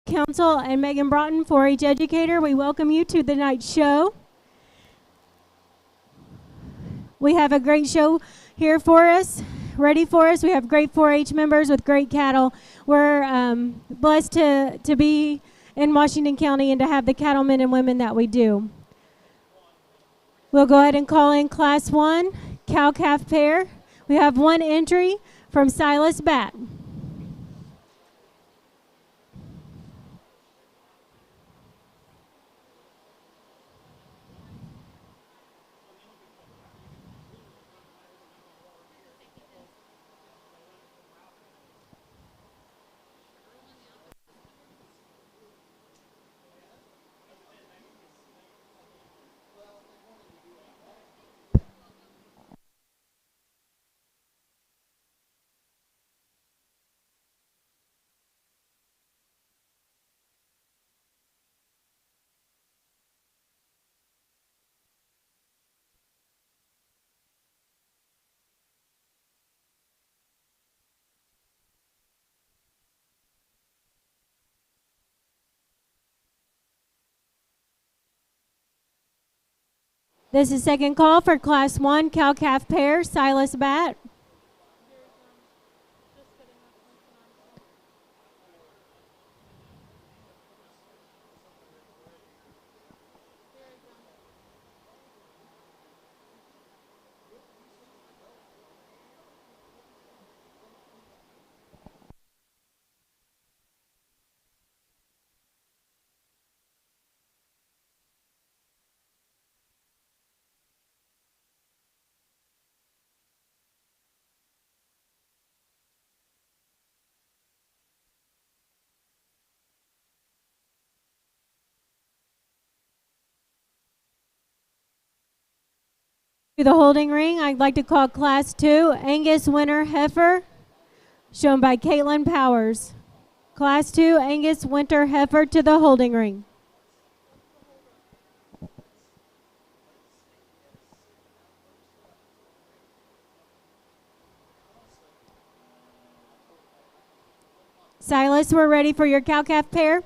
Council and Megan Broughton, 4-H educator. We welcome you to the night show. We have a great show here for us, ready for us. We have great 4-H members with great cattle. We're blessed to be in Washington County and to have the cattlemen and women that we do. We'll go ahead and call in Class 1, cow-calf pair. We have one entry from Silas Bat. This is second call for Class 1 cow-calf pair, Silas Bat. To the holding ring, I'd like to call Class 2 Angus Winter Heifer, shown by Caitlin Powers. Class 2 Angus Winter Heifer to the holding ring. Silas, we're ready for your cow-calf pair.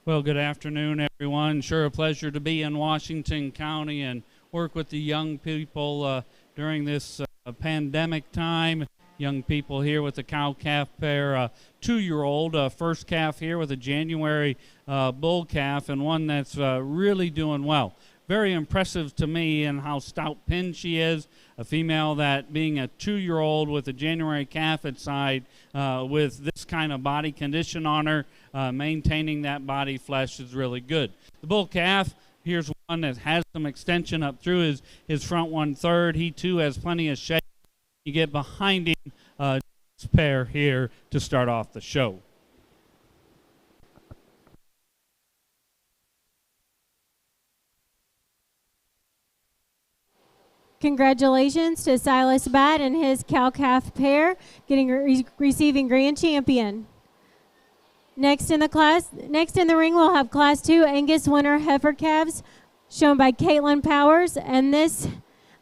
Well, good afternoon, everyone. Sure a pleasure to be in Washington County and work with the young people during this pandemic time. Young people here with the cow-calf pair, 2-year-old, first calf here with a January bull calf, and one that's really doing well. Very impressive to me in how stout-pinned she is. A female that, being a 2-year-old with a January calf at side, with this kind of body condition on her, maintaining that body flesh is really good. The bull calf, here's one that has some extension up through his front 1/3. He too has plenty of shape. You get behind him, this pair here to start off the show. Congratulations to Silas Bat and his cow-calf pair receiving grand champion. Next in the ring, we'll have Class 2 Angus winner heifer calves shown by Caitlin Powers, and this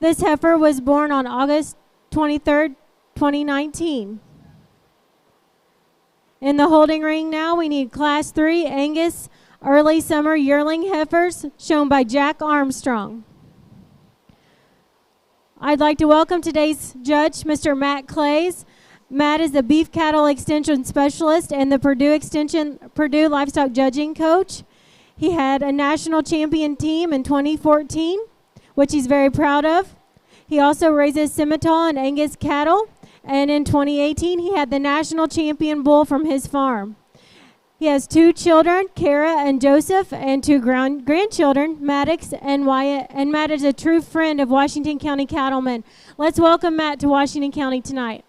heifer was born on August 23rd, 2019. In the holding ring now, we need Class 3 Angus early summer yearling heifers shown by Jack Armstrong. I'd like to welcome today's judge, Mr. Matt Clays. Matt is the Beef Cattle Extension Specialist and the Purdue Livestock Judging Coach. He had a national champion team in 2014, which he's very proud of. He also raises Simmental and Angus cattle, and in 2018, he had the national champion bull from his farm. He has 2 children, Kara and Joseph, and 2 grandchildren, Maddox and Wyatt. And Matt is a true friend of Washington County cattlemen. Let's welcome Matt to Washington County tonight.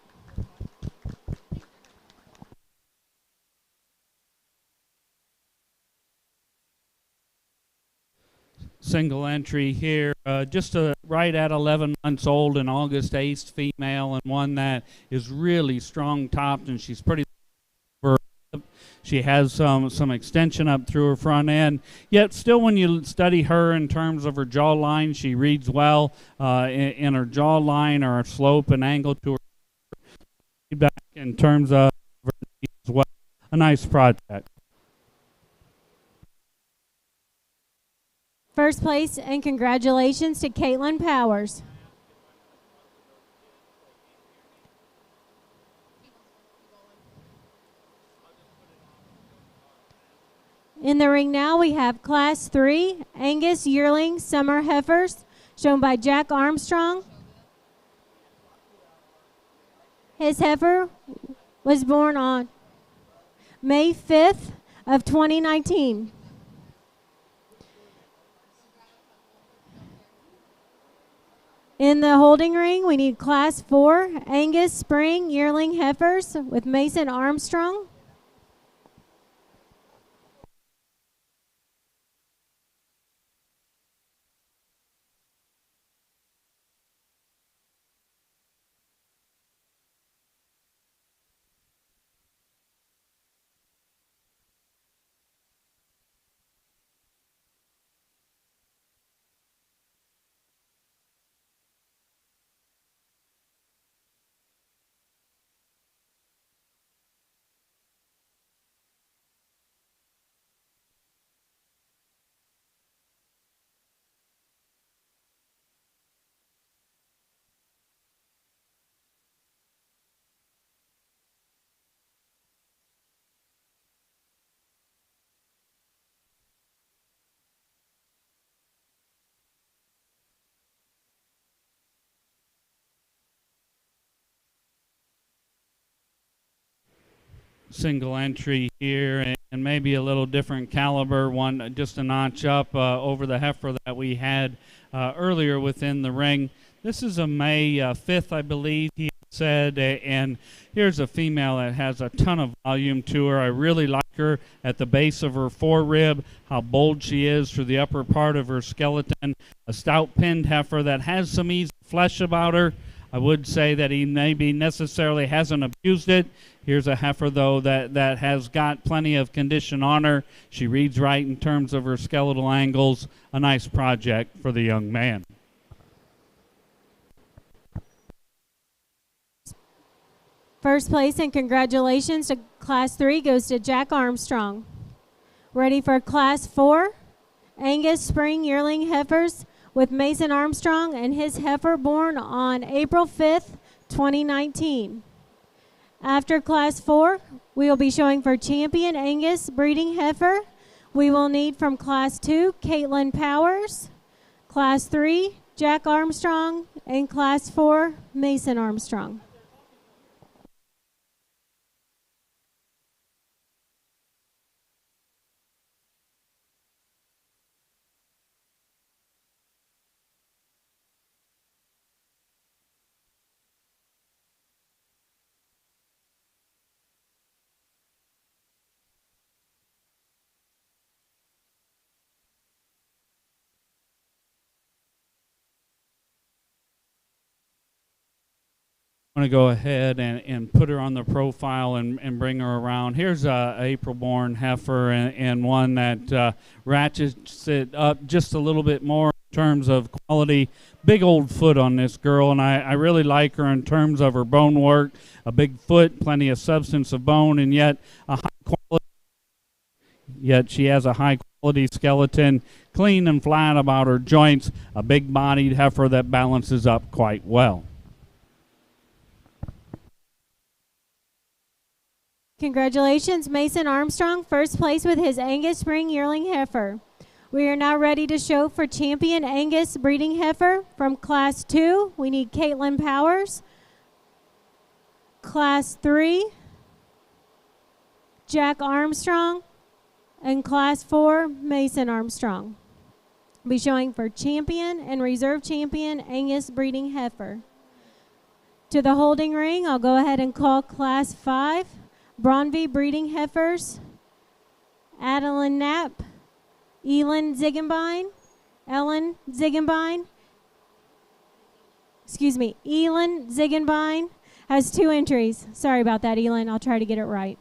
Single entry here, just right at 11 months old, an August 8th female, and one that is really strong topped, and she's pretty. She has some extension up through her front end. Yet still, when you study her in terms of her jawline, she reads well in her jawline or her slope and angle to her feedback in terms of her as well. A nice project. First place and congratulations to Caitlin Powers. In the ring now, we have Class 3 Angus yearling summer heifers shown by Jack Armstrong. His heifer was born on May 5th of 2019. In the holding ring, we need Class 4 Angus spring yearling heifers with Mason Armstrong. Single entry here, and maybe a little different caliber, one just a notch up over the heifer that we had earlier within the ring. This is a May 5th, I believe he said, and here's a female that has a ton of volume to her. I really like her at the base of her forerib, how bold she is through the upper part of her skeleton. A stout pinned heifer that has some easy flesh about her. I would say that he maybe necessarily hasn't abused it. Here's a heifer, though, that has got plenty of condition on her. She reads right in terms of her skeletal angles. A nice project for the young man. First place and congratulations to Class 3 goes to Jack Armstrong. Ready for Class 4, Angus spring yearling heifers with Mason Armstrong and his heifer born on April 5th, 2019. After Class 4, we will be showing for Champion Angus breeding heifer. We will need from Class 2, Caitlin Powers, Class 3, Jack Armstrong, and Class 4, Mason Armstrong. want to go ahead and put her on the profile and bring her around. Here's a April-born heifer and one that ratchets it up just a little bit more in terms of quality. Big old foot on this girl, and I really like her in terms of her bone work. A big foot, plenty of substance of bone, and yet she has a high quality skeleton, clean and flat about her joints, a big bodied heifer that balances up quite well. Congratulations, Mason Armstrong, first place with his Angus Spring Yearling Heifer. We are now ready to show for Champion Angus Breeding Heifer from Class 2. We need Caitlin Powers. Class 3, Jack Armstrong. And Class 4, Mason Armstrong. We'll be showing for Champion and Reserve Champion Angus Breeding Heifer. To the holding ring, I'll go ahead and call Class 5. Bronby Breeding Heifers, Adeline Knapp, Elin Ziegenbein, Elin Ziegenbein has 2 entries. Sorry about that, Elin. I'll try to get it right.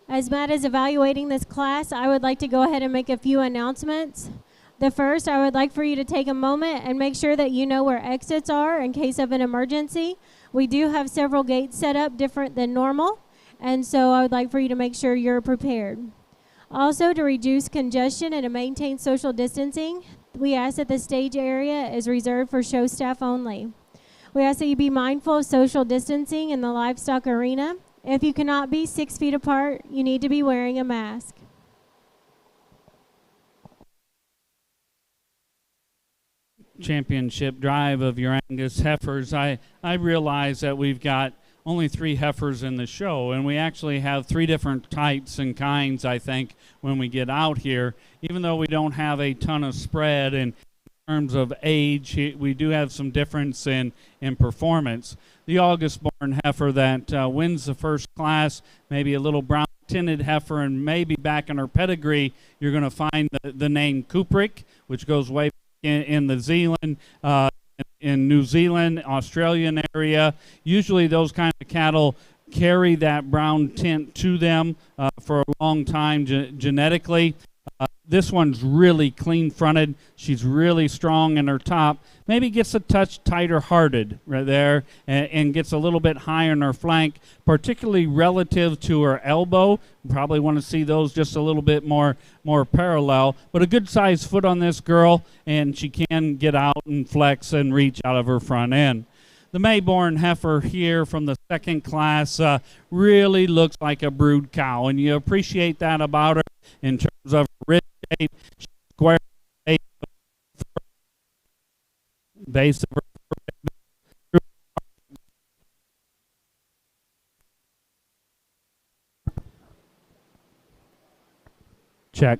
As Matt is evaluating this class, I would like to go ahead and make a few announcements. The first, I would like for you to take a moment and make sure that you know where exits are in case of an emergency. We do have several gates set up different than normal, and so I would like for you to make sure you're prepared. Also, to reduce congestion and to maintain social distancing, we ask that the stage area is reserved for show staff only. We ask that you be mindful of social distancing in the livestock arena. If you cannot be 6 feet apart, you need to be wearing a mask. Championship drive of your Angus heifers. I realize that we've got only 3 heifers in the show, and we actually have 3 different types and kinds, I think, when we get out here. Even though we don't have a ton of spread in terms of age, we do have some difference in performance. The August-born heifer that wins the first class, maybe a little brown tinted heifer, and maybe back in her pedigree, you're going to find the name Kuprick, which goes way back in the Zealand, in New Zealand, Australian area. Usually those kind of cattle carry that brown tint to them for a long time genetically. This one's really clean-fronted. She's really strong in her top. Maybe gets a touch tighter-hearted right there and gets a little bit higher in her flank, particularly relative to her elbow. Probably want to see those just a little bit more parallel. But a good-sized foot on this girl, and she can get out and flex and reach out of her front end. The Mayborn heifer here from the second class really looks like a brood cow, and you appreciate that about her in terms of rib shape, square shape, base of her. Check.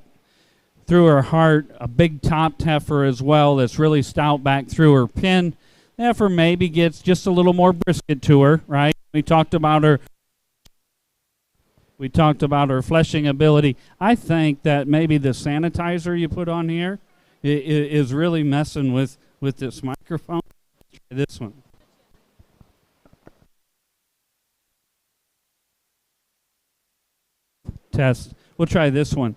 Through her heart, a big topped heifer as well that's really stout back through her pin. The heifer maybe gets just a little more brisket to her, right? We talked about her fleshing ability. I think that maybe the sanitizer you put on here is really messing with this microphone. Try this one. Test. We'll try this one.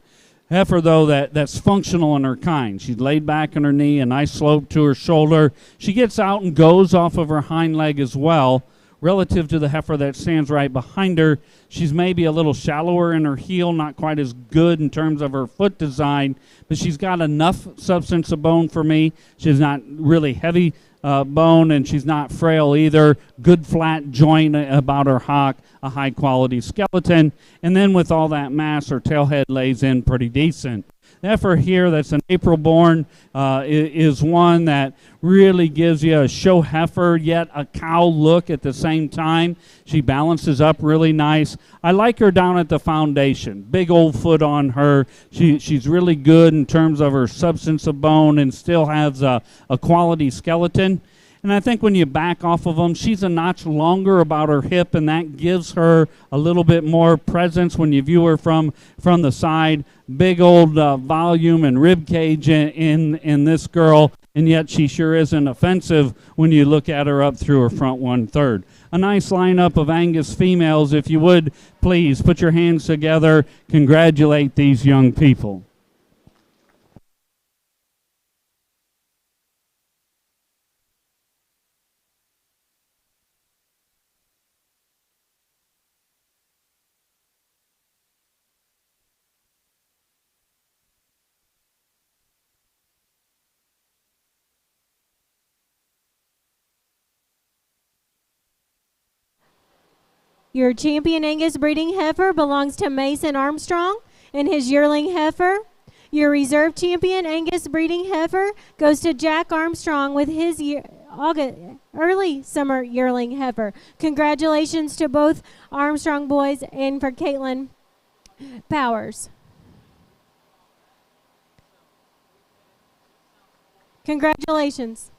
Heifer, though, that's functional in her kind. She's laid back on her knee, a nice slope to her shoulder. She gets out and goes off of her hind leg as well. relative to the heifer that stands right behind her. She's maybe a little shallower in her heel, not quite as good in terms of her foot design, but she's got enough substance of bone for me. She's not really heavy bone, and she's not frail either. Good flat joint about her hock, a high quality skeleton, and then with all that mass, her tail head lays in pretty decent. The heifer here that's an April born is one that really gives you a show heifer yet a cow look at the same time. She balances up really nice. I like her down at the foundation. Big old foot on her. She's really good in terms of her substance of bone and still has a quality skeleton. And I think when you back off of them, she's a notch longer about her hip, and that gives her a little bit more presence when you view her from the side. Big old volume and rib cage in this girl, and yet she sure isn't offensive when you look at her up through her front 1/3. A nice lineup of Angus females. If you would, please put your hands together. Congratulate these young people. Your champion Angus breeding heifer belongs to Mason Armstrong and his yearling heifer. Your reserve champion Angus breeding heifer goes to Jack Armstrong with his early summer yearling heifer. Congratulations to both Armstrong boys and for Caitlin Powers. Congratulations.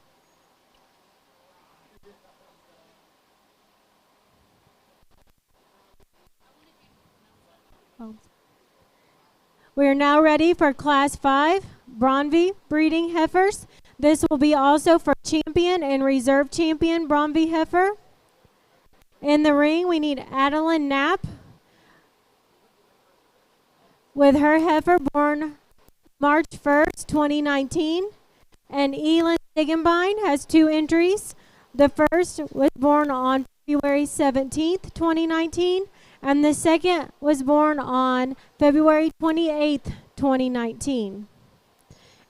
We are now ready for Class 5 Bronvy breeding heifers. This will be also for champion and reserve champion Bronvy heifer. In the ring, we need Adeline Knapp with her heifer born March 1st, 2019. And Elin Ziegenbein has 2 entries. The first was born on February 17th, 2019. And the second was born on February 28th, 2019.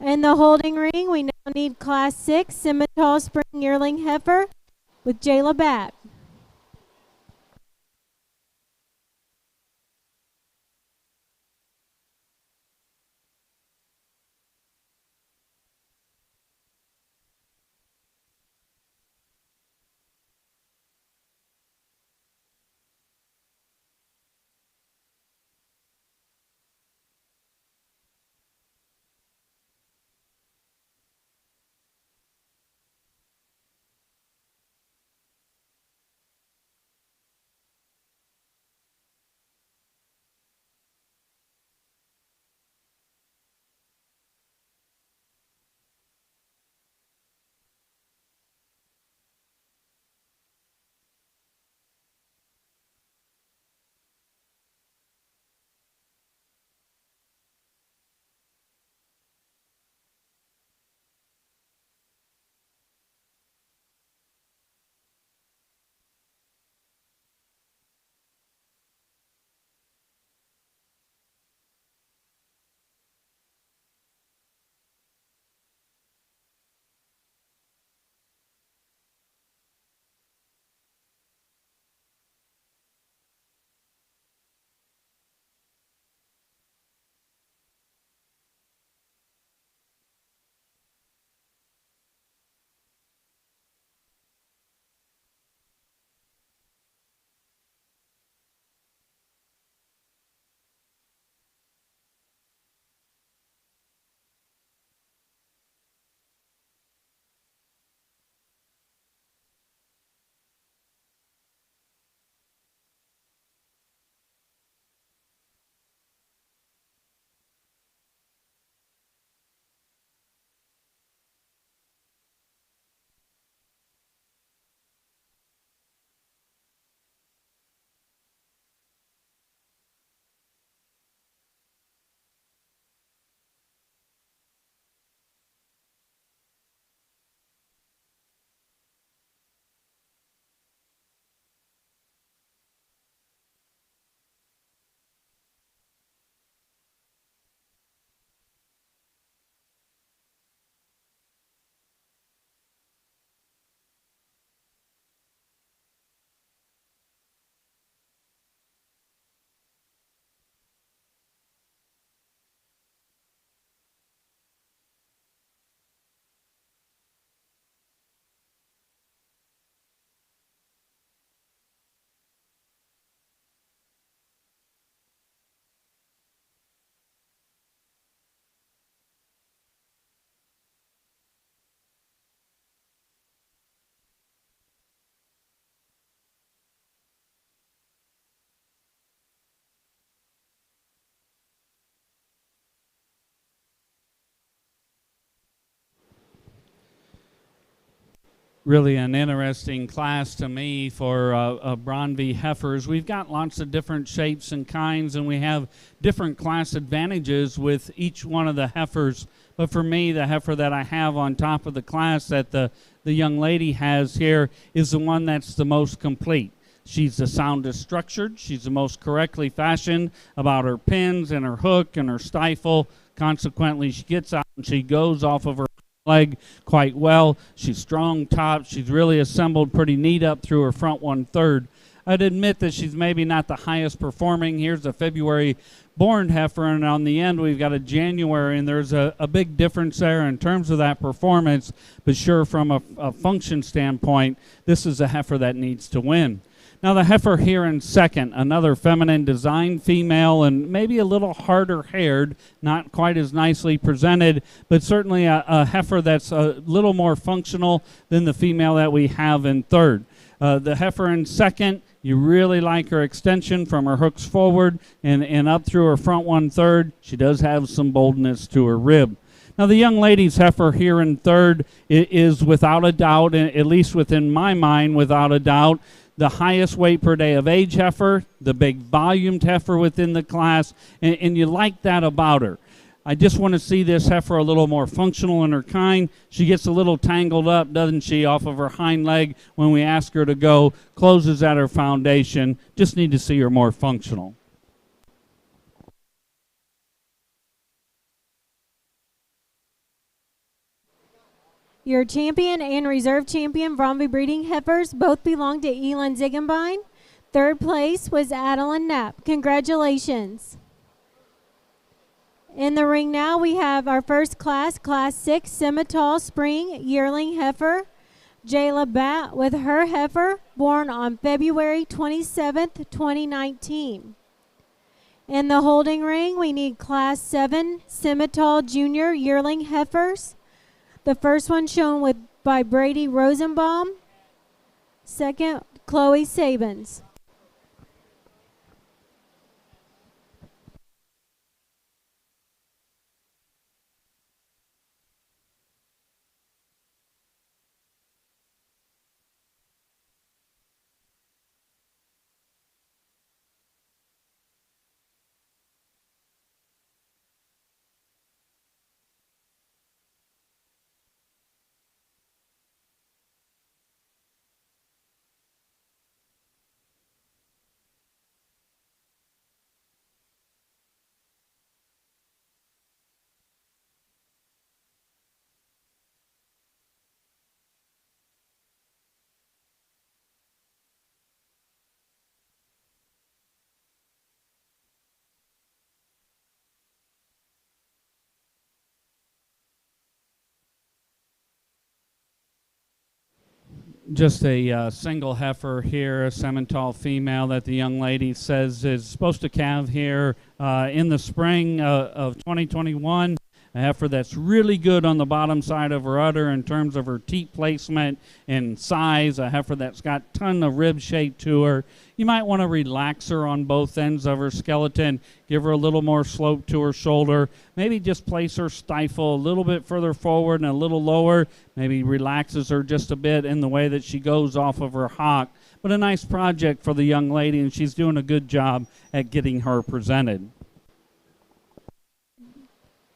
In the holding ring, we now need Class 6 Simmental Spring Yearling Heifer with Jayla Batt. really an interesting class to me for Bronby heifers. We've got lots of different shapes and kinds, and we have different class advantages with each one of the heifers. But for me, the heifer that I have on top of the class that the young lady has here is the one that's the most complete. She's the soundest structured. She's the most correctly fashioned about her pins and her hook and her stifle. Consequently, she gets out and she goes off of her leg quite well. She's strong top. She's really assembled pretty neat up through her front 1/3. I'd admit that she's maybe not the highest performing. Here's a February born heifer, and on the end we've got a January, and there's a big difference there in terms of that performance. But sure, from a function standpoint, this is a heifer that needs to win. Now the heifer here in second, another feminine design female and maybe a little harder haired, not quite as nicely presented, but certainly a heifer that's a little more functional than the female that we have in third. The heifer in second, you really like her extension from her hooks forward and up through her front 1/3. She does have some boldness to her rib. Now the young lady's heifer here in third is without a doubt, at least within my mind, without a doubt, the highest weight per day of age heifer, the big volumed heifer within the class, and you like that about her. I just want to see this heifer a little more functional in her kind. She gets a little tangled up, doesn't she, off of her hind leg when we ask her to go, closes at her foundation. Just need to see her more functional. Your champion and reserve champion Bromby breeding heifers both belong to Elin Ziegenbein. Third place was Adeline Knapp. Congratulations. In the ring now we have our first class, Class 6 Simmental Spring Yearling Heifer. Jayla Batt with her heifer born on February 27th, 2019. In the holding ring we need Class 7 Simmental Junior Yearling Heifers. The first one shown by Brady Rosenbaum. Second, Chloe Sabins. Just a single heifer here, a Simmental female that the young lady says is supposed to calve here in the spring of 2021. A heifer that's really good on the bottom side of her udder in terms of her teat placement and size. A heifer that's got a ton of rib shape to her. You might want to relax her on both ends of her skeleton, give her a little more slope to her shoulder, maybe just place her stifle a little bit further forward and a little lower, maybe relaxes her just a bit in the way that she goes off of her hock. But a nice project for the young lady, and she's doing a good job at getting her presented.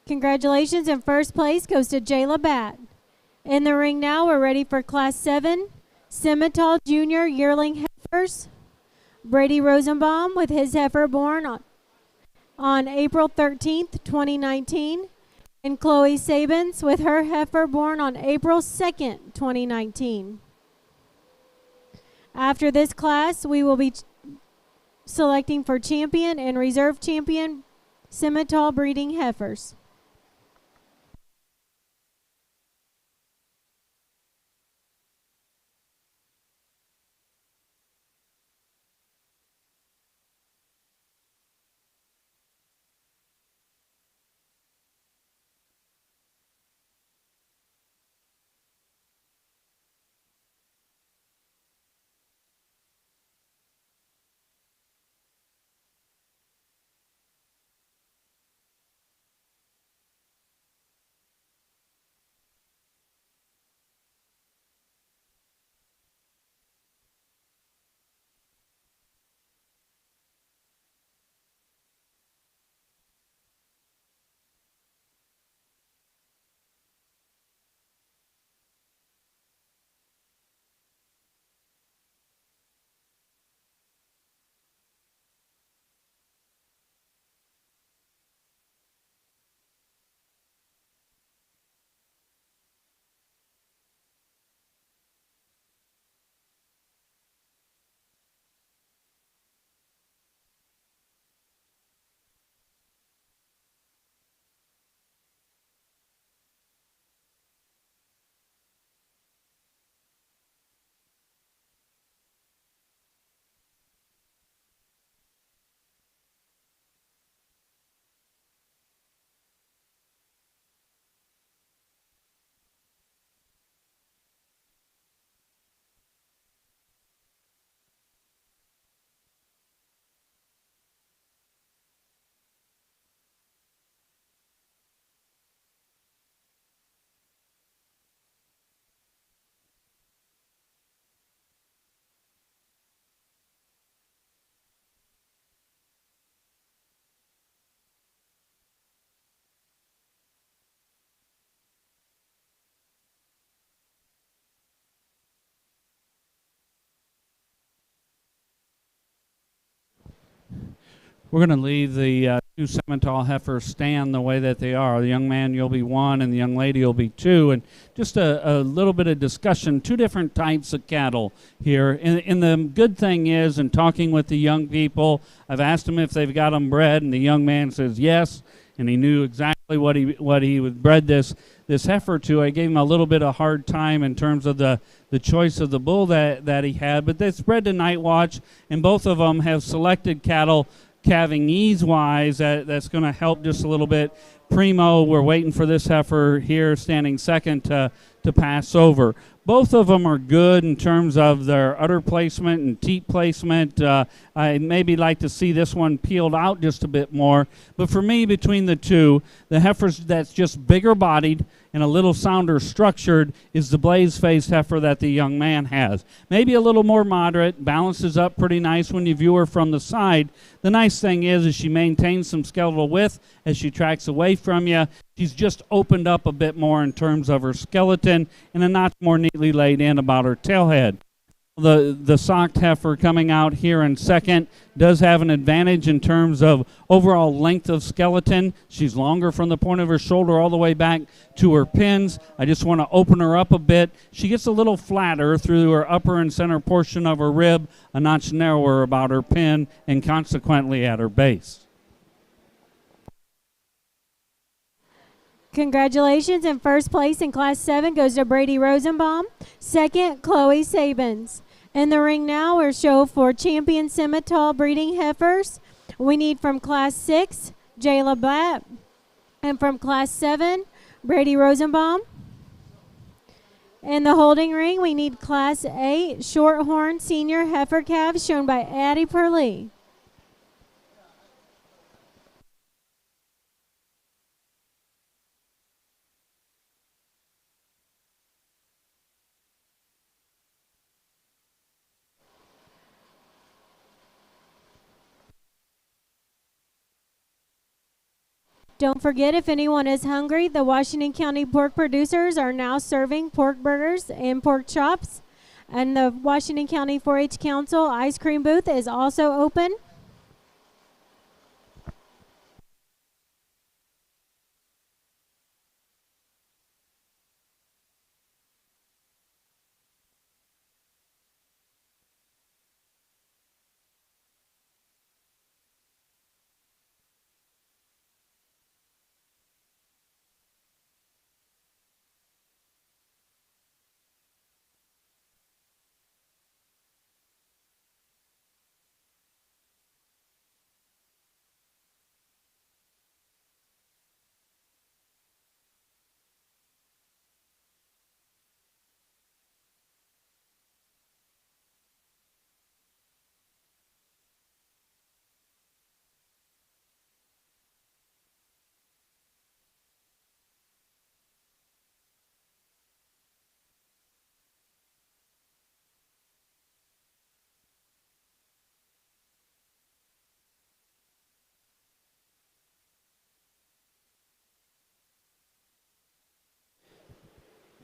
Congratulations, in first place goes to Jayla Batt. In the ring now, we're ready for Class 7 Simmental Junior Yearling Heifers. Brady Rosenbaum with his heifer born on April 13th, 2019. And Chloe Sabins with her heifer born on April 2nd, 2019. After this class, we will be selecting for champion and reserve champion Simmental breeding heifers. We're going to leave the two Simmental heifers stand the way that they are. The young man, you'll be 1, and the young lady will be 2. And just a little bit of discussion, 2 different types of cattle here. And the good thing is, in talking with the young people, I've asked them if they've got them bred, and the young man says yes, and he knew exactly what he would bred this heifer to. I gave him a little bit of hard time in terms of the choice of the bull that he had, but that's bred to Night Watch, and both of them have selected cattle calving ease-wise. That's going to help just a little bit. Primo, we're waiting for this heifer here standing second to pass over. Both of them are good in terms of their udder placement and teat placement. I maybe like to see this one peeled out just a bit more. But for me, between the two, the heifers that's just bigger bodied and a little sounder structured is the blaze-faced heifer that the young man has. Maybe a little more moderate, balances up pretty nice when you view her from the side. The nice thing is she maintains some skeletal width as she tracks away from you. She's just opened up a bit more in terms of her skeleton and a notch more neatly laid in about her tailhead. The socked heifer coming out here in second does have an advantage in terms of overall length of skeleton. She's longer from the point of her shoulder all the way back to her pins. I just want to open her up a bit. She gets a little flatter through her upper and center portion of her rib, a notch narrower about her pin, and consequently at her base. Congratulations, in first place in Class 7 goes to Brady Rosenbaum. Second, Chloe Sabins. In the ring now, we're show for champion Simmental breeding heifers. We need from Class 6, Jayla Blatt. And from Class 7, Brady Rosenbaum. In the holding ring, we need Class 8, Shorthorn senior heifer calves shown by Addie Perley. Don't forget, if anyone is hungry, the Washington County pork producers are now serving pork burgers and pork chops. And the Washington County 4-H Council ice cream booth is also open.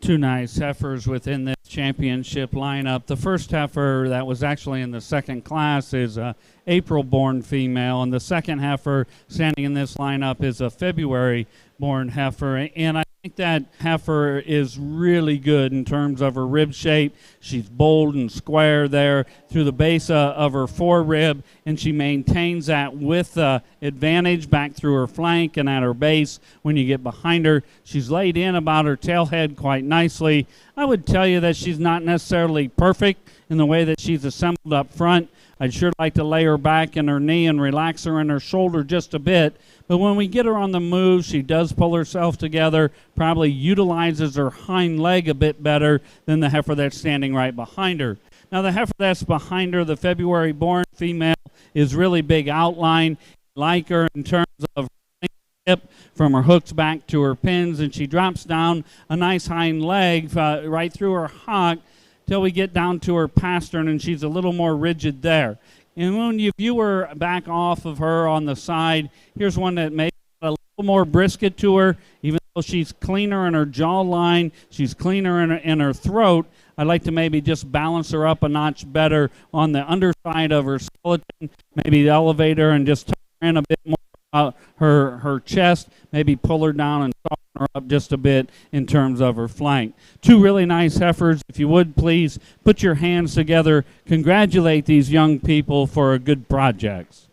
Two nice heifers within this championship lineup. The first heifer that was actually in the second class is a April-born female, and the second heifer standing in this lineup is a February-born heifer. And I think that heifer is really good in terms of her rib shape. She's bold and square there through the base of her forerib, and she maintains that with advantage back through her flank and at her base. When you get behind her, she's laid in about her tailhead quite nicely. I would tell you that she's not necessarily perfect in the way that she's assembled up front. I'd sure like to lay her back in her knee and relax her in her shoulder just a bit. But when we get her on the move, she does pull herself together, probably utilizes her hind leg a bit better than the heifer that's standing right behind her. Now, the heifer that's behind her, the February-born female, is really big outline. Like her in terms of her hip from her hooks back to her pins, and she drops down a nice hind leg right through her hock till we get down to her pastern, and she's a little more rigid there. And when you view her back off of her on the side, here's one that may have a little more brisket to her, even though she's cleaner in her jawline, she's cleaner in her throat. I'd like to maybe just balance her up a notch better on the underside of her skeleton, maybe elevate her and just tuck in a bit more her chest, maybe pull her down and soften her up just a bit in terms of her flank. Two really nice heifers. If you would please put your hands together, congratulate these young people for a good project.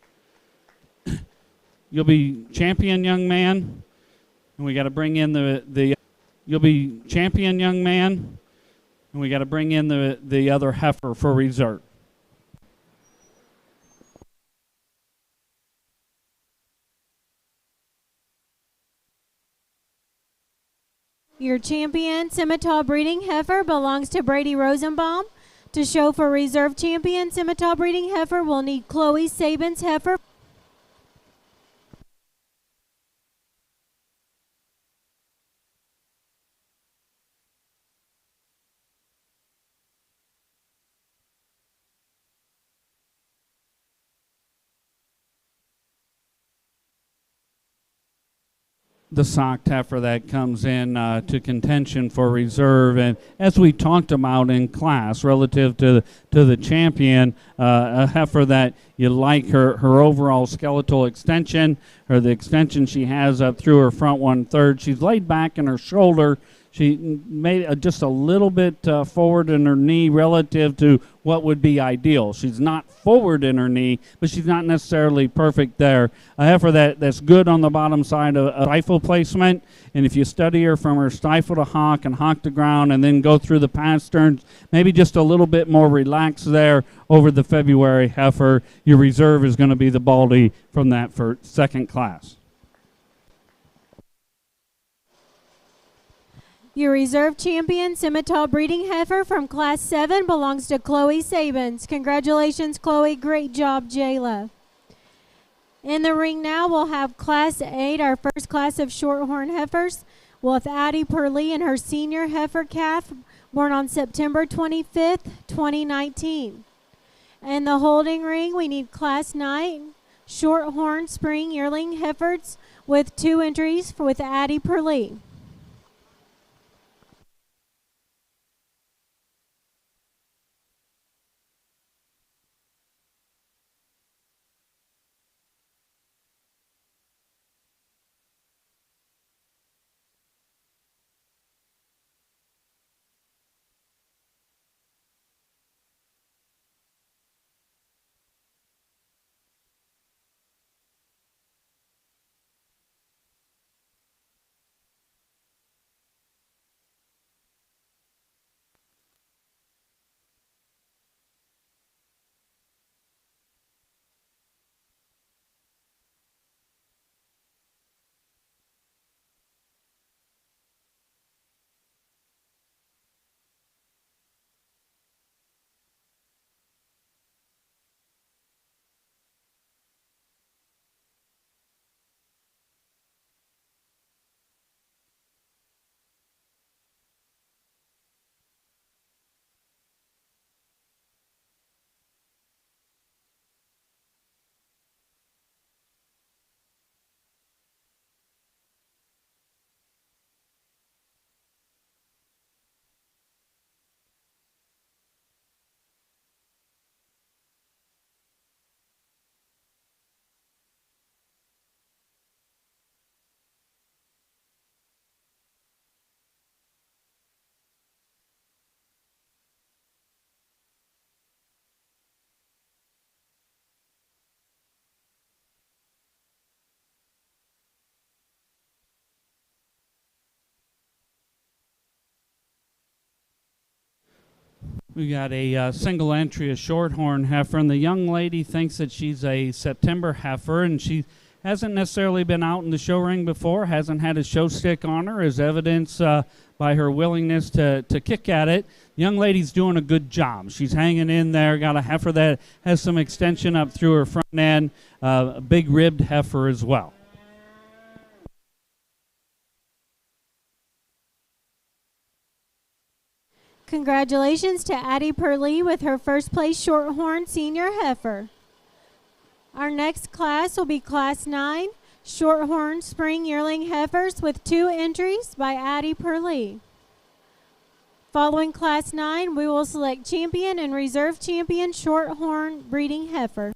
You'll be champion, young man, and we got to bring in the you'll be champion, young man, and we got to bring in the other heifer for reserve. Your champion Simmental breeding heifer belongs to Brady Rosenbaum. To show for reserve champion Simmental breeding heifer, we'll need Chloe Sabin's heifer. The socked heifer that comes in to contention for reserve, and as we talked about in class relative to the champion, a heifer that you like her overall skeletal extension, or the extension she has up through her front 1/3. She's laid back in her shoulder. She made just a little bit forward in her knee relative to what would be ideal. She's not forward in her knee, but she's not necessarily perfect there. A heifer that's good on the bottom side of stifle placement, and if you study her from her stifle to hock and hock to ground and then go through the pasterns, maybe just a little bit more relaxed there over the February heifer, your reserve is going to be the Baldy from that for second class. Your reserve champion Simmental breeding heifer from Class 7 belongs to Chloe Sabins. Congratulations, Chloe. Great job, Jayla. In the ring now, we'll have Class 8, our first class of Shorthorn heifers, with Addie Purley and her senior heifer calf, born on September 25th, 2019. In the holding ring, we need Class 9 Shorthorn spring yearling heifers with 2 entries with Addie Purley. We got a single entry, a Shorthorn heifer, and the young lady thinks that she's a September heifer, and she hasn't necessarily been out in the show ring before, hasn't had a show stick on her, as evidenced by her willingness to kick at it. The young lady's doing a good job. She's hanging in there, got a heifer that has some extension up through her front end, a big ribbed heifer as well. Congratulations to Addie Purley with her first place Shorthorn senior heifer. Our next class will be Class 9 Shorthorn spring yearling heifers with 2 entries by Addie Purley. Following Class 9, we will select champion and reserve champion Shorthorn breeding heifer.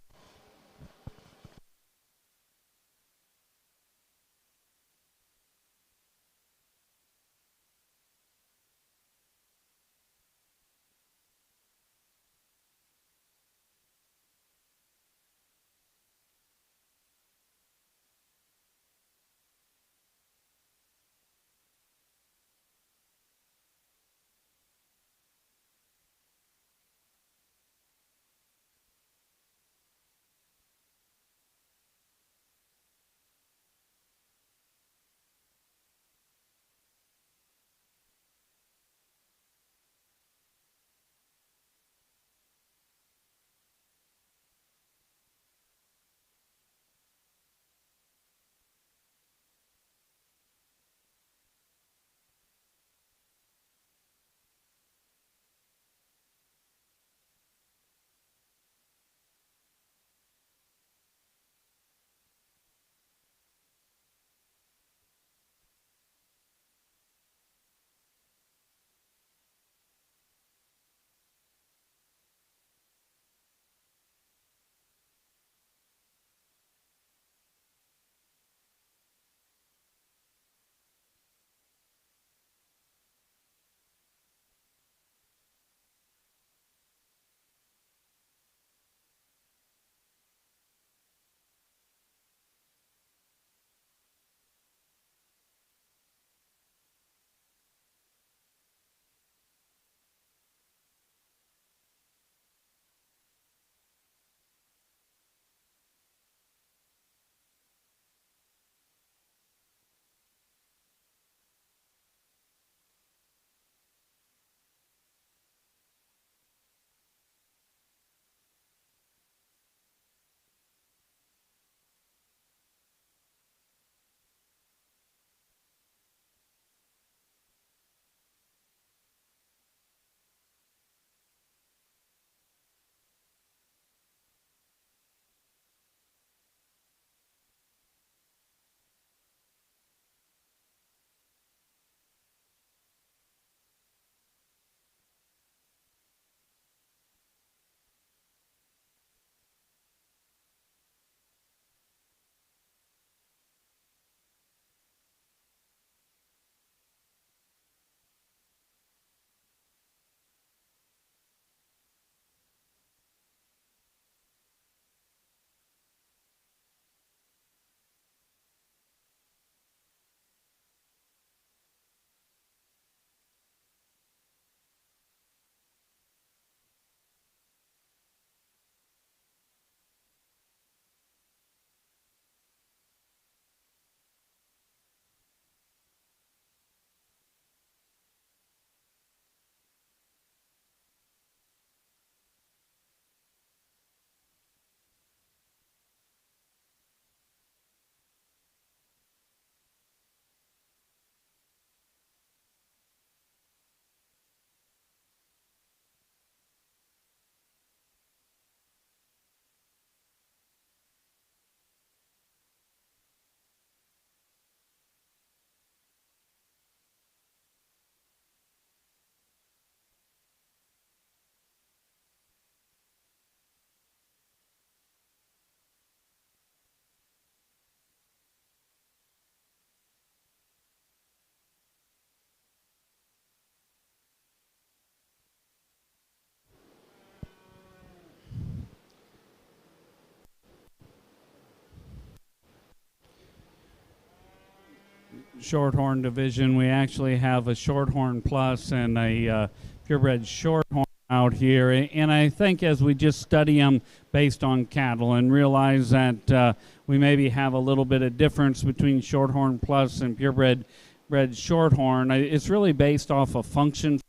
Shorthorn division. We actually have a Shorthorn Plus and a purebred Shorthorn out here. And I think as we just study them based on cattle and realize that we maybe have a little bit of difference between Shorthorn Plus and purebred Shorthorn, it's really based off of function.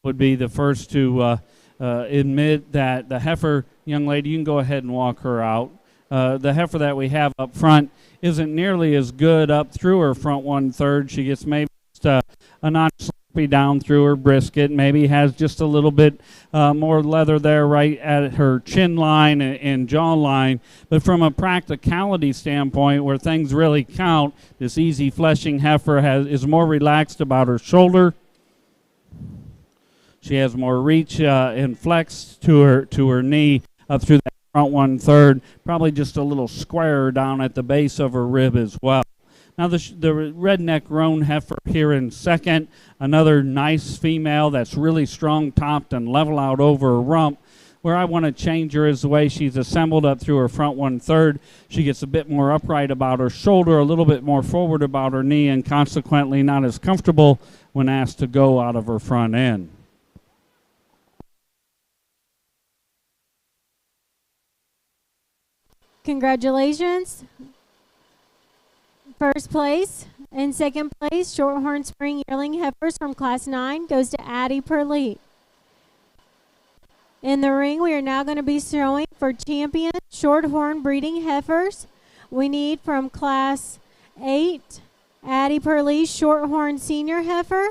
Would be the first to admit that the heifer, young lady, you can go ahead and walk her out. The heifer that we have up front isn't nearly as good up through her front 1/3. She gets maybe just a notch sloppy down through her brisket, maybe has just a little bit more leather there right at her chin line and jaw line. But from a practicality standpoint, where things really count, this easy fleshing heifer is more relaxed about her shoulder. She has more reach and flex to her knee up through that front 1/3, probably just a little squarer down at the base of her rib as well. Now the redneck roan heifer here in second, another nice female that's really strong topped and level out over her rump. Where I want to change her is the way she's assembled up through her front 1/3. She gets a bit more upright about her shoulder, a little bit more forward about her knee, and consequently not as comfortable when asked to go out of her front end. Congratulations. First place and second place, Shorthorn Spring Yearling Heifers from Class 9 goes to Addie Perley. In the ring, we are now going to be showing for champion Shorthorn breeding heifers. We need from Class 8, Addie Perley's Shorthorn Senior Heifer,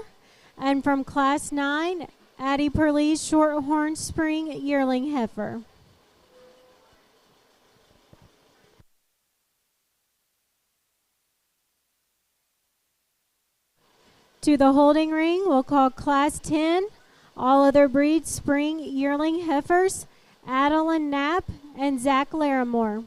and from Class 9, Addie Perley's Shorthorn Spring Yearling Heifer. To the holding ring, we'll call Class 10, all other breeds spring yearling heifers, Adeline Knapp and Zach Larimore.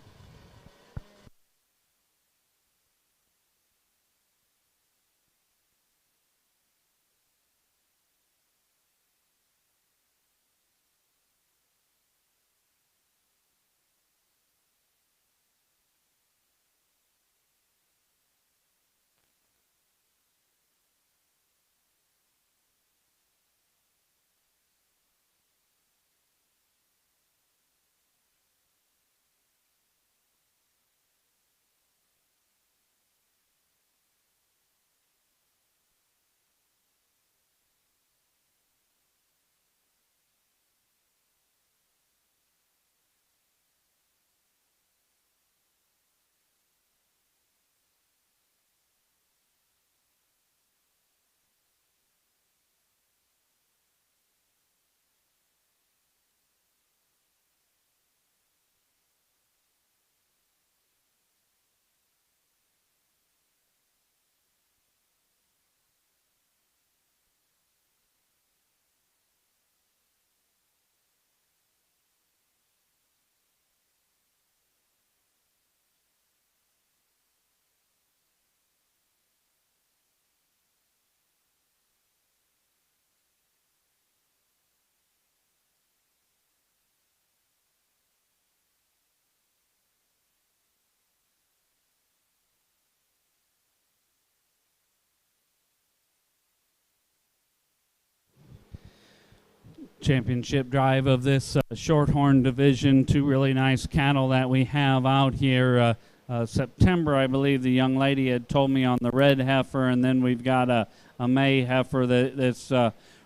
Championship drive of this Shorthorn division. Two really nice cattle that we have out here. September, I believe the young lady had told me on the red heifer, and then we've got a May heifer that's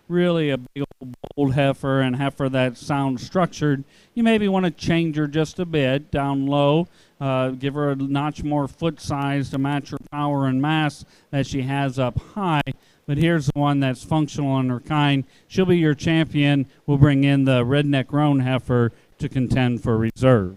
really a big old bold heifer and heifer that sounds structured. You maybe want to change her just a bit down low, give her a notch more foot size to match her power and mass that she has up high. But here's the one that's functional in her kind. She'll be your champion. We'll bring in the redneck roan heifer to contend for reserve.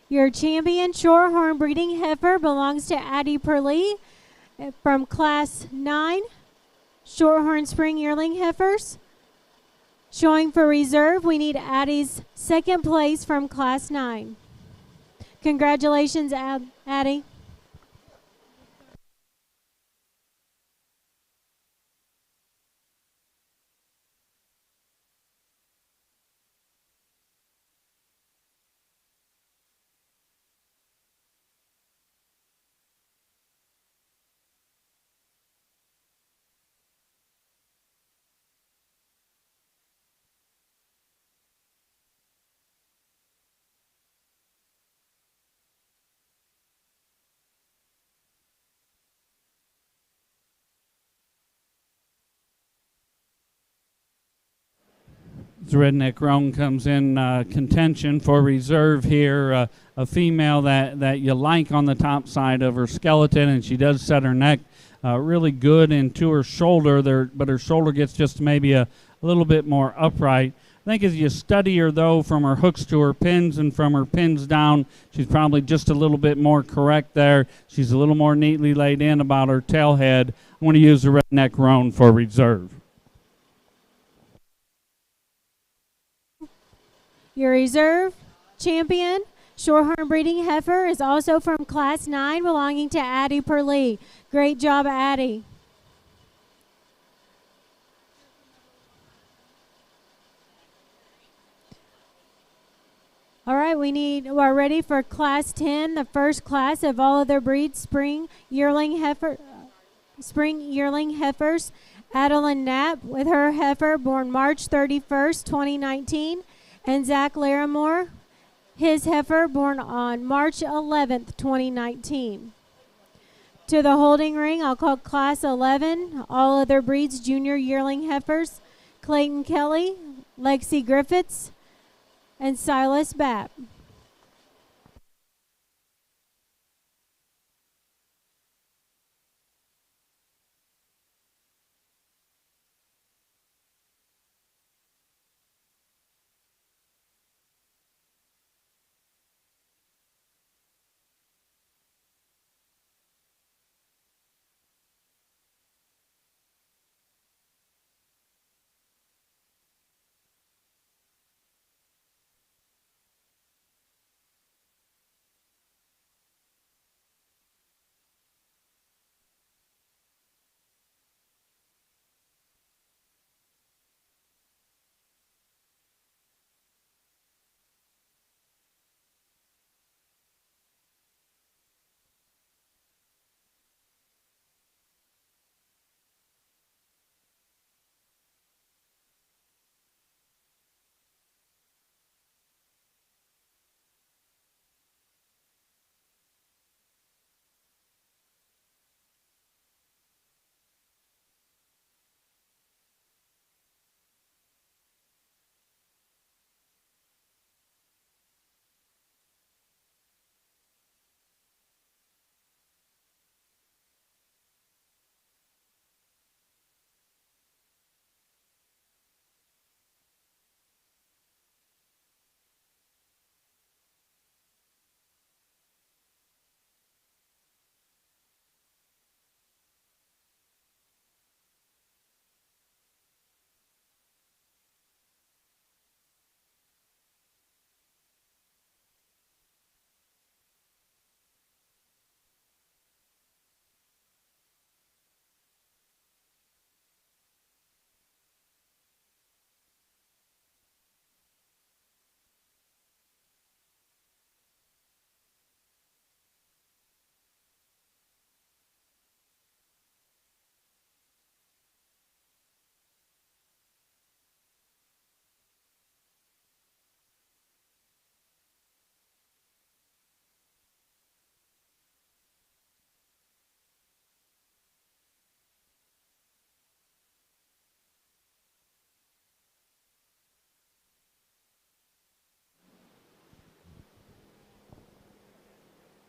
Your champion Shorthorn breeding heifer belongs to Addie Perley from Class 9, Shorthorn Spring Yearling Heifers. Showing for reserve, we need Addie's second place from Class 9. Congratulations, Addie. The Redneck Roan comes in contention for reserve here. A female that you like on the top side of her skeleton, and she does set her neck really good into her shoulder there, but her shoulder gets just maybe a little bit more upright. I think as you study her, though, from her hooks to her pins and from her pins down, she's probably just a little bit more correct there. She's a little more neatly laid in about her tail head. I want to use the Redneck Roan for reserve. Your reserve champion, Shorthorn breeding heifer, is also from Class 9, belonging to Addie Perlee. Great job, Addie. All right, we're ready for Class 10, the first class of all other breeds, spring yearling heifers. Adeline Knapp with her heifer born March 31st, 2019, and Zach Larimore, his heifer born on March 11th, 2019. To the holding ring, I'll call Class 11, all other breeds, junior yearling heifers, Clayton Kelly, Lexi Griffiths, and Silas Bapp.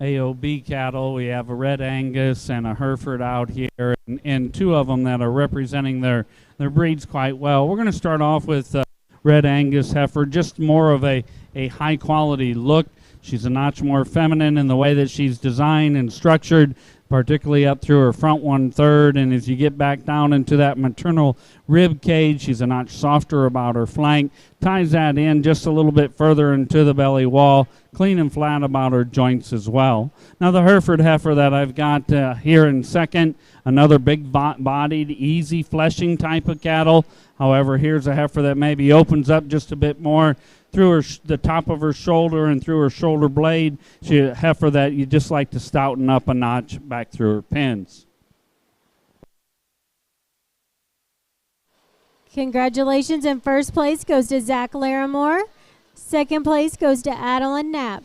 AOB cattle. We have a red Angus and a Hereford out here, and two of them that are representing their breeds quite well. We're going to start off with red Angus heifer, just more of a high quality look. She's a notch more feminine in the way that she's designed and structured, particularly up through her front 1/3, and as you get back down into that maternal rib cage, she's a notch softer about her flank, ties that in just a little bit further into the belly wall, clean and flat about her joints as well. Now the Hereford heifer that I've got here in second, another big bodied, easy fleshing type of cattle. However, here's a heifer that maybe opens up just a bit more through the top of her shoulder and through her shoulder blade. She's a heifer that you just like to stouten up a notch back through her pins. Congratulations. In first place goes to Zach Larimore. Second place goes to Adeline Knapp.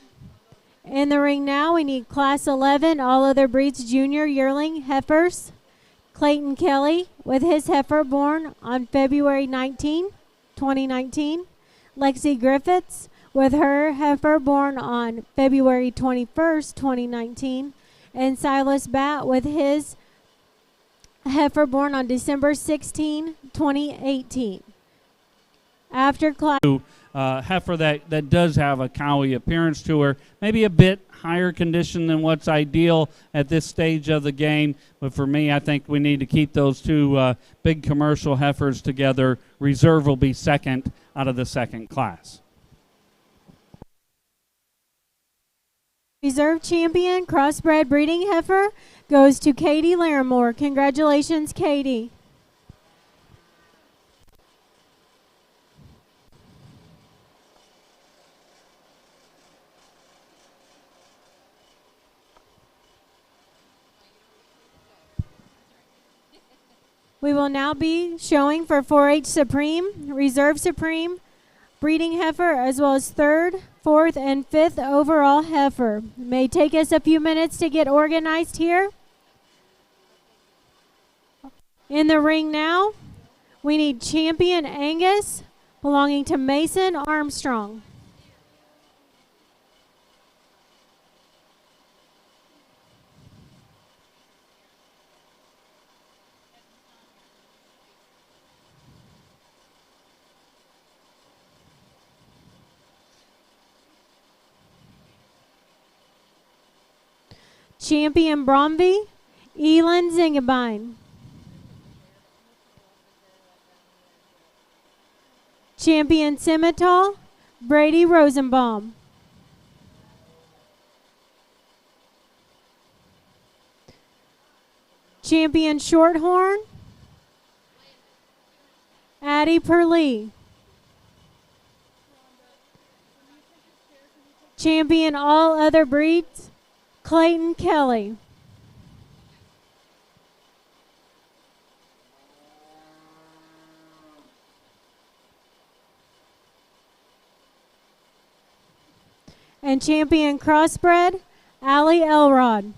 In the ring now, we need Class 11, all other breeds, junior yearling heifers. Clayton Kelly with his heifer born on February 19, 2019. Lexi Griffiths with her heifer born on February 21st, 2019. And Silas Batt with his heifer born on December 16, 2018. After class. Heifer that does have a cowy appearance to her, maybe a bit higher condition than what's ideal at this stage of the game. But for me, I think we need to keep those two big commercial heifers together. Reserve will be second out of the second class. Reserve champion crossbred breeding heifer goes to Katie Larimore. Congratulations, Katie. We will now be showing for 4-H Supreme, Reserve Supreme, breeding heifer, as well as 3rd, 4th, and 5th overall heifer. It may take us a few minutes to get organized here. In the ring now, we need champion Angus, belonging to Mason Armstrong. Champion Bromby, Elin Zingebine. Champion Simmental, Brady Rosenbaum. Champion Shorthorn, Addie Perlee. Champion All Other Breeds, Clayton Kelly. And champion Crossbred, Allie Elrod.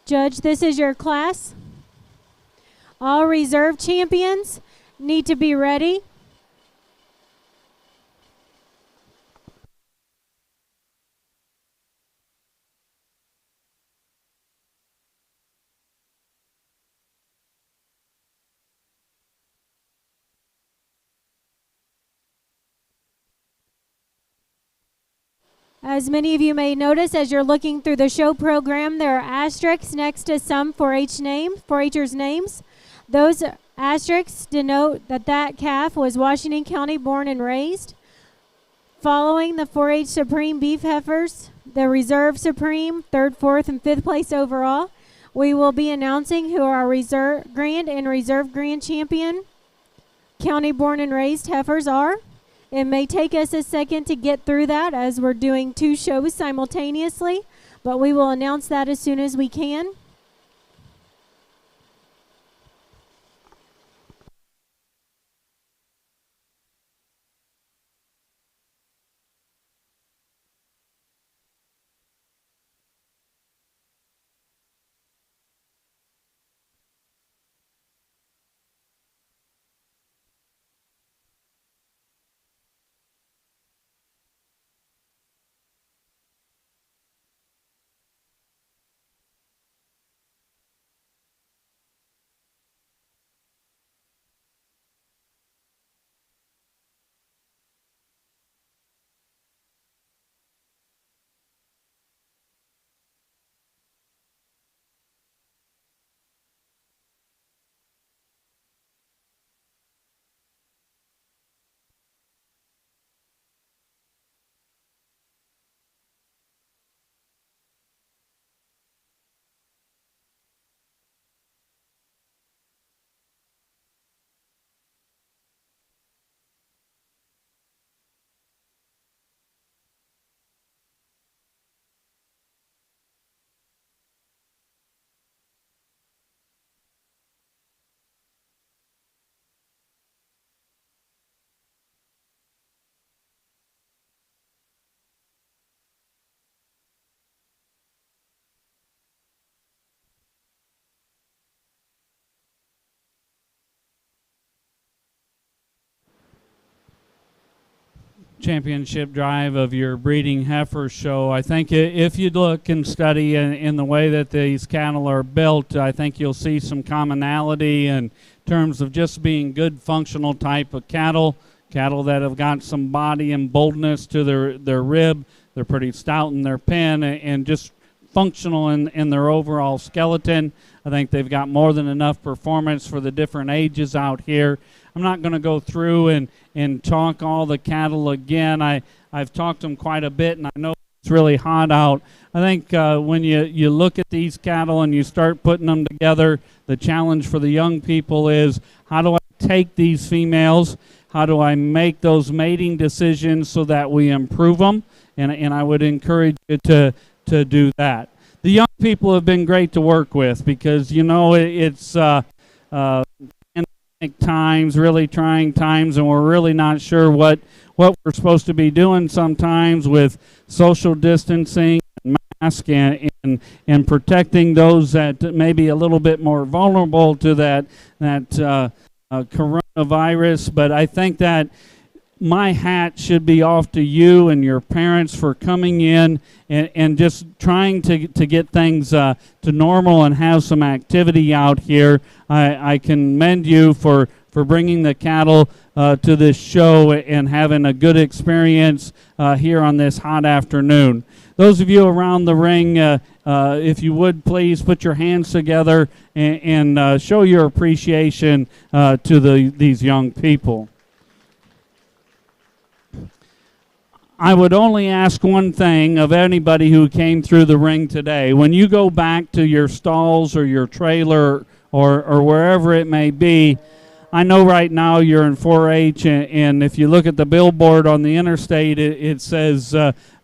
Judge, this is your class. All reserve champions need to be ready. As many of you may notice, as you're looking through the show program, there are asterisks next to some 4-H'ers names. Those asterisks denote that calf was Washington County born and raised. Following the 4-H Supreme beef heifers, the Reserve Supreme, 3rd, 4th, and 5th place overall, we will be announcing who our Reserve Grand and Reserve Grand Champion county born and raised heifers are. It may take us a second to get through that as we're doing 2 shows simultaneously, but we will announce that as soon as we can. championship drive of your breeding heifer show. I think if you look and study in the way that these cattle are built, I think you'll see some commonality in terms of just being good functional type of cattle that have got some body and boldness to their rib. They're pretty stout in their pen and just functional in their overall skeleton. I think they've got more than enough performance for the different ages out here. I'm not going to go through and talk all the cattle again. I've talked them quite a bit, and I know it's really hot out. I think when you look at these cattle and you start putting them together, the challenge for the young people is, how do I take these females? How do I make those mating decisions so that we improve them? And I would encourage you to do that. The young people have been great to work with because, it's times, really trying times, and we're really not sure what we're supposed to be doing sometimes with social distancing and mask and protecting those that may be a little bit more vulnerable to that coronavirus. But I think that my hat should be off to you and your parents for coming in and just trying to get things to normal and have some activity out here. I commend you for bringing the cattle to this show and having a good experience here on this hot afternoon. Those of you around the ring, if you would please put your hands together and show your appreciation to these young people. I would only ask one thing of anybody who came through the ring today. When you go back to your stalls or your trailer or wherever it may be, I know right now you're in 4-H, and if you look at the billboard on the interstate, it says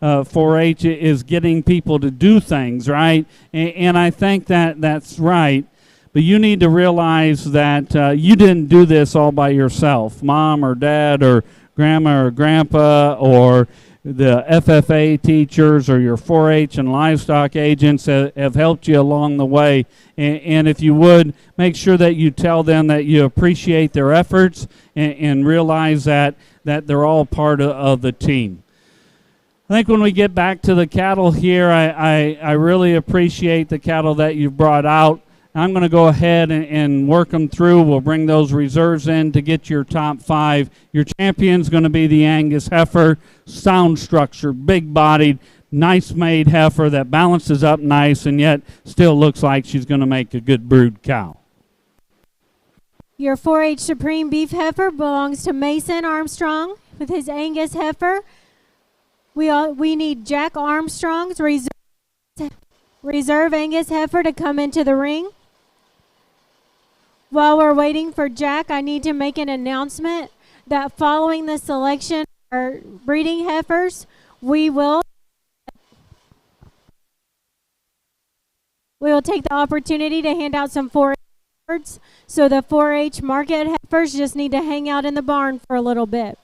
4-H is getting people to do things, right? And I think that's right. But you need to realize that you didn't do this all by yourself. Mom or dad or grandma or grandpa or the FFA teachers or your 4-H and livestock agents have helped you along the way. And if you would, make sure that you tell them that you appreciate their efforts and realize that they're all part of the team. I think when we get back to the cattle here, I really appreciate the cattle that you've brought out. I'm going to go ahead and work them through. We'll bring those reserves in to get your top 5. Your champion's going to be the Angus heifer, sound structure, big-bodied, nice-made heifer that balances up nice and yet still looks like she's going to make a good brood cow. Your 4-H Supreme Beef heifer belongs to Mason Armstrong with his Angus heifer. We need Jack Armstrong's reserve Angus heifer to come into the ring. While we're waiting for Jack, I need to make an announcement that following the selection of our breeding heifers, we will take the opportunity to hand out some 4-H awards. So the 4-H market heifers just need to hang out in the barn for a little bit.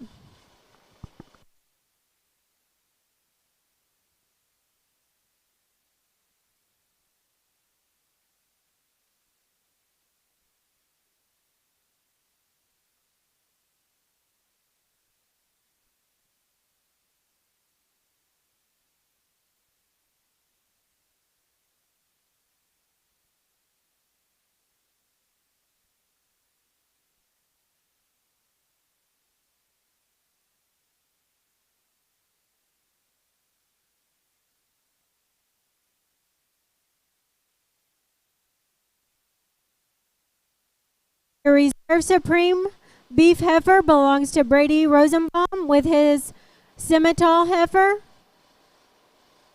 The Reserve Supreme Beef heifer belongs to Brady Rosenbaum with his Simmental heifer.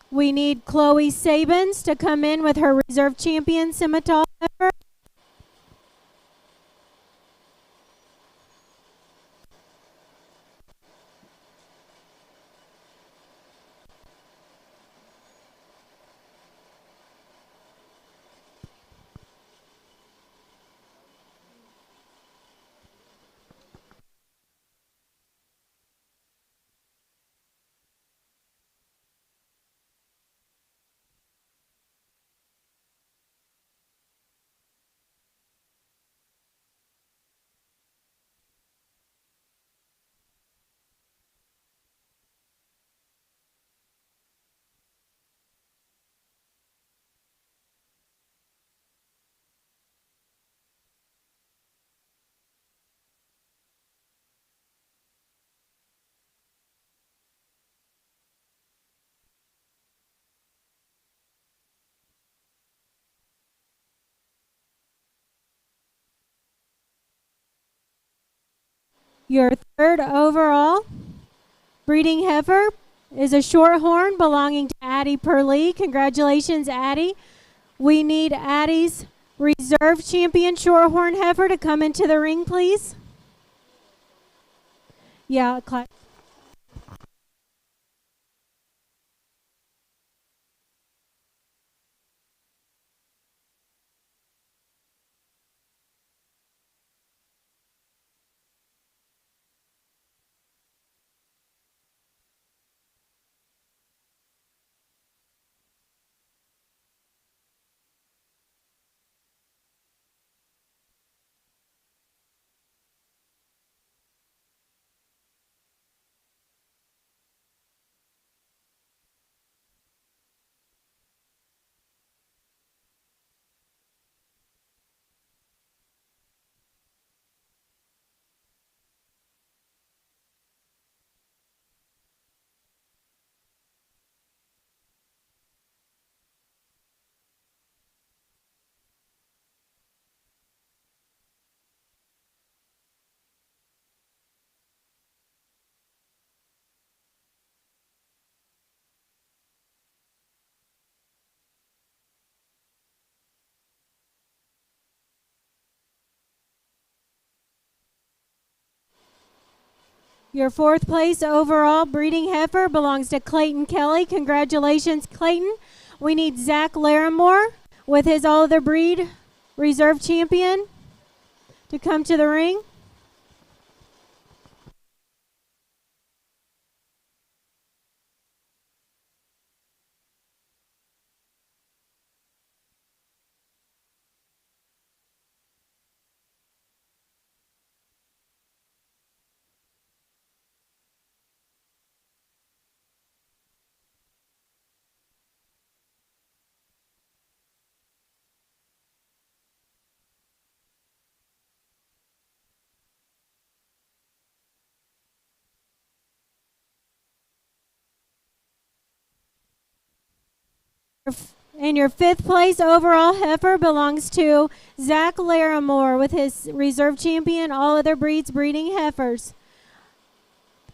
We need Chloe Sabins to come in with her Reserve Champion Simmental heifer. Your third overall breeding heifer is a Shorthorn belonging to Addie Purley. Congratulations, Addie. We need Addie's reserve champion Shorthorn heifer to come into the ring, please. Yeah, clap. Your fourth place overall breeding heifer belongs to Clayton Kelly. Congratulations, Clayton. We need Zach Larimore with his all other breed reserve champion to come to the ring. And your fifth place overall heifer belongs to Zach Larimore with his reserve champion, all other breeds breeding heifers.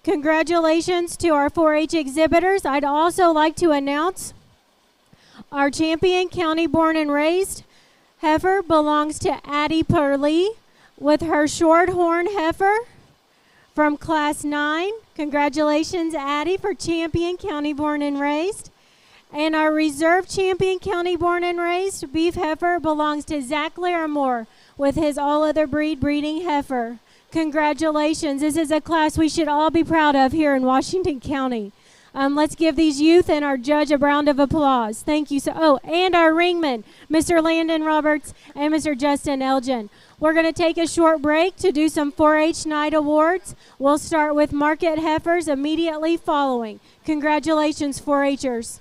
Congratulations to our 4-H exhibitors. I'd also like to announce our champion, county born and raised heifer belongs to Addie Purley with her Shorthorn heifer from Class 9. Congratulations, Addie, for champion, county born and raised. And our reserve champion, county born and raised beef heifer belongs to Zach Larimore with his all other breed breeding heifer. Congratulations. This is a class we should all be proud of here in Washington County. Let's give these youth and our judge a round of applause. Thank you. And our ringman, Mr. Landon Roberts and Mr. Justin Elgin. We're going to take a short break to do some 4-H night awards. We'll start with market heifers immediately following. Congratulations, 4-Hers.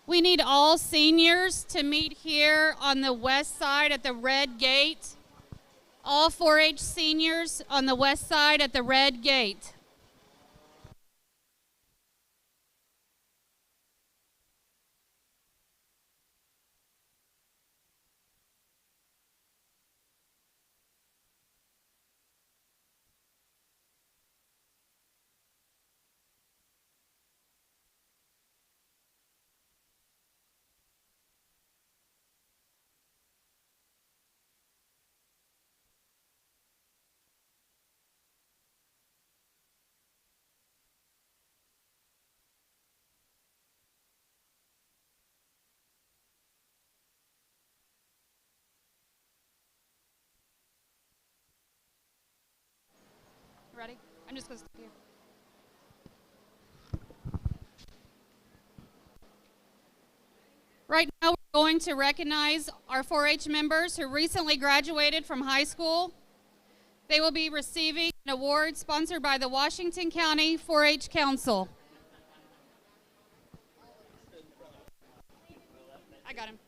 We need all seniors to meet here on the west side at the red gate. All 4-H seniors on the west side at the red gate. Ready? I'm just going to stop here. Right now, we're going to recognize our 4-H members who recently graduated from high school. They will be receiving an award sponsored by the Washington County 4-H Council. I got him.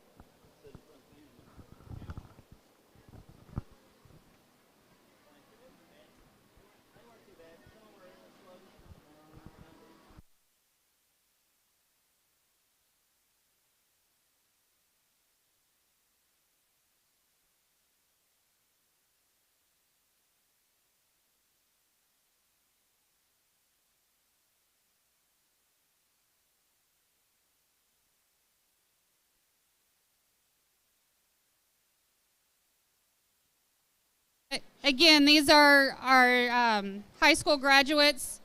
Again, these are our high school graduates.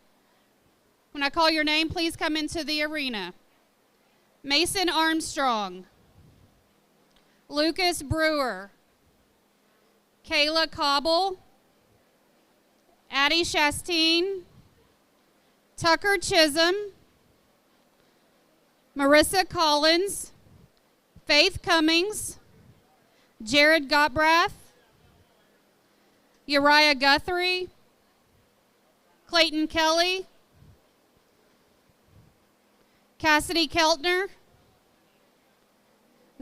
When I call your name, please come into the arena. Mason Armstrong, Lucas Brewer, Kayla Cobble, Addie Shastine, Tucker Chisholm, Marissa Collins, Faith Cummings, Jared Gottbrath, Uriah Guthrie, Clayton Kelly, Cassidy Keltner,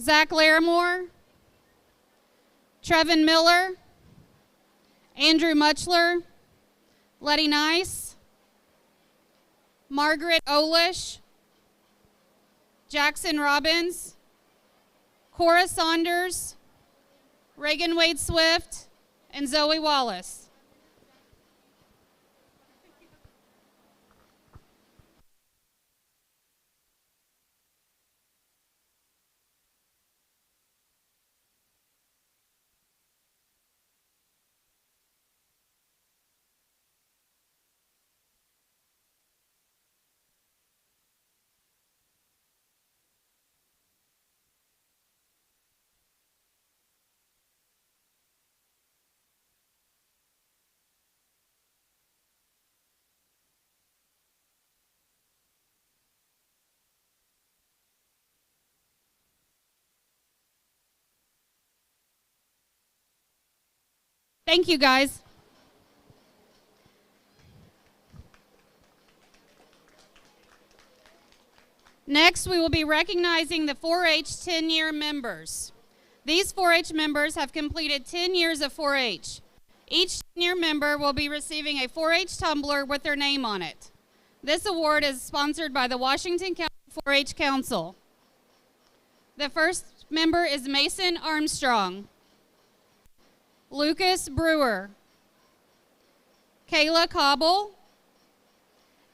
Zach Larimore, Trevin Miller, Andrew Muchler, Letty Nice, Margaret Olish, Jackson Robbins, Cora Saunders, Reagan Wade Swift, and Zoe Wallace. Thank you, guys. Next, we will be recognizing the 4-H 10-year members. These 4-H members have completed 10 years of 4-H. Each 10-year member will be receiving a 4-H tumbler with their name on it. This award is sponsored by the Washington County 4-H Council. The first member is Mason Armstrong, Lucas Brewer, Kayla Cobble,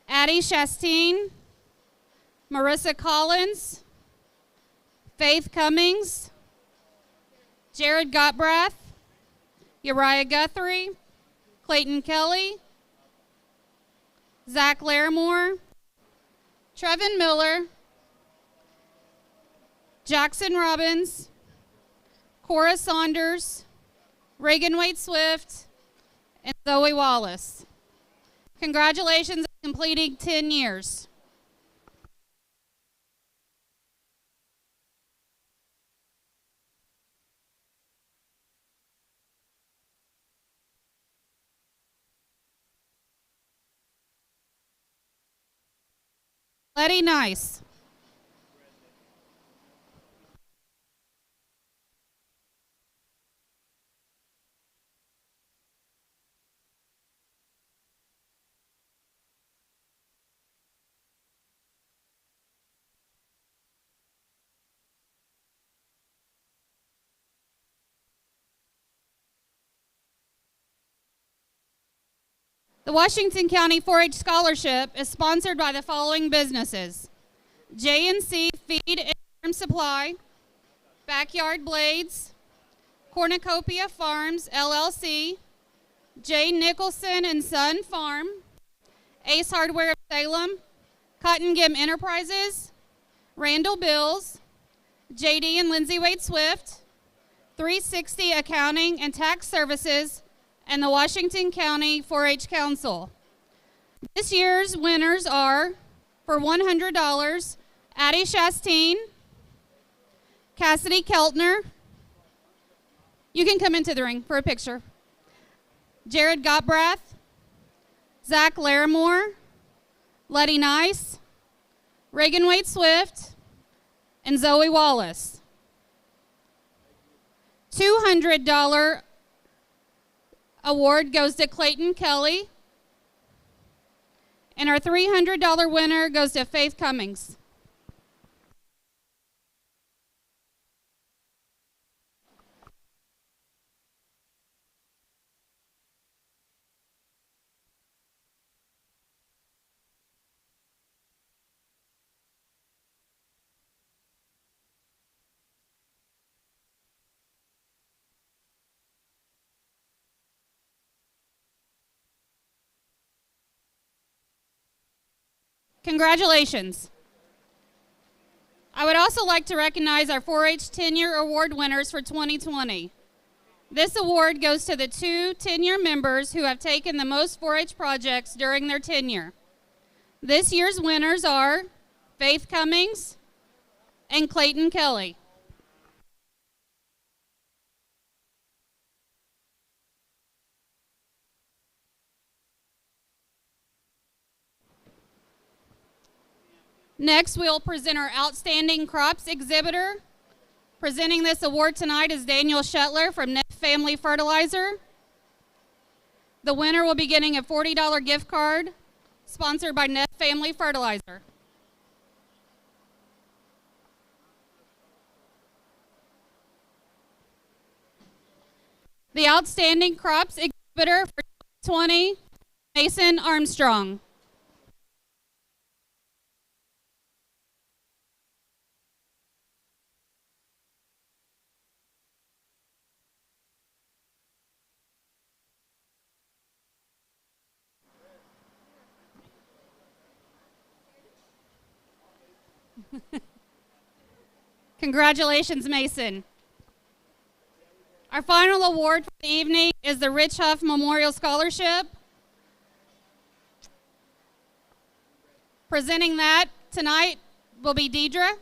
Addie Shastine, Marissa Collins, Faith Cummings, Jared Gottbrath, Uriah Guthrie, Clayton Kelly, Zach Larimore, Trevin Miller, Jackson Robbins, Cora Saunders, Reagan Wade Swift, and Zoe Wallace. Congratulations on completing 10 years. Letty Nice. The Washington County 4-H Scholarship is sponsored by the following businesses: J&C Feed and Farm Supply, Backyard Blades, Cornucopia Farms, LLC, J. Nicholson and Son Farm, Ace Hardware of Salem, Cotton Gim Enterprises, Randall Bills, J.D. and Lindsay Wade Swift, 360 Accounting and Tax Services, and the Washington County 4-H Council. This year's winners are, for $100, Addie Shastine, Cassidy Keltner. You can come into the ring for a picture. Jared Gottbrath, Zach Larimore, Letty Nice, Reagan Wade Swift, and Zoe Wallace. $200 award goes to Clayton Kelly, and our $300 winner goes to Faith Cummings. Congratulations. I would also like to recognize our 4-H Tenure Award winners for 2020. This award goes to the 2 tenure members who have taken the most 4-H projects during their tenure. This year's winners are Faith Cummings and Clayton Kelly. Next, we'll present our Outstanding Crops Exhibitor. Presenting this award tonight is Daniel Shetler from Neff Family Fertilizer. The winner will be getting a $40 gift card sponsored by Neff Family Fertilizer. The Outstanding Crops Exhibitor for 2020, Mason Armstrong. Congratulations, Mason. Our final award for the evening is the Rich Huff Memorial Scholarship. Presenting that tonight will be Deidre.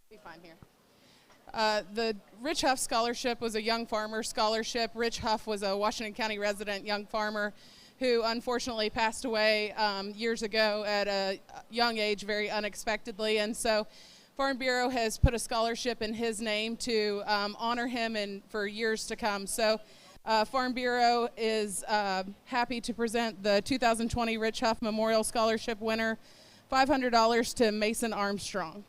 Be fine here. The Rich Huff Scholarship was a young farmer scholarship. Rich Huff was a Washington County resident young farmer who unfortunately passed away years ago at a young age, very unexpectedly. And so Farm Bureau has put a scholarship in his name to honor him and for years to come. So Farm Bureau is happy to present the 2020 Rich Huff Memorial Scholarship winner, $500 to Mason Armstrong.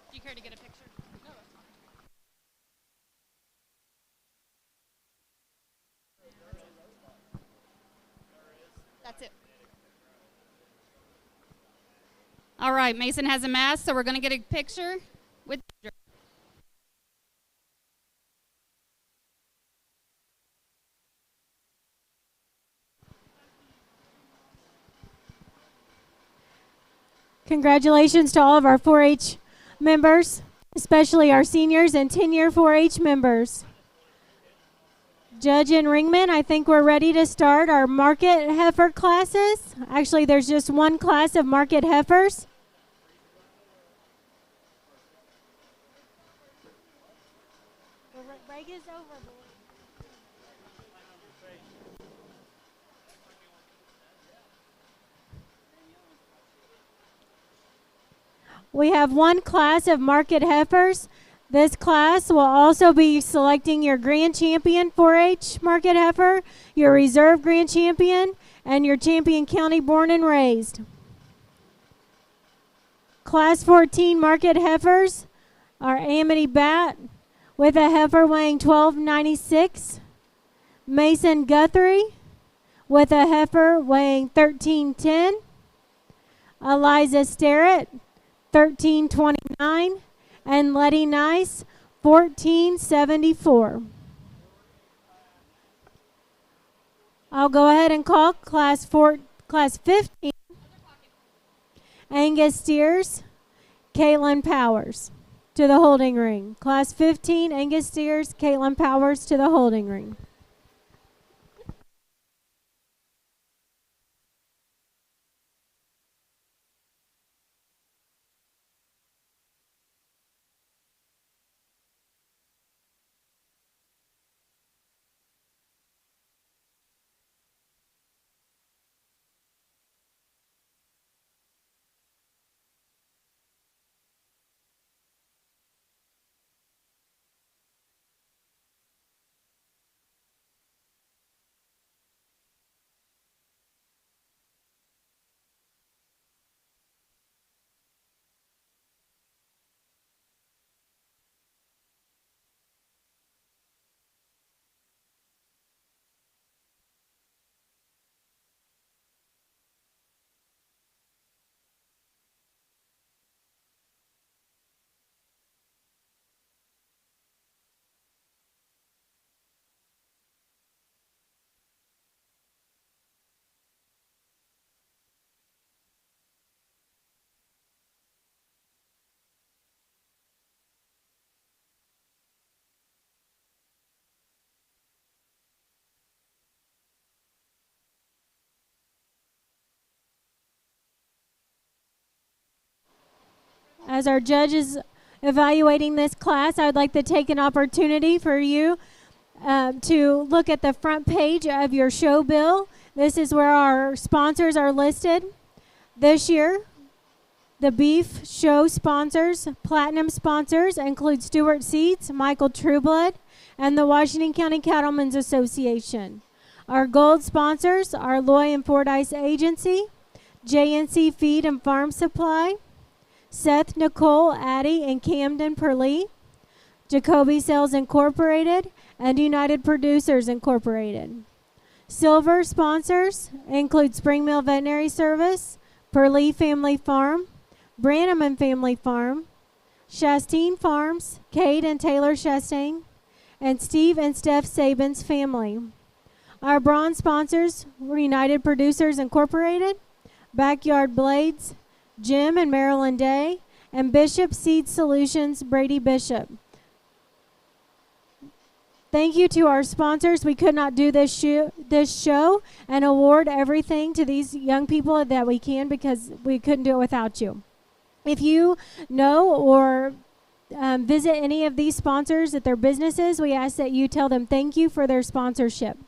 Do you care to get a picture? No, that's it. All right, Mason has a mask, so we're going to get a picture with Deidre. Congratulations to all of our 4-H members, especially our seniors and 10-year 4-H members. Judge and Ringman, I think we're ready to start our market heifer classes. Actually, there's just one class of market heifers. We have one class of market heifers. This class will also be selecting your grand champion 4-H market heifer, your reserve grand champion, and your champion county born and raised. Class 14 market heifers are Amity Bat with a heifer weighing 1296, Mason Guthrie with a heifer weighing 1310, Eliza Starrett 1329, and Letty Nice 1474. I'll go ahead and call class 15, Angus Steers, Caitlin Powers to the holding ring. Class 15, Angus Steers, Caitlin Powers to the holding ring. As our judge is evaluating this class, I would like to take an opportunity for you to look at the front page of your show bill. This is where our sponsors are listed. This year, the beef show sponsors, platinum sponsors, include Stewart Seeds, Michael Trueblood, and the Washington County Cattlemen's Association. Our gold sponsors are Loy and Fordyce Agency, JNC Feed and Farm Supply, Seth, Nicole, Addie, and Camden Perlee, Jacoby Sales Incorporated, and United Producers Incorporated. Silver sponsors include Spring Mill Veterinary Service, Perlee Family Farm, Branham and Family Farm, Chastain Farms, Cade and Taylor Chastain, and Steve and Steph Sabin's family. Our bronze sponsors were United Producers Incorporated, Backyard Blades, Jim and Marilyn Day, and Bishop Seed Solutions, Brady Bishop. Thank you to our sponsors. We could not do this show and award everything to these young people that we can because we couldn't do it without you. If you know or visit any of these sponsors at their businesses, we ask that you tell them thank you for their sponsorship.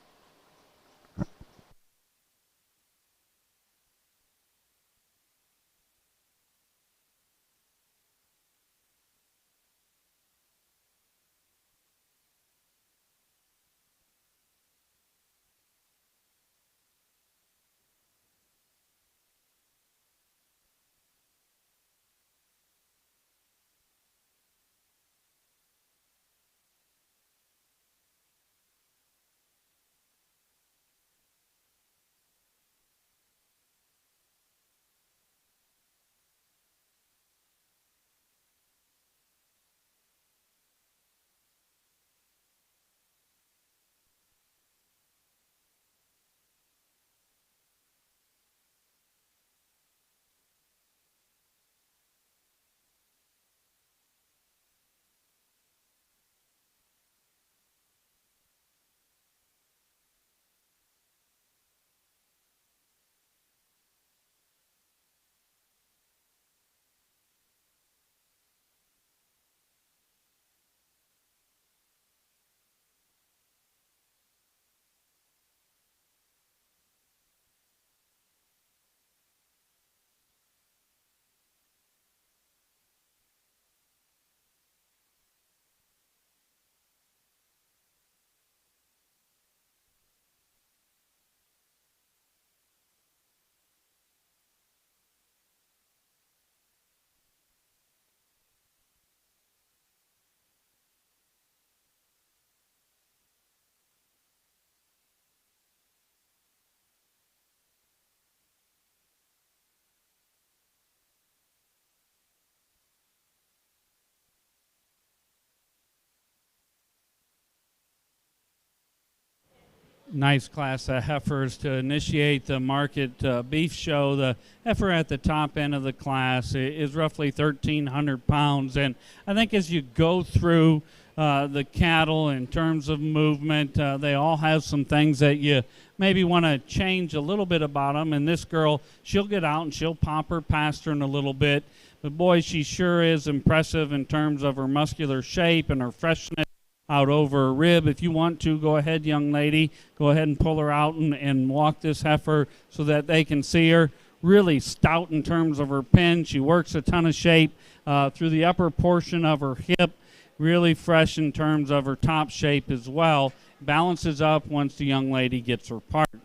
nice class of heifers to initiate the market beef show. The heifer at the top end of the class is roughly 1,300 pounds. And I think as you go through the cattle in terms of movement, they all have some things that you maybe want to change a little bit about them. And this girl, she'll get out and she'll pop her pastern a little bit. But boy, she sure is impressive in terms of her muscular shape and her freshness out over a rib. If you want to, go ahead, young lady. Go ahead and pull her out and walk this heifer so that they can see her. Really stout in terms of her pin. She works a ton of shape through the upper portion of her hip. Really fresh in terms of her top shape as well. Balances up once the young lady gets her parked.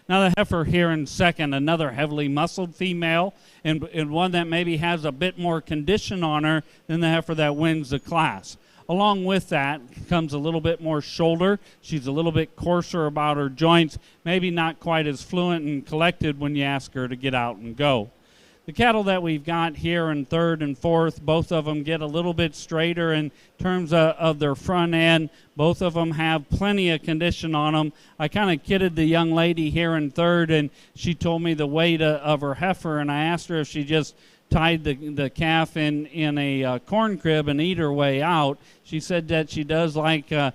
Now the heifer here in second, another heavily muscled female, and one that maybe has a bit more condition on her than the heifer that wins the class. Along with that comes a little bit more shoulder. She's a little bit coarser about her joints, maybe not quite as fluent and collected when you ask her to get out and go. The cattle that we've got here in third and fourth, both of them get a little bit straighter in terms of their front end. Both of them have plenty of condition on them. I kind of kidded the young lady here in third, and she told me the weight of her heifer, and I asked her if she just tied the calf in a corn crib and eat her way out. She said that she does like to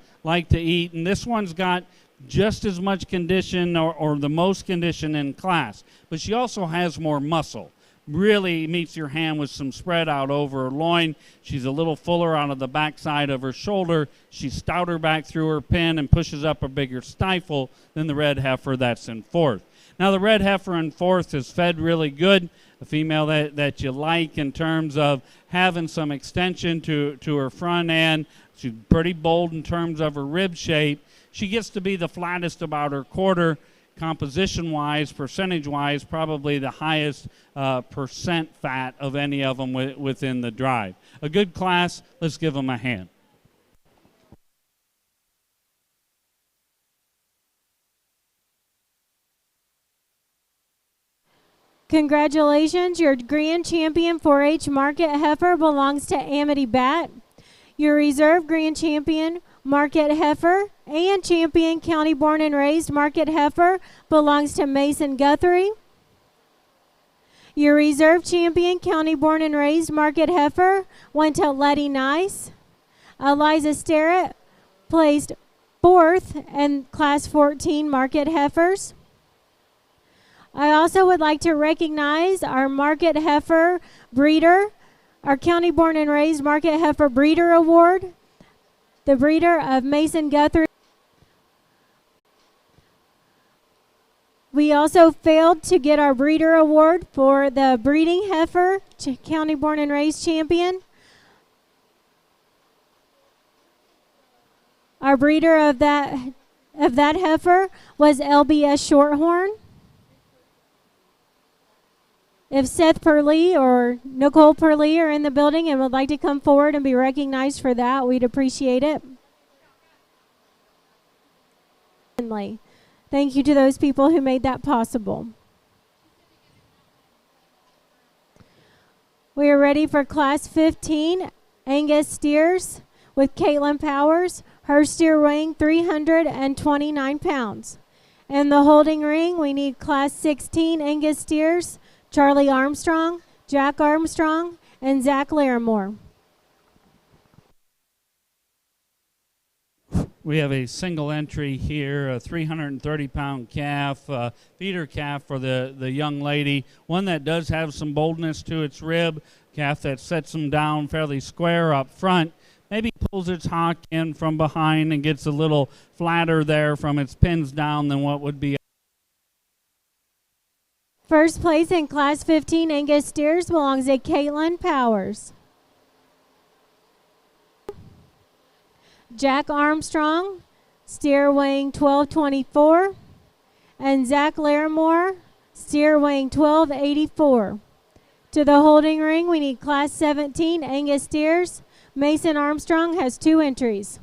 eat, and this one's got just as much condition or the most condition in class, but she also has more muscle. Really meets your hand with some spread out over her loin. She's a little fuller out of the backside of her shoulder. She's stouter back through her pin and pushes up a bigger stifle than the red heifer that's in fourth. Now the red heifer in fourth is fed really good, a female that you like in terms of having some extension to her front end. She's pretty bold in terms of her rib shape. She gets to be the flattest about her quarter. Composition-wise, percentage-wise, probably the highest percent fat of any of them within the drive. A good class. Let's give them a hand. Congratulations, your grand champion 4-H market heifer belongs to Amity Bat. Your reserve grand champion market heifer and champion county born and raised market heifer belongs to Mason Guthrie. Your reserve champion county born and raised market heifer went to Letty Nice. Eliza Sterrett placed fourth in class 14 market heifers. I also would like to recognize our market heifer breeder, our county born and raised market heifer breeder award, the breeder of Mason Guthrie. We also failed to get our breeder award for the breeding heifer, county born and raised champion. Our breeder of that heifer was LBS Shorthorn. If Seth Purley or Nicole Purley are in the building and would like to come forward and be recognized for that, we'd appreciate it. Thank you to those people who made that possible. We are ready for class 15, Angus steers with Caitlin Powers, her steer weighing 329 pounds. In the holding ring, we need class 16 Angus steers, Charlie Armstrong, Jack Armstrong, and Zach Larimore. We have a single entry here, a 330-pound calf, feeder calf for the young lady, one that does have some boldness to its rib, calf that sets them down fairly square up front, maybe pulls its hock in from behind and gets a little flatter there from its pins down than what would be. First place in class 15 Angus steers belongs to Caitlin Powers. Jack Armstrong, steer weighing 1224, and Zach Larimore, steer weighing 1284. To the holding ring, we need class 17 Angus steers. Mason Armstrong has 2 entries.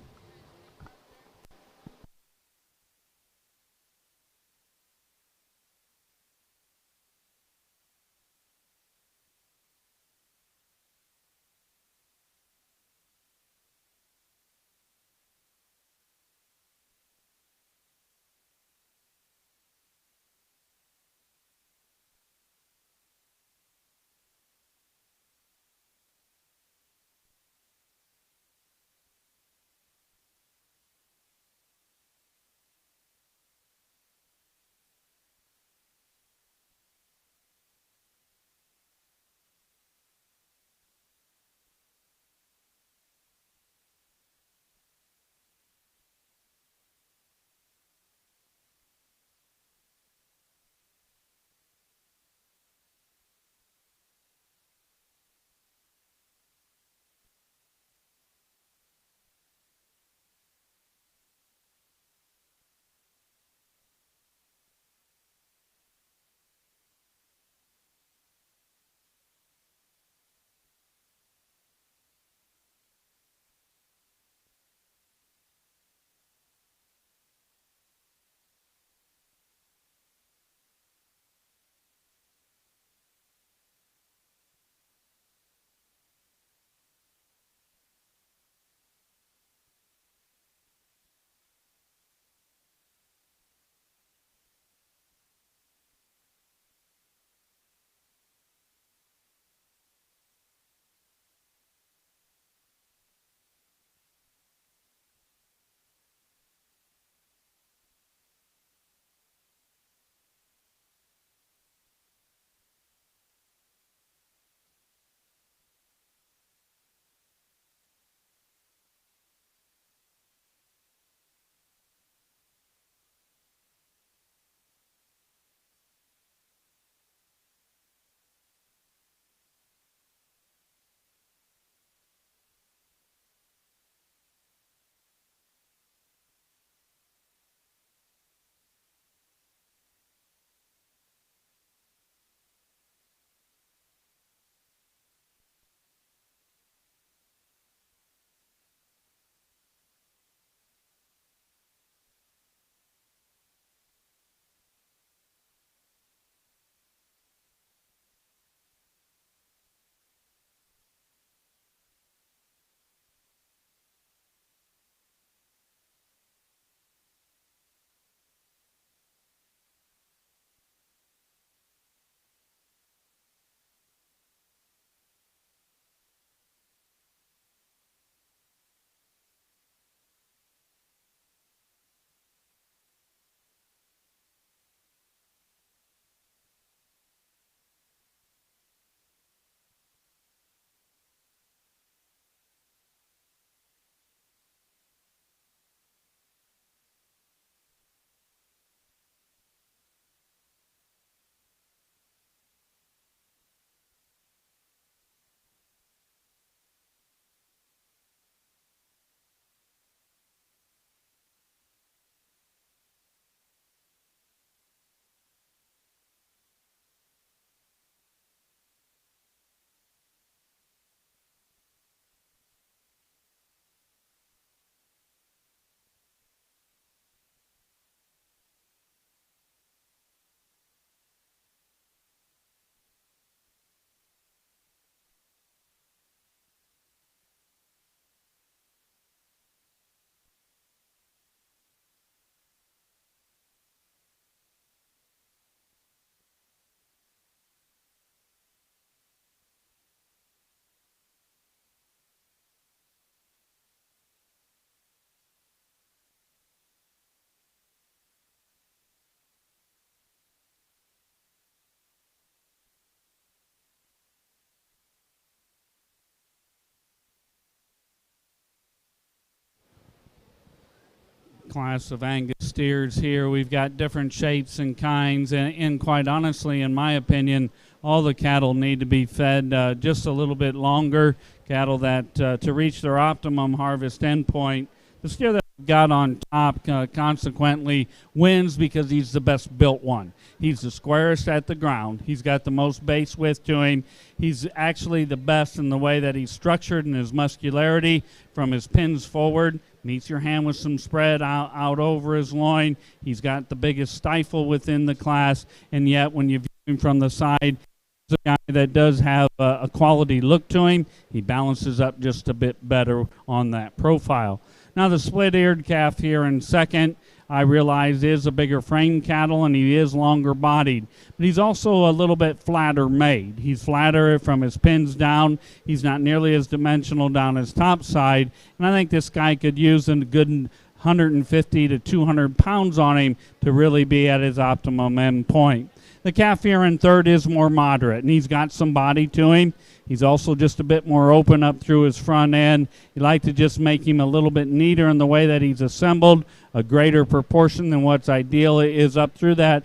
class of Angus steers here. We've got different shapes and kinds, and quite honestly, in my opinion, all the cattle need to be fed just a little bit longer. Cattle that to reach their optimum harvest endpoint. The steer that we've got on top consequently wins because he's the best built one. He's the squarest at the ground. He's got the most base width to him. He's actually the best in the way that he's structured in his muscularity from his pins forward. Meets your hand with some spread out over his loin. He's got the biggest stifle within the class, and yet when you view him from the side, he's a guy that does have a quality look to him. He balances up just a bit better on that profile. Now the split-eared calf here in second, I realize is a bigger frame cattle and he is longer bodied, but he's also a little bit flatter made. He's flatter from his pins down. He's not nearly as dimensional down his top side, and I think this guy could use a good 150 to 200 pounds on him to really be at his optimum end point. The calf here in third is more moderate, and he's got some body to him. He's also just a bit more open up through his front end. You like to just make him a little bit neater in the way that he's assembled. A greater proportion than what's ideal is up through that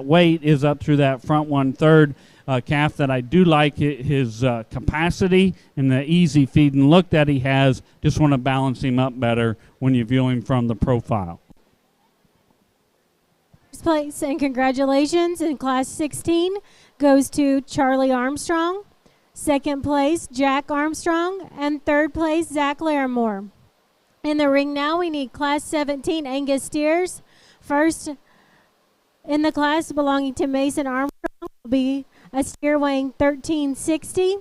weight is up through that front 1/3 calf that I do like his capacity and the easy feed and look that he has. Just want to balance him up better when you view him from the profile. First place and congratulations in Class 16 goes to Charlie Armstrong. Second place, Jack Armstrong. And third place, Zach Larimore. In the ring now, we need Class 17 Angus steers. First in the class belonging to Mason Armstrong will be a steer weighing 1360.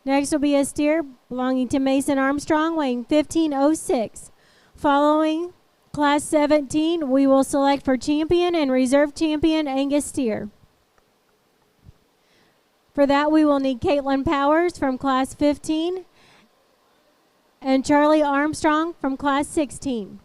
Next will be a steer belonging to Mason Armstrong weighing 1506. Following Class 17, we will select for champion and reserve champion Angus steer. For that, we will need Caitlin Powers from Class 15 and Charlie Armstrong from Class 16.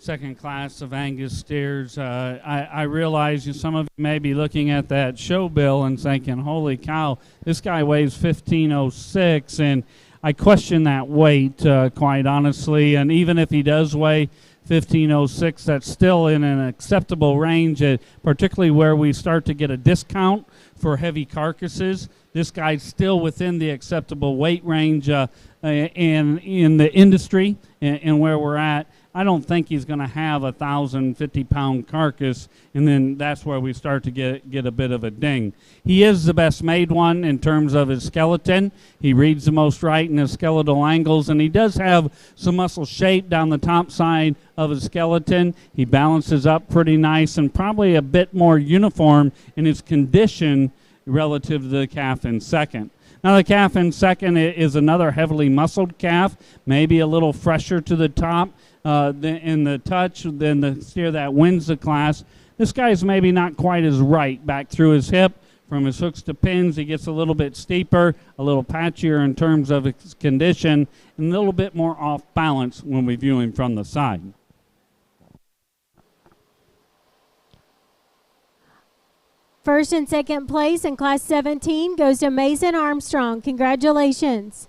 Second class of Angus steers. I realize some of you may be looking at that show bill and thinking, holy cow, this guy weighs 1506, and I question that weight, quite honestly. And even if he does weigh 1506, that's still in an acceptable range, particularly where we start to get a discount for heavy carcasses. This guy's still within the acceptable weight range in the industry and where we're at. I don't think he's going to have a 1,050-pound carcass, and then that's where we start to get a bit of a ding. He is the best made one in terms of his skeleton. He reads the most right in his skeletal angles, and he does have some muscle shape down the top side of his skeleton. He balances up pretty nice and probably a bit more uniform in his condition relative to the calf in second. Now the calf in second is another heavily muscled calf, maybe a little fresher to the top in the touch than the steer that wins the class. This guy's maybe not quite as right back through his hip. From his hooks to pins, he gets a little bit steeper, a little patchier in terms of his condition, and a little bit more off balance when we view him from the side. First and second place in Class 17 goes to Mason Armstrong. Congratulations.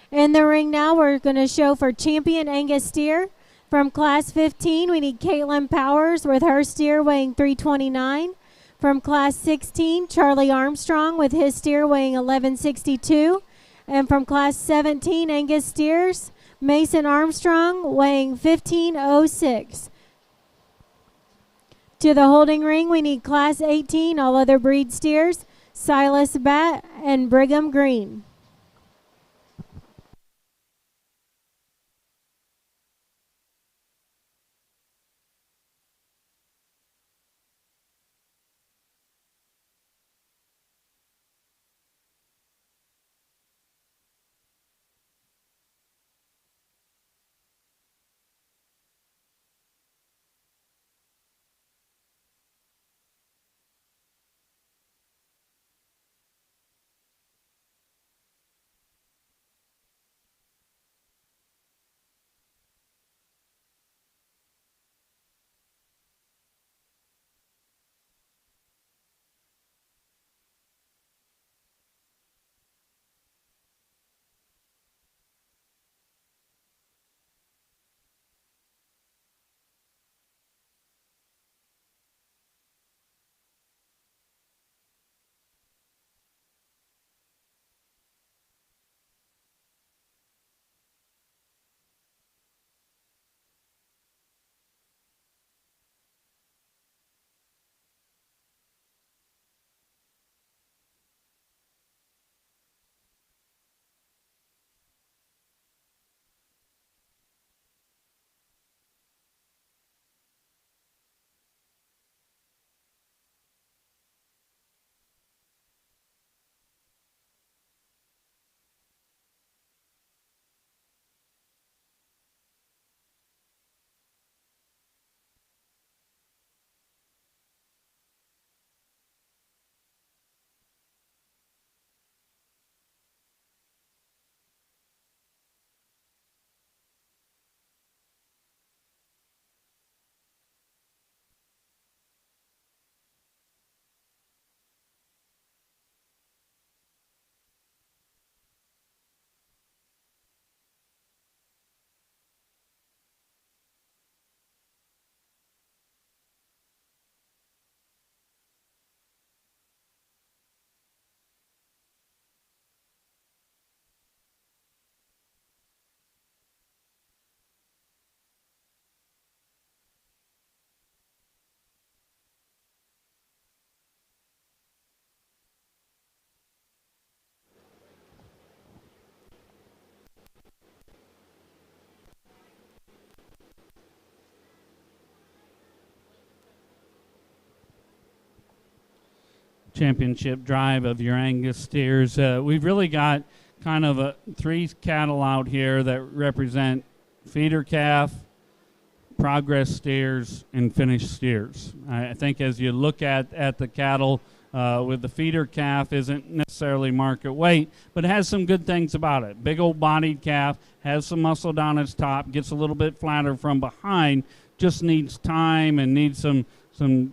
In the ring now, we're going to show for Champion Angus steer. From Class 15, we need Caitlin Powers with her steer weighing 329. From Class 16, Charlie Armstrong with his steer weighing 1162. And from Class 17, Angus steers, Mason Armstrong weighing 1506. To the holding ring, we need Class 18, all other breed steers, Silas Batt and Brigham Green. Championship drive of your Angus steers. We've really got kind of three cattle out here that represent feeder calf, progress steers, and finished steers. I think as you look at the cattle, with the feeder calf isn't necessarily market weight, but it has some good things about it. Big old bodied calf, has some muscle down its top, gets a little bit flatter from behind, just needs time and needs some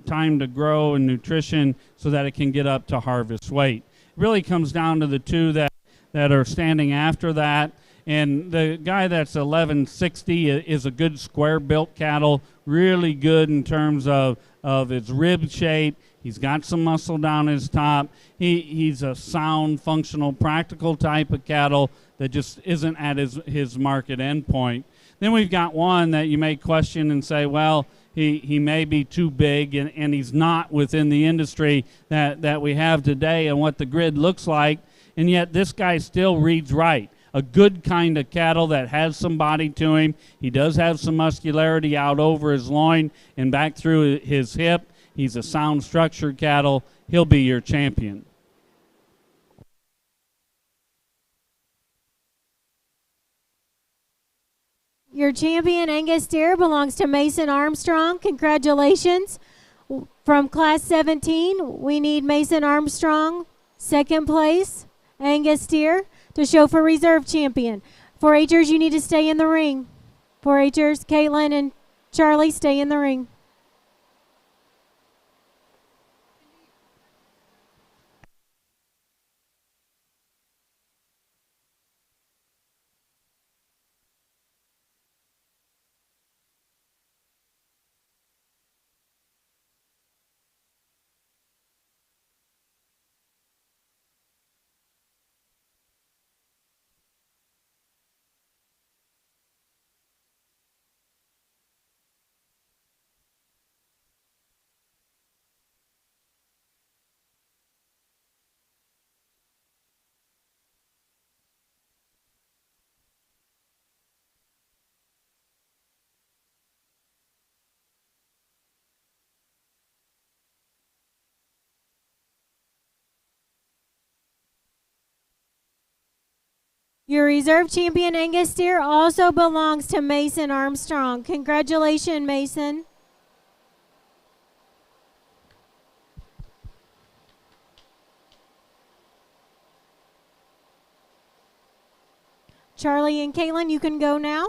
time to grow and nutrition so that it can get up to harvest weight. It really comes down to the two that are standing after that. And the guy that's 1160 is a good square-built cattle, really good in terms of its rib shape. He's got some muscle down his top. He's a sound, functional, practical type of cattle that just isn't at his market endpoint. Then we've got one that you may question and say, well, he may be too big, and he's not within the industry that we have today and what the grid looks like, and yet this guy still reads right. A good kind of cattle that has some body to him. He does have some muscularity out over his loin and back through his hip. He's a sound structured cattle. He'll be your champion. Your champion Angus steer belongs to Mason Armstrong. Congratulations. From class 17, we need Mason Armstrong, second place, Angus steer, to show for reserve champion. 4-Hers, you need to stay in the ring. 4-Hers, Caitlin and Charlie, stay in the ring. Your reserve champion Angus steer also belongs to Mason Armstrong. Congratulations, Mason. Charlie and Caitlin, you can go now.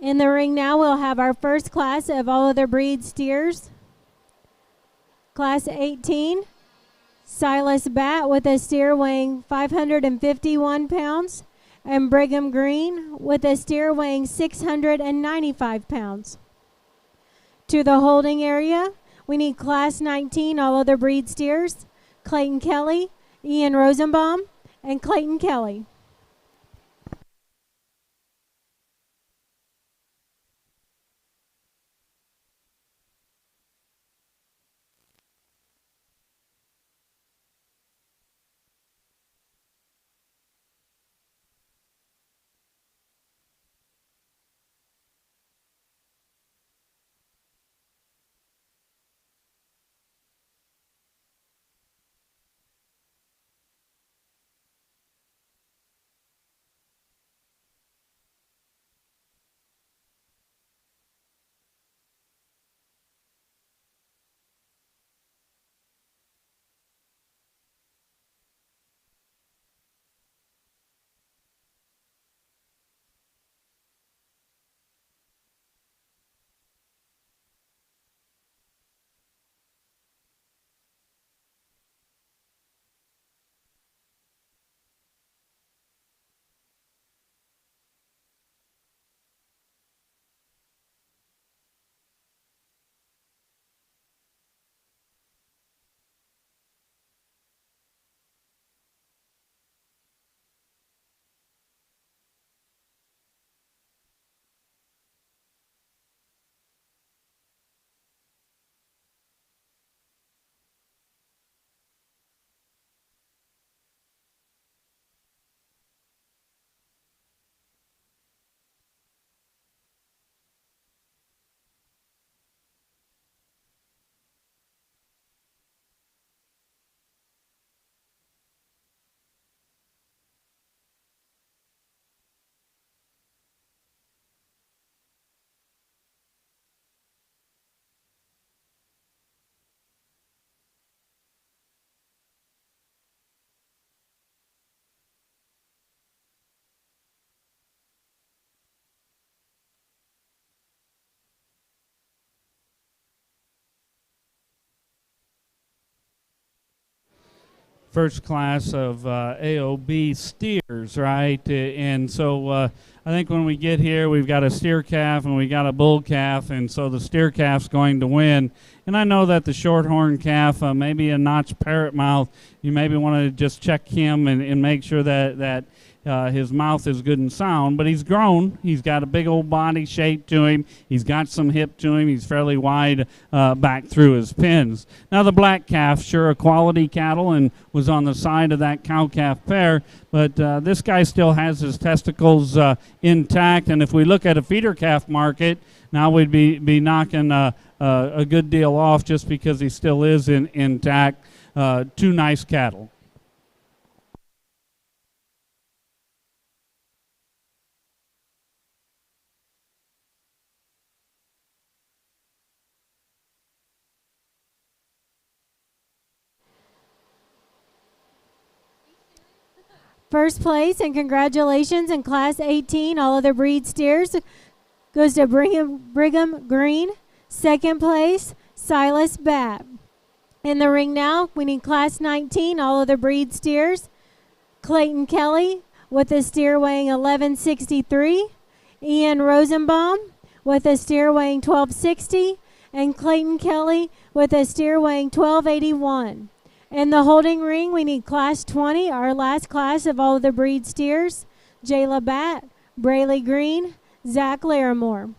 In the ring now, we'll have our first class of all other breed steers. Class 18, Silas Bat with a steer weighing 551 pounds, and Brigham Green with a steer weighing 695 pounds. To the holding area, we need Class 19, all other breed steers, Clayton Kelly, Ian Rosenbaum, and Clayton Kelly. first class of AOB steers, right? And so I think when we get here, we've got a steer calf and we got a bull calf, and so the steer calf's going to win. And I know that the Shorthorn calf, maybe a notch parrot mouth, you maybe want to just check him and make sure that his mouth is good and sound, but he's grown. He's got a big old body shape to him. He's got some hip to him. He's fairly wide back through his pins. Now the black calf, sure a quality cattle and was on the side of that cow-calf pair, but this guy still has his testicles intact, and if we look at a feeder calf market, now we'd be knocking a good deal off just because he still is intact. Two nice cattle. First place and congratulations in Class 18, all other breed steers, goes to Brigham Green. Second place, Silas Babb. In the ring now, we need Class 19, all other breed steers. Clayton Kelly with a steer weighing 1163. Ian Rosenbaum with a steer weighing 1260. And Clayton Kelly with a steer weighing 1281. In the holding ring, we need Class 20, our last class of all of the breed steers. Jayla Batt, Brayley Green, Zach Larimore.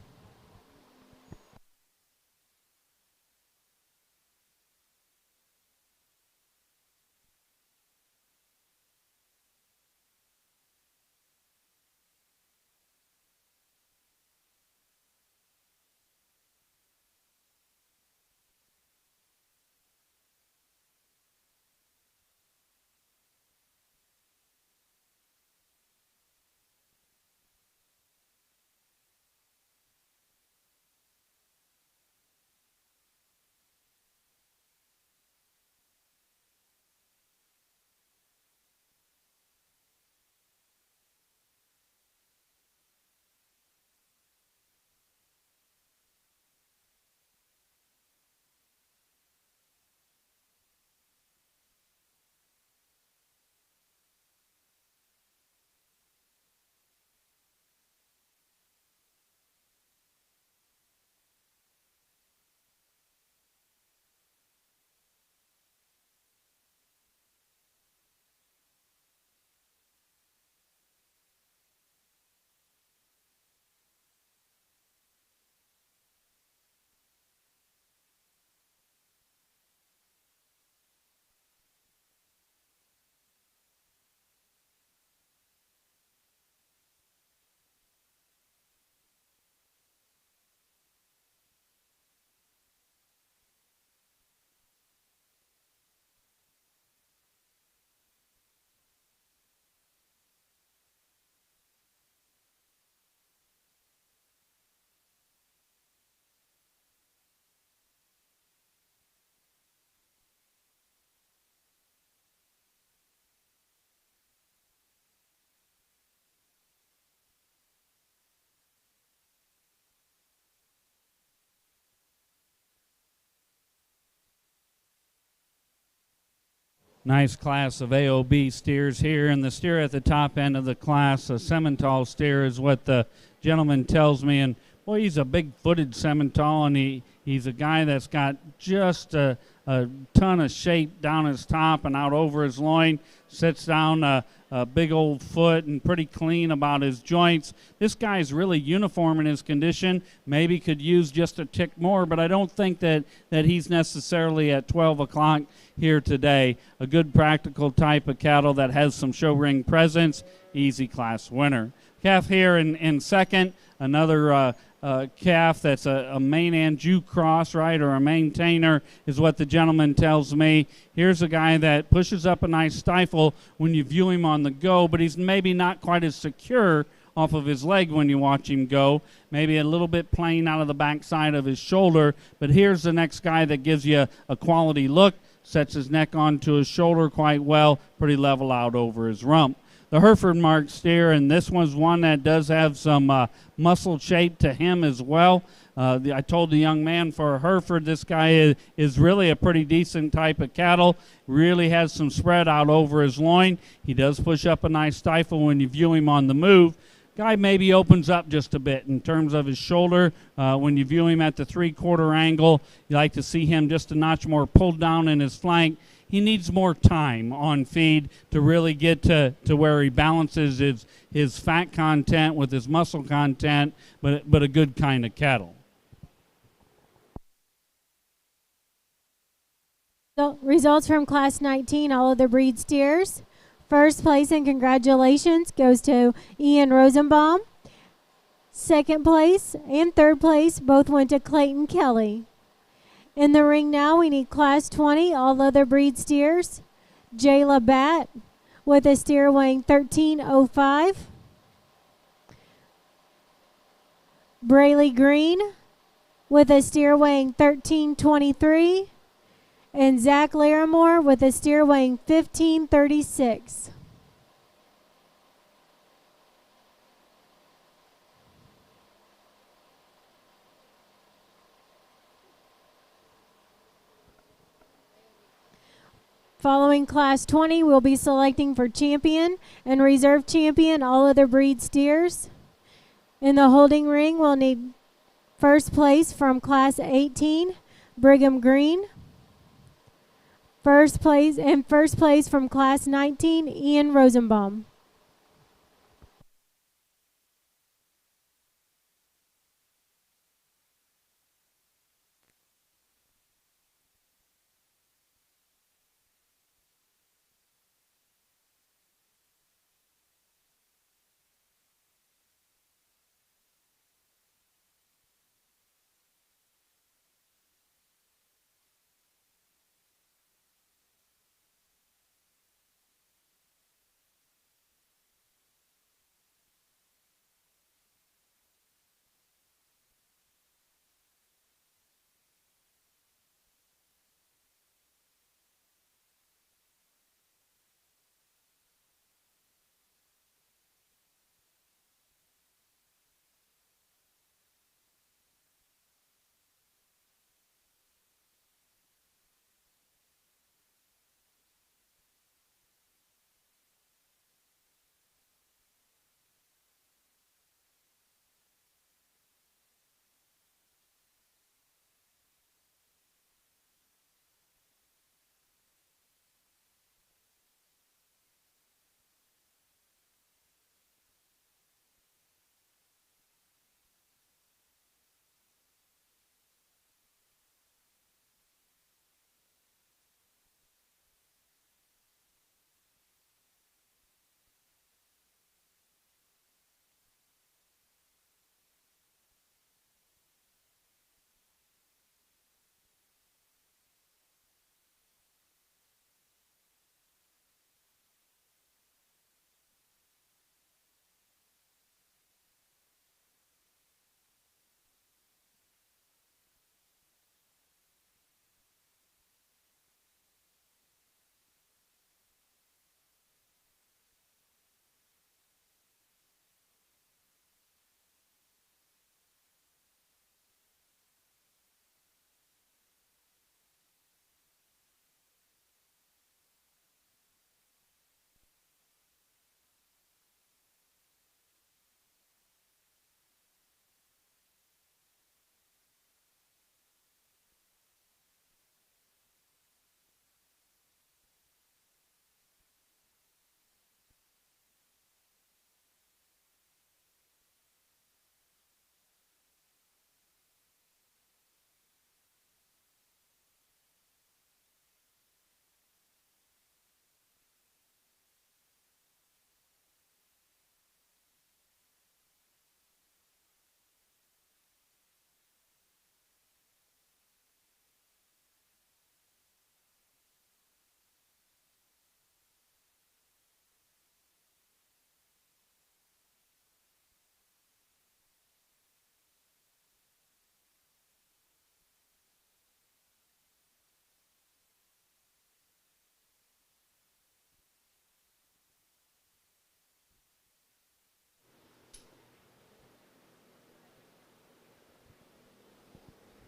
Nice class of AOB steers here, and the steer at the top end of the class, a Simmental steer, is what the gentleman tells me. And boy, he's a big-footed Simmental, and he's a guy that's got just a ton of shape down his top and out over his loin. Sits down a big old foot and pretty clean about his joints. This guy's really uniform in his condition. Maybe could use just a tick more, but I don't think that he's necessarily at 12 o'clock here today. A good practical type of cattle that has some show ring presence. Easy class winner. Calf here in second, another calf that's a main Anjou cross, right, or a maintainer is what the gentleman tells me. Here's a guy that pushes up a nice stifle when you view him on the go, but he's maybe not quite as secure off of his leg when you watch him go. Maybe a little bit plain out of the backside of his shoulder, but here's the next guy that gives you a quality look, sets his neck onto his shoulder quite well, pretty level out over his rump. The Hereford mark steer, and this one's one that does have some muscle shape to him as well. I told the young man for a Hereford, this guy is really a pretty decent type of cattle. Really has some spread out over his loin. He does push up a nice stifle when you view him on the move. Guy maybe opens up just a bit in terms of his shoulder. When you view him at the 3/4 angle, you like to see him just a notch more pulled down in his flank. He needs more time on feed to really get to where he balances his fat content with his muscle content, but a good kind of cattle. So, results from Class 19, all of the breed steers. First place and congratulations goes to Ian Rosenbaum. Second place and third place both went to Clayton Kelly. In the ring now, we need Class 20, all other breed steers. Jayla Batt with a steer weighing 1305. Brayley Green with a steer weighing 1323. And Zach Larimore with a steer weighing 1536. Following Class 20, we'll be selecting for champion and reserve champion all other breed steers. In the holding ring, we'll need first place from Class 18, Brigham Green. First place from Class 19, Ian Rosenbaum.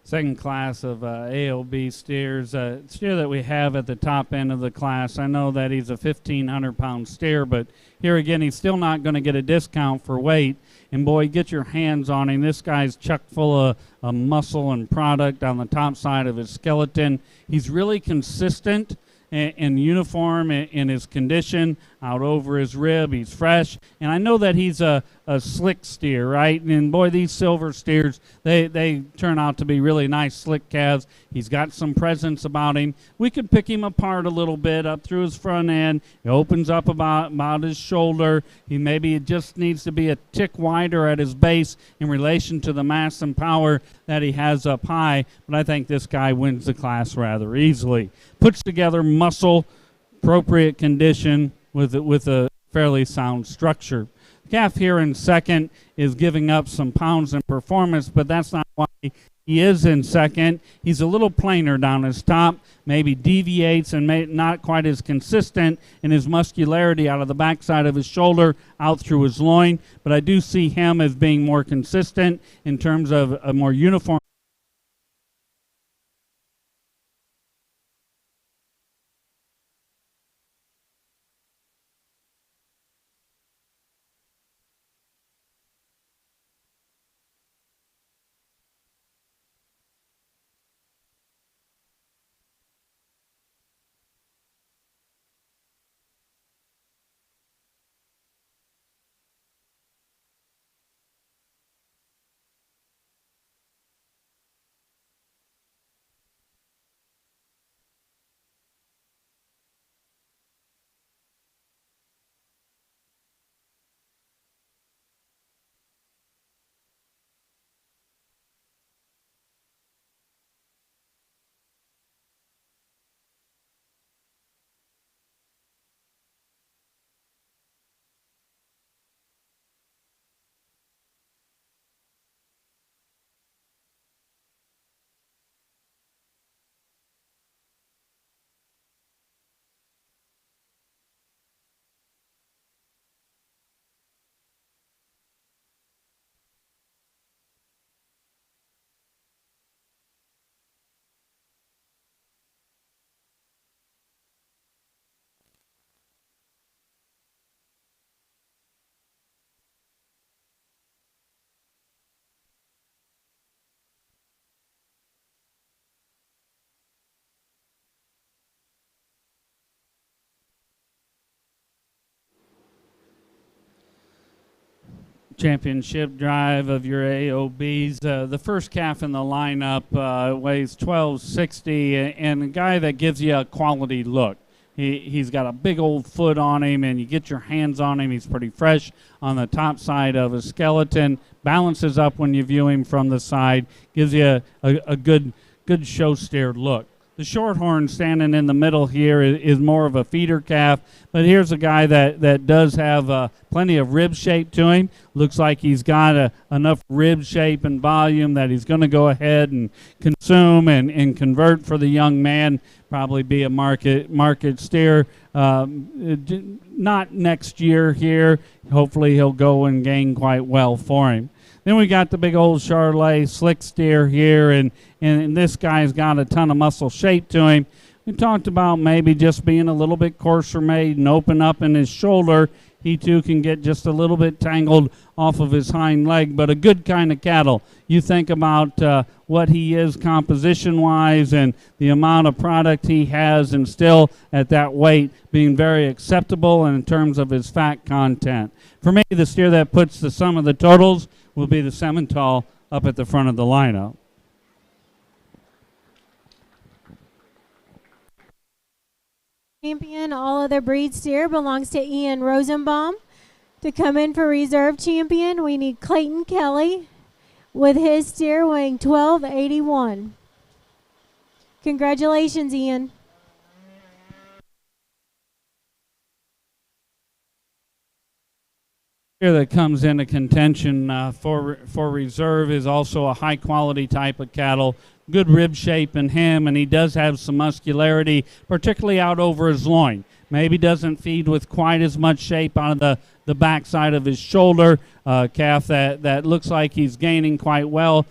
second class of AOB steers. Steer that we have at the top end of the class. I know that he's a 1,500-pound steer, but here again, he's still not going to get a discount for weight. And boy, get your hands on him. This guy's chock full of muscle and product on the top side of his skeleton. He's really consistent and uniform in his condition, out over his rib. He's fresh, and I know that he's a slick steer, right? And boy, these silver steers, they turn out to be really nice, slick calves. He's got some presence about him. We could pick him apart a little bit up through his front end. He opens up about his shoulder. It just needs to be a tick wider at his base in relation to the mass and power that he has up high, but I think this guy wins the class rather easily. Puts together muscle, appropriate condition with a fairly sound structure. The calf here in second is giving up some pounds in performance, but that's not why he is in second. He's a little plainer down his top, maybe deviates and not quite as consistent in his muscularity out of the backside of his shoulder out through his loin, but I do see him as being more consistent in terms of a more uniform championship drive of your AOBs. The first calf in the lineup weighs 1260, and a guy that gives you a quality look. He's got a big old foot on him, and you get your hands on him. He's pretty fresh on the top side of his skeleton, balances up when you view him from the side, gives you a good show steer look. The Shorthorn standing in the middle here is more of a feeder calf, but here's a guy that does have plenty of rib shape to him. Looks like he's got enough rib shape and volume that he's going to go ahead and consume and convert for the young man, probably be a market steer. Not next year here. Hopefully he'll go and gain quite well for him. Then we got the big old Charolais slick steer here, and this guy's got a ton of muscle shape to him. We talked about maybe just being a little bit coarser made and open up in his shoulder. He too can get just a little bit tangled off of his hind leg, but a good kind of cattle. You think about what he is composition-wise and the amount of product he has, and still at that weight being very acceptable in terms of his fat content. For me, the steer that puts the sum of the totals will be the Simmental up at the front of the lineup. Champion, all other breed steer belongs to Ian Rosenbaum. To come in for reserve champion, we need Clayton Kelly with his steer weighing 1281. Congratulations, Ian. Here that comes into contention for reserve is also a high quality type of cattle. Good rib shape in him, and he does have some muscularity, particularly out over his loin. Maybe doesn't feed with quite as much shape out of the backside of his shoulder, calf that looks like he's gaining quite well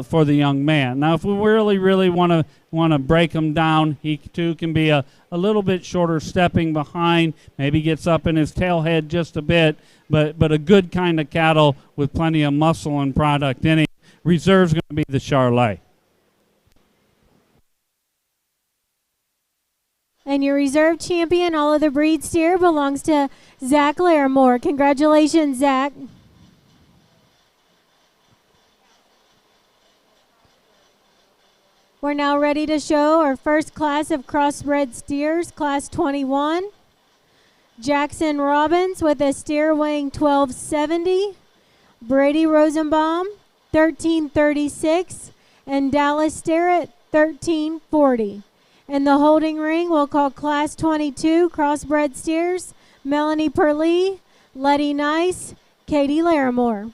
for the young man. Now, if we really want to break him down, he too can be a little bit shorter, stepping behind, maybe gets up in his tail head just a bit, but a good kind of cattle with plenty of muscle and product in him. Reserve's going to be the Charlet. And your reserve champion, all of the breed steer, belongs to Zach Larimore. Congratulations, Zach. We're now ready to show our first class of crossbred steers, class 21. Jackson Robbins with a steer weighing 1270. Brady Rosenbaum, 1336. And Dallas Sterrett, 1340. In the holding ring, we'll call class 22 crossbred steers, Melanie Perlee, Letty Nice, Katie Larimore.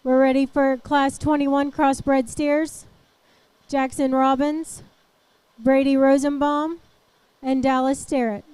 We're ready for class 21 crossbred steers. Jackson Robbins, Brady Rosenbaum, and Dallas Sterrett.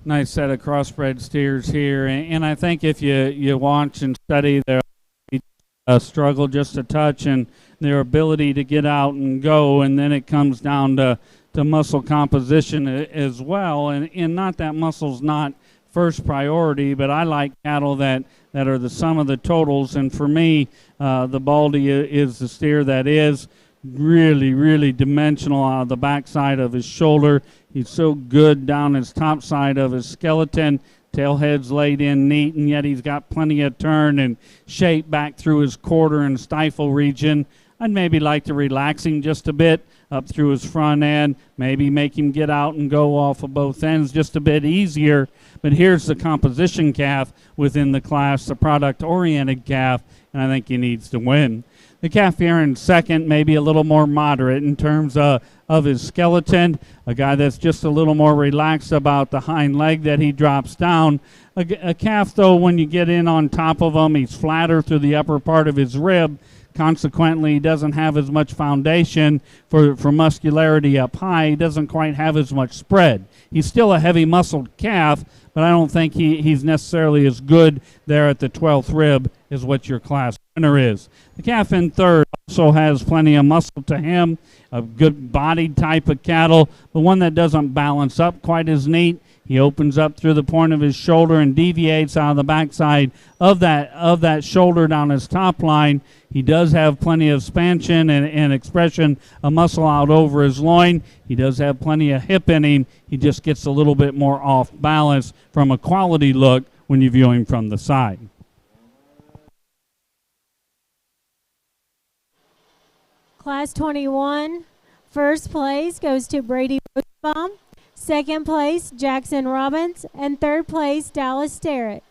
Nice set of crossbred steers here, and I think if you watch and study their struggle just a touch and their ability to get out and go, and then it comes down to muscle composition as well, and not that muscle's not first priority, but I like cattle that are the sum of the totals, and for me, the Baldy is the steer that is really dimensional out of the backside of his shoulder. He's so good down his top side of his skeleton. Tailhead's laid in neat, and yet he's got plenty of turn and shape back through his quarter and stifle region. I'd maybe like to relax him just a bit up through his front end, maybe make him get out and go off of both ends just a bit easier. But here's the composition calf within the class, the product-oriented calf, and I think he needs to win. The calf here in second, maybe a little more moderate in terms of his skeleton, a guy that's just a little more relaxed about the hind leg that he drops down. A calf, though, when you get in on top of him, he's flatter through the upper part of his rib. Consequently, he doesn't have as much foundation for muscularity up high. He doesn't quite have as much spread. He's still a heavy-muscled calf, but I don't think he's necessarily as good there at the 12th rib as what your class winner is. The calf in third also has plenty of muscle to him, a good bodied type of cattle, but one that doesn't balance up quite as neat. He opens up through the point of his shoulder and deviates out of the backside of that shoulder down his top line. He does have plenty of expansion and expression of muscle out over his loin. He does have plenty of hip in him. He just gets a little bit more off balance from a quality look when you view him from the side. Class 21, first place goes to Brady Rosenbaum. Second place, Jackson Robbins. And third place, Dallas Sterrett.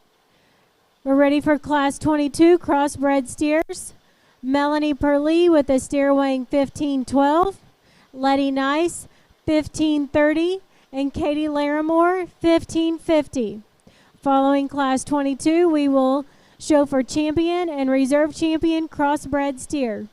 We're ready for Class 22, Crossbred Steers. Melanie Perlee with a steer weighing 1512. Letty Nice, 1530. And Katie Larimore, 1550. Following Class 22, we will show for champion and reserve champion Crossbred Steer.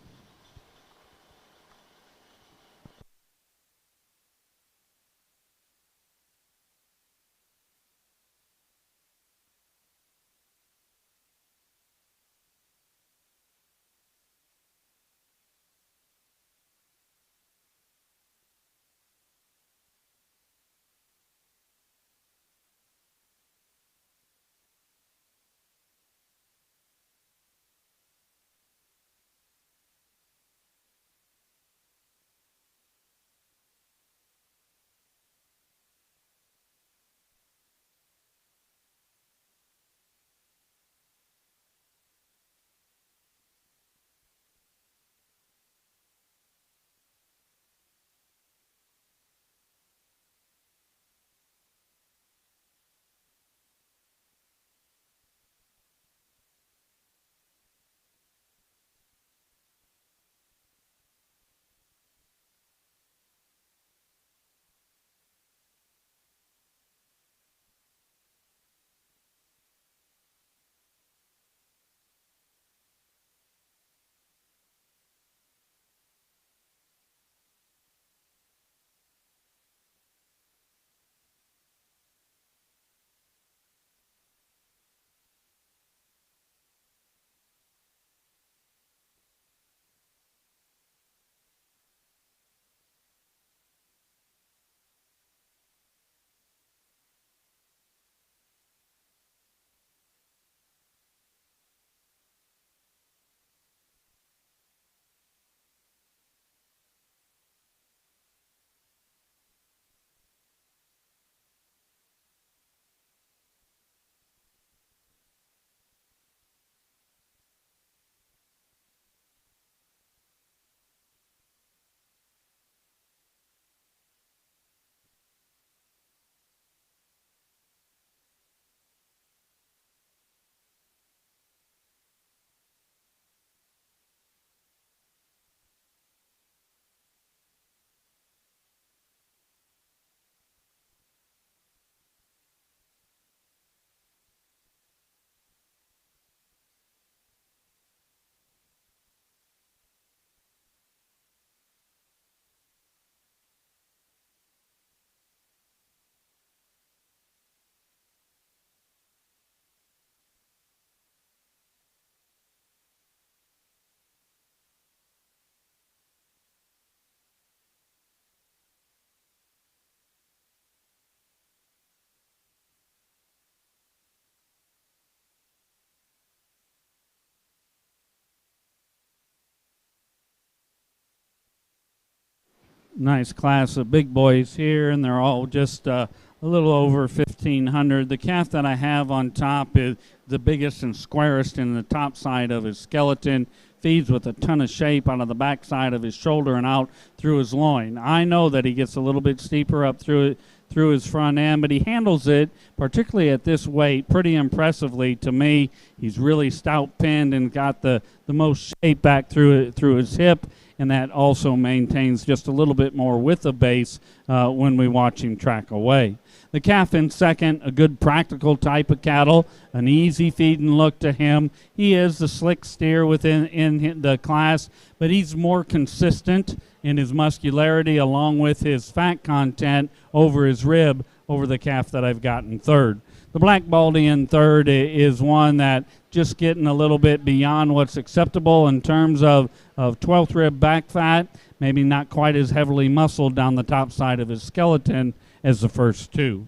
nice class of big boys here, and they're all just a little over 1,500. The calf that I have on top is the biggest and squarest in the top side of his skeleton. Feeds with a ton of shape out of the back side of his shoulder and out through his loin. I know that he gets a little bit steeper up through his front end, but he handles it, particularly at this weight, pretty impressively to me. He's really stout pinned and got the most shape back through his hip, and that also maintains just a little bit more width of base when we watch him track away. The calf in second, a good practical type of cattle, an easy feeding look to him. He is the slick steer in the class, but he's more consistent in his muscularity along with his fat content over his rib over the calf that I've got in third. The Black Baldy in third is one that just getting a little bit beyond what's acceptable in terms of 12th rib back fat, maybe not quite as heavily muscled down the top side of his skeleton as the first two.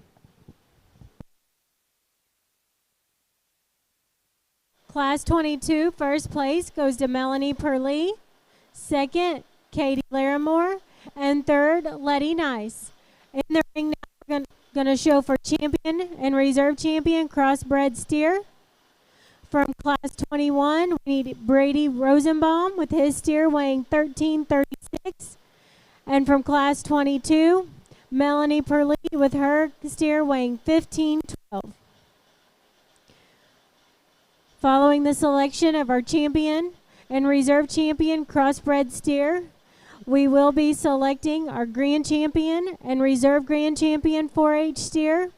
Class 22, first place goes to Melanie Perlee. Second, Katie Larimore. And third, Letty Nice. In the ring now, we're going to show for champion and reserve champion Crossbred steer. From class 21, we need Brady Rosenbaum with his steer weighing 1336. And from class 22, Melanie Perlee with her steer weighing 1512. Following the selection of our champion and reserve champion Crossbred steer, we will be selecting our grand champion and reserve grand champion 4-H steer,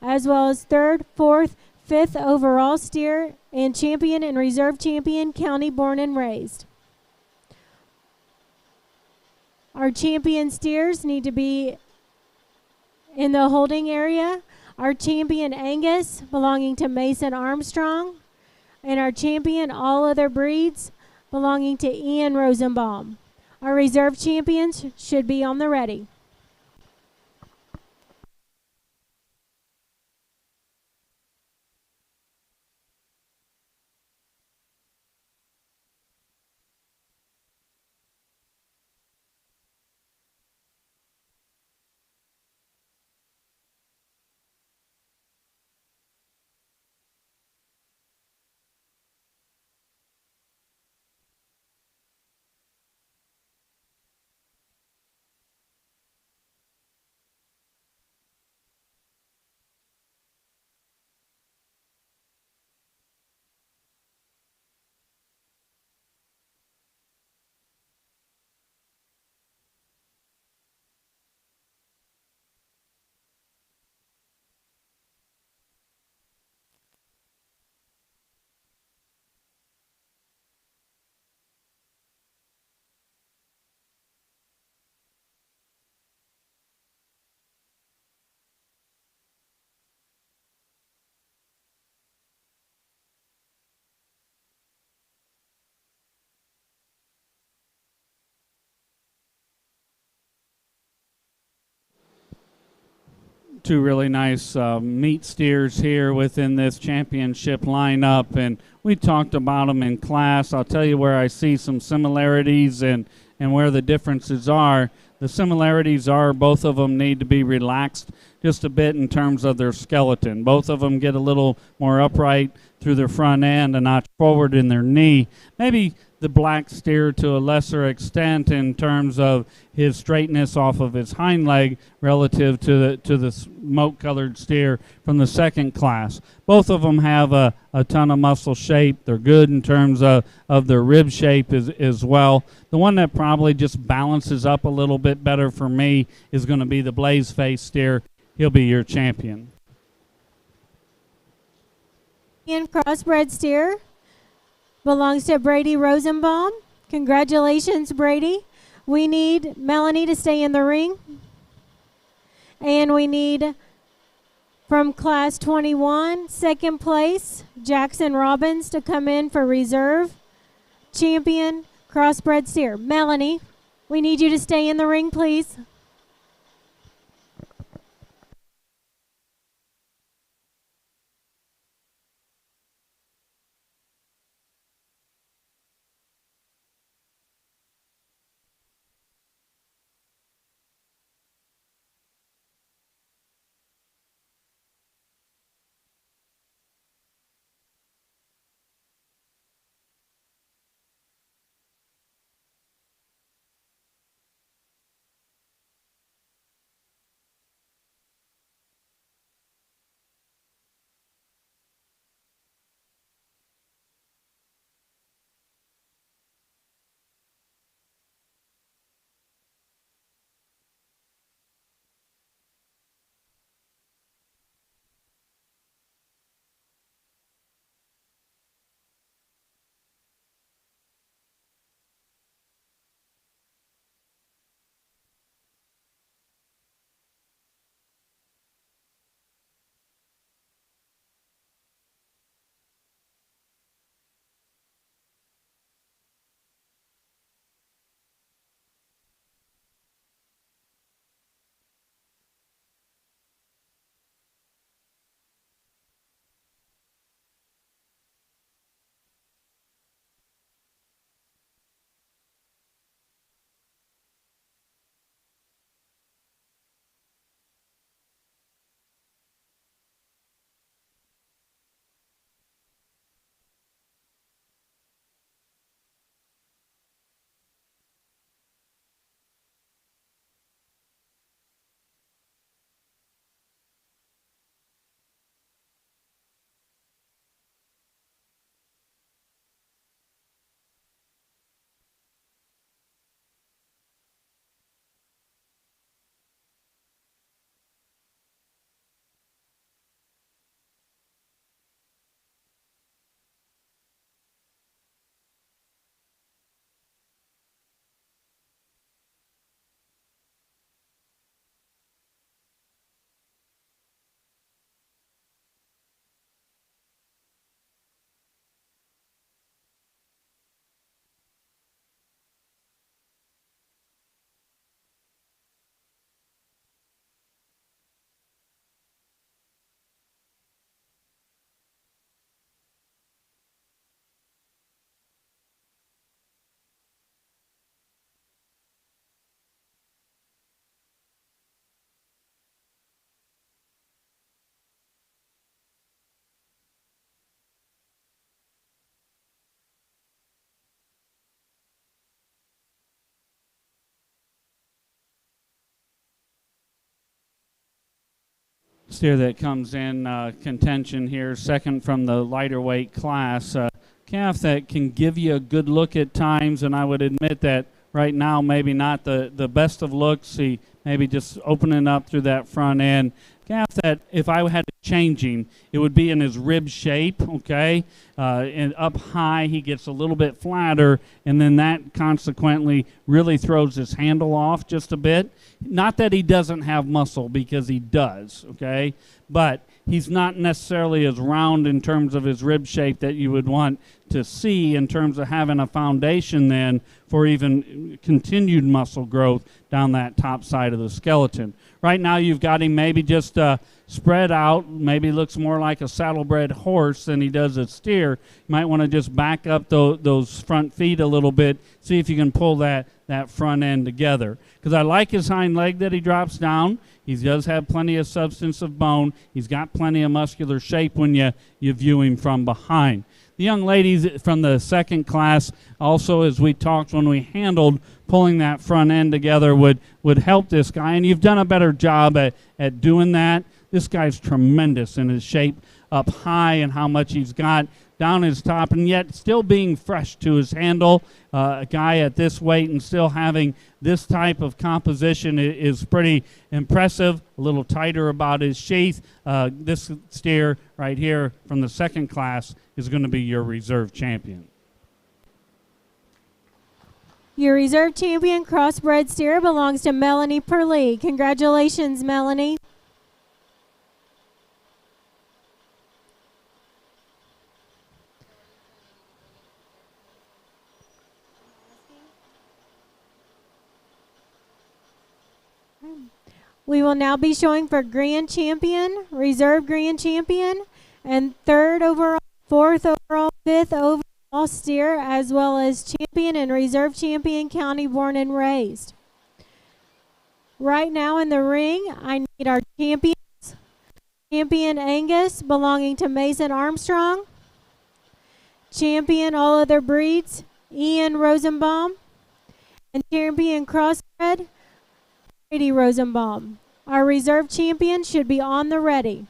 as well as third, fourth, fifth overall steer and champion and reserve champion county born and raised. Our champion steers need to be in the holding area. Our champion Angus belonging to Mason Armstrong, and our champion all other breeds belonging to Ian Rosenbaum. Our reserve champions should be on the ready. Two really nice meat steers here within this championship lineup, and we talked about them in class. I'll tell you where I see some similarities and where the differences are. The similarities are both of them need to be relaxed just a bit in terms of their skeleton. Both of them get a little more upright through their front end, a notch forward in their knee. Maybe the black steer to a lesser extent in terms of his straightness off of his hind leg relative to the smoke-colored steer from the second class. Both of them have a ton of muscle shape. They're good in terms of their rib shape as well. The one that probably just balances up a little bit better for me is going to be the blaze face steer. He'll be your champion. And Crossbred steer belongs to Brady Rosenbaum. Congratulations, Brady. We need Melanie to stay in the ring. And we need, from class 21, second place, Jackson Robbins to come in for reserve champion Crossbred steer. Melanie, we need you to stay in the ring, please. steer that comes in contention here, second from the lighter weight class. Calf that can give you a good look at times, and I would admit that right now maybe not the best of looks. He maybe just opening up through that front end. Calf that if I had to change him, it would be in his rib shape, okay? And up high, he gets a little bit flatter, and then that consequently really throws his handle off just a bit. Not that he doesn't have muscle, because he does, okay? But he's not necessarily as round in terms of his rib shape that you would want to see in terms of having a foundation then for even continued muscle growth down that top side of the skeleton. Right now you've got him maybe just spread out, maybe looks more like a saddlebred horse than he does a steer. You might want to just back up those front feet a little bit, see if you can pull that front end together. Because I like his hind leg that he drops down. He does have plenty of substance of bone. He's got plenty of muscular shape when you view him from behind. The young ladies from the second class also, as we talked when we handled, pulling that front end together would help this guy, and you've done a better job at doing that. This guy's tremendous in his shape up high and how much he's got down his top, and yet still being fresh to his handle. A guy at this weight and still having this type of composition is pretty impressive. A little tighter about his sheath. This steer right here from the second class is going to be your reserve champion. Your reserve champion crossbred steer belongs to Melanie Perley. Congratulations, Melanie. We will now be showing for grand champion, reserve grand champion, and third overall, fourth overall, fifth overall steer, as well as champion and reserve champion county born and raised. Right now in the ring, I need our champions. Champion Angus, belonging to Mason Armstrong. Champion all other breeds, Ian Rosenbaum. And champion Crossbred, Brady Rosenbaum. Our reserve champion should be on the ready.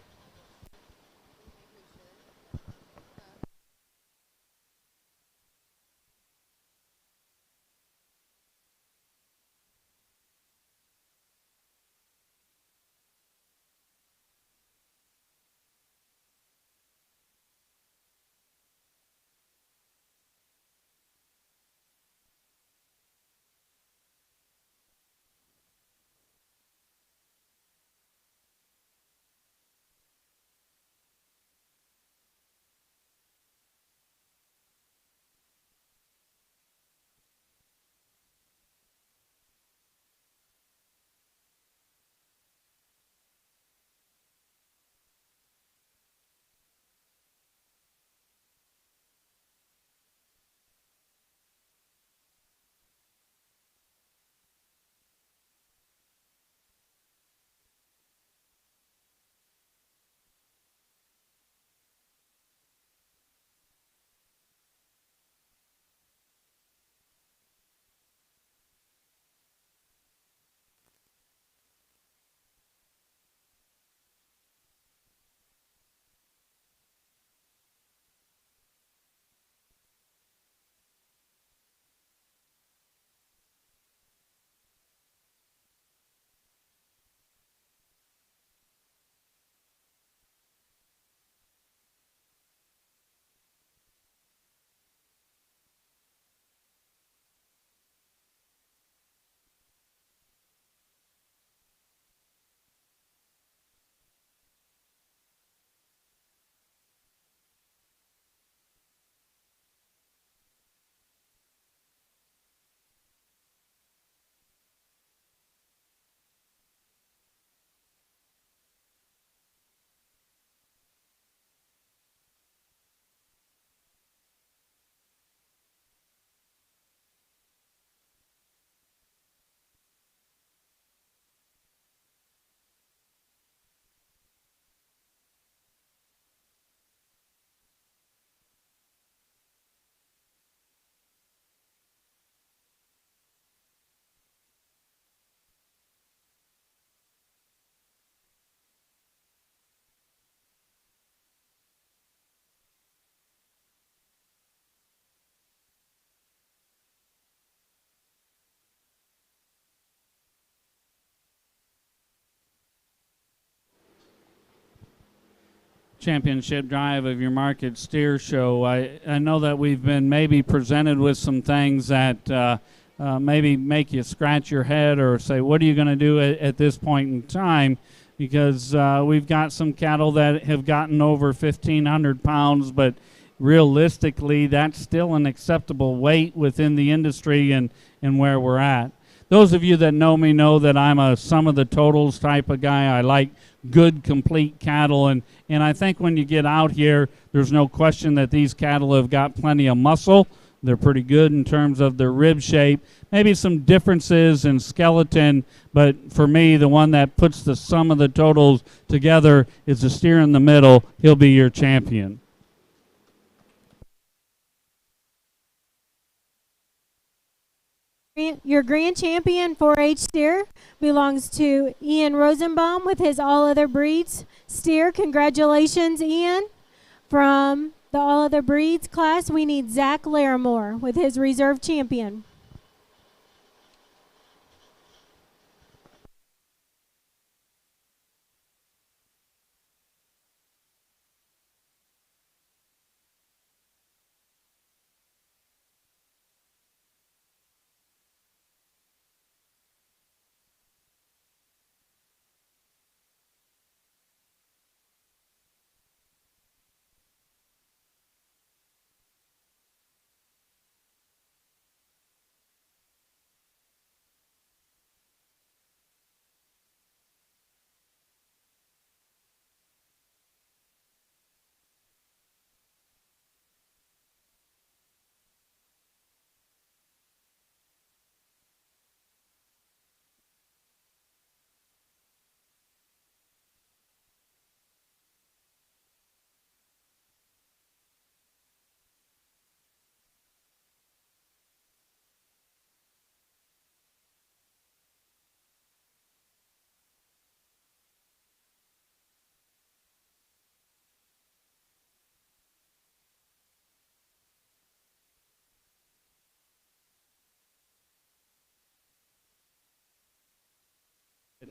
championship drive of your market steer show. I know that we've been maybe presented with some things that maybe make you scratch your head or say, what are you going to do at this point in time? Because we've got some cattle that have gotten over 1,500 pounds, but realistically, that's still an acceptable weight within the industry and where we're at. Those of you that know me know that I'm a sum of the totals type of guy. I like good, complete cattle, and I think when you get out here, there's no question that these cattle have got plenty of muscle. They're pretty good in terms of their rib shape. Maybe some differences in skeleton, but for me, the one that puts the sum of the totals together is the steer in the middle. He'll be your champion. Your grand champion 4-H steer belongs to Ian Rosenbaum with his All Other Breeds steer. Congratulations, Ian. From the All Other Breeds class, we need Zach Larimore with his reserve champion.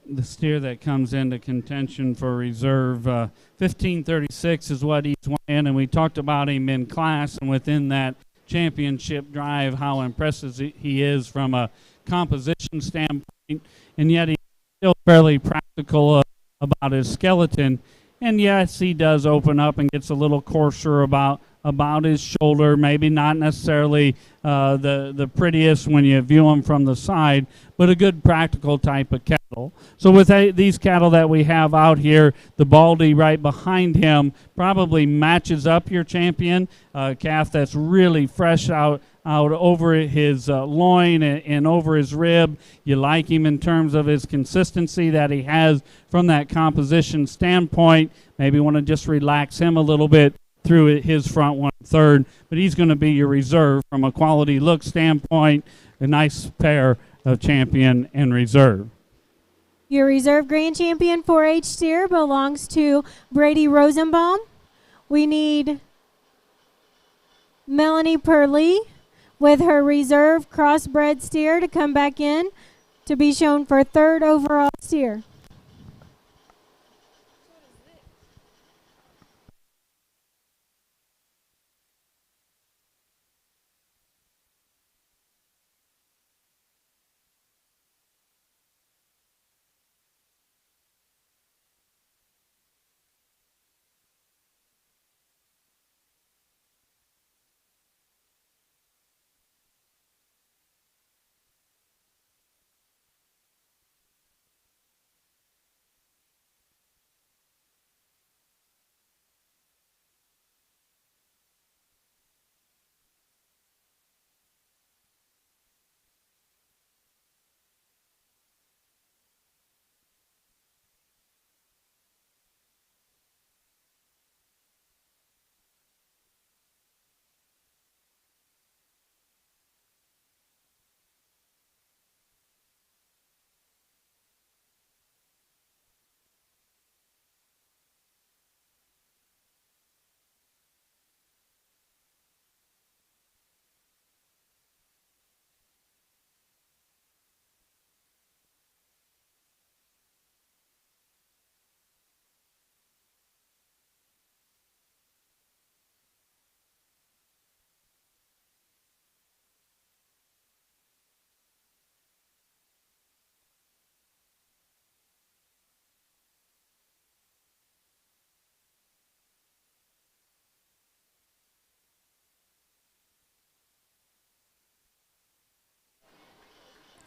The steer that comes into contention for reserve, 1536 is what he's weighing, and we talked about him in class and within that championship drive, how impressive he is from a composition standpoint, and yet he's still fairly practical about his skeleton. And yes, he does open up and gets a little coarser about his shoulder, maybe not necessarily the prettiest when you view him from the side, but a good practical type of cattle. So with these cattle that we have out here, the Baldy right behind him probably matches up your champion, calf that's really fresh out over his loin and over his rib. You like him in terms of his consistency that he has from that composition standpoint. Maybe want to just relax him a little bit through his front 1/3, but he's going to be your reserve from a quality look standpoint. A nice pair of champion and reserve. Your reserve grand champion 4-H steer belongs to Brady Rosenbaum. We need Melanie Purley with her reserve crossbred steer to come back in to be shown for 3rd overall steer.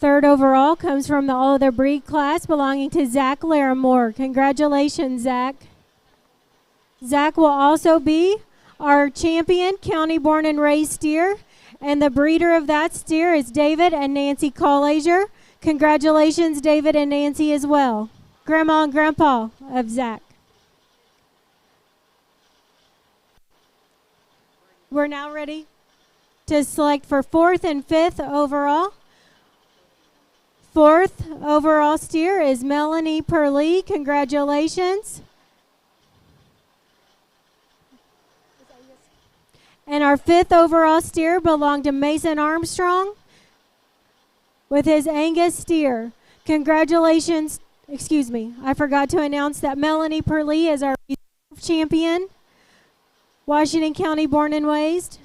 Third overall comes from the All Other Breed class belonging to Zach Larimore. Congratulations, Zach. Zach will also be our champion county born and raised steer, and the breeder of that steer is David and Nancy Collager. Congratulations, David and Nancy, as well. Grandma and Grandpa of Zach. We're now ready to select for fourth and fifth overall. Fourth overall steer is Melanie Purley. Congratulations. And our fifth overall steer belonged to Mason Armstrong with his Angus steer. Congratulations. Excuse me, I forgot to announce that Melanie Purley is our champion, Washington County born and raised.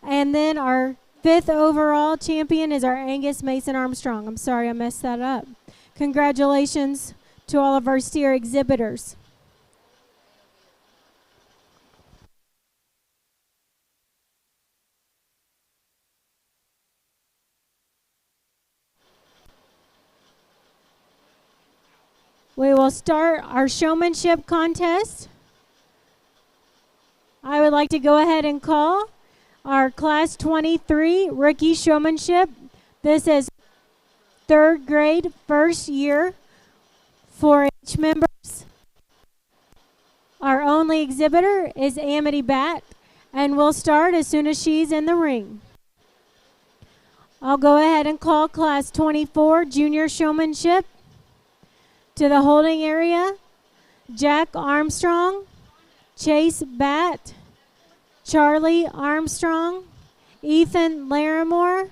And then our fifth overall champion is our Angus Mason Armstrong. I'm sorry I messed that up. Congratulations to all of our steer exhibitors. We will start our showmanship contest. I would like to go ahead and call our Class 23 Rookie Showmanship. This is third grade, first year 4-H members. Our only exhibitor is Amity Bat, and we'll start as soon as she's in the ring. I'll go ahead and call Class 24 Junior Showmanship. To the holding area, Jack Armstrong, Chase Batt, Charlie Armstrong, Ethan Larimore,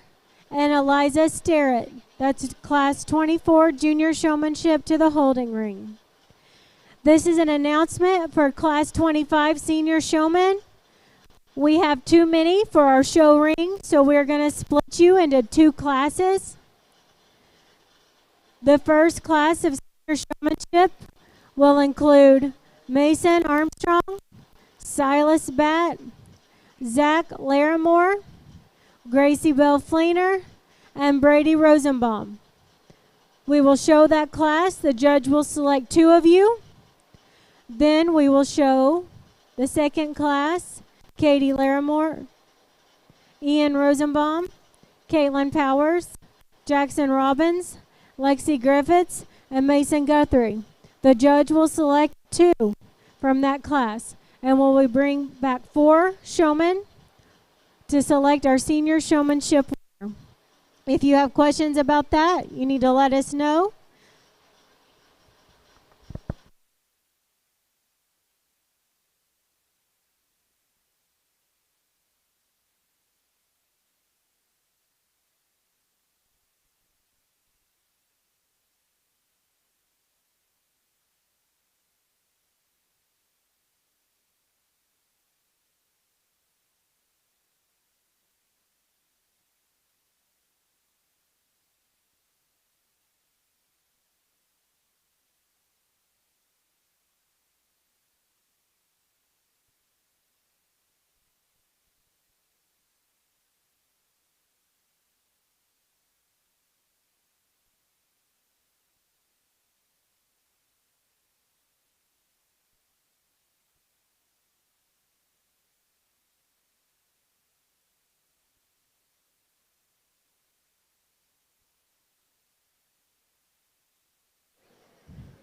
and Eliza Sterrett. That's Class 24 Junior Showmanship to the holding ring. This is an announcement for Class 25 Senior Showman. We have too many for our show ring, so we're going to split you into two classes. The first class of showmanship will include Mason Armstrong, Silas Batt, Zach Larimore, Gracie Bell Fleener, and Brady Rosenbaum. We will show that class. The judge will select two of you. Then we will show the second class, Katie Larimore, Ian Rosenbaum, Caitlin Powers, Jackson Robbins, Lexi Griffiths, and Mason Guthrie. The judge will select two from that class, and we bring back 4 showmen to select our senior showmanship winner. If you have questions about that, you need to let us know.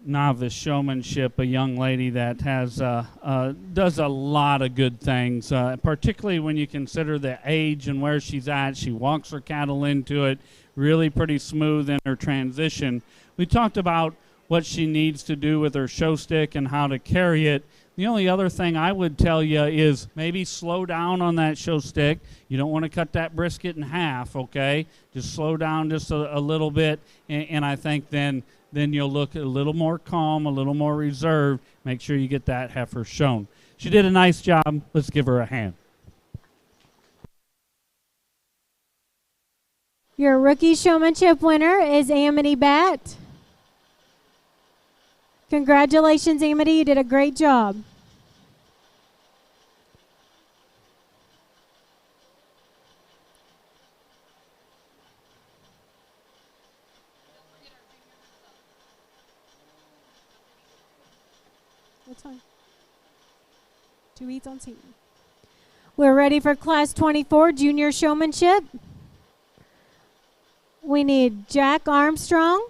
Novice showmanship, a young lady that has does a lot of good things, particularly when you consider the age and where she's at. She walks her cattle into it really pretty smooth in her transition. We talked about what she needs to do with her show stick and how to carry it. The only other thing I would tell you is maybe slow down on that show stick. You don't want to cut that brisket in half, okay? Just slow down just a little bit, and I think then you'll look a little more calm, a little more reserved. Make sure you get that heifer shown. She did a nice job. Let's give her a hand. Your rookie showmanship winner is Amity Bat. Congratulations, Amity. You did a great job. That's fine. 2 eats on seat. We're ready for Class 24, Junior Showmanship. We need Jack Armstrong.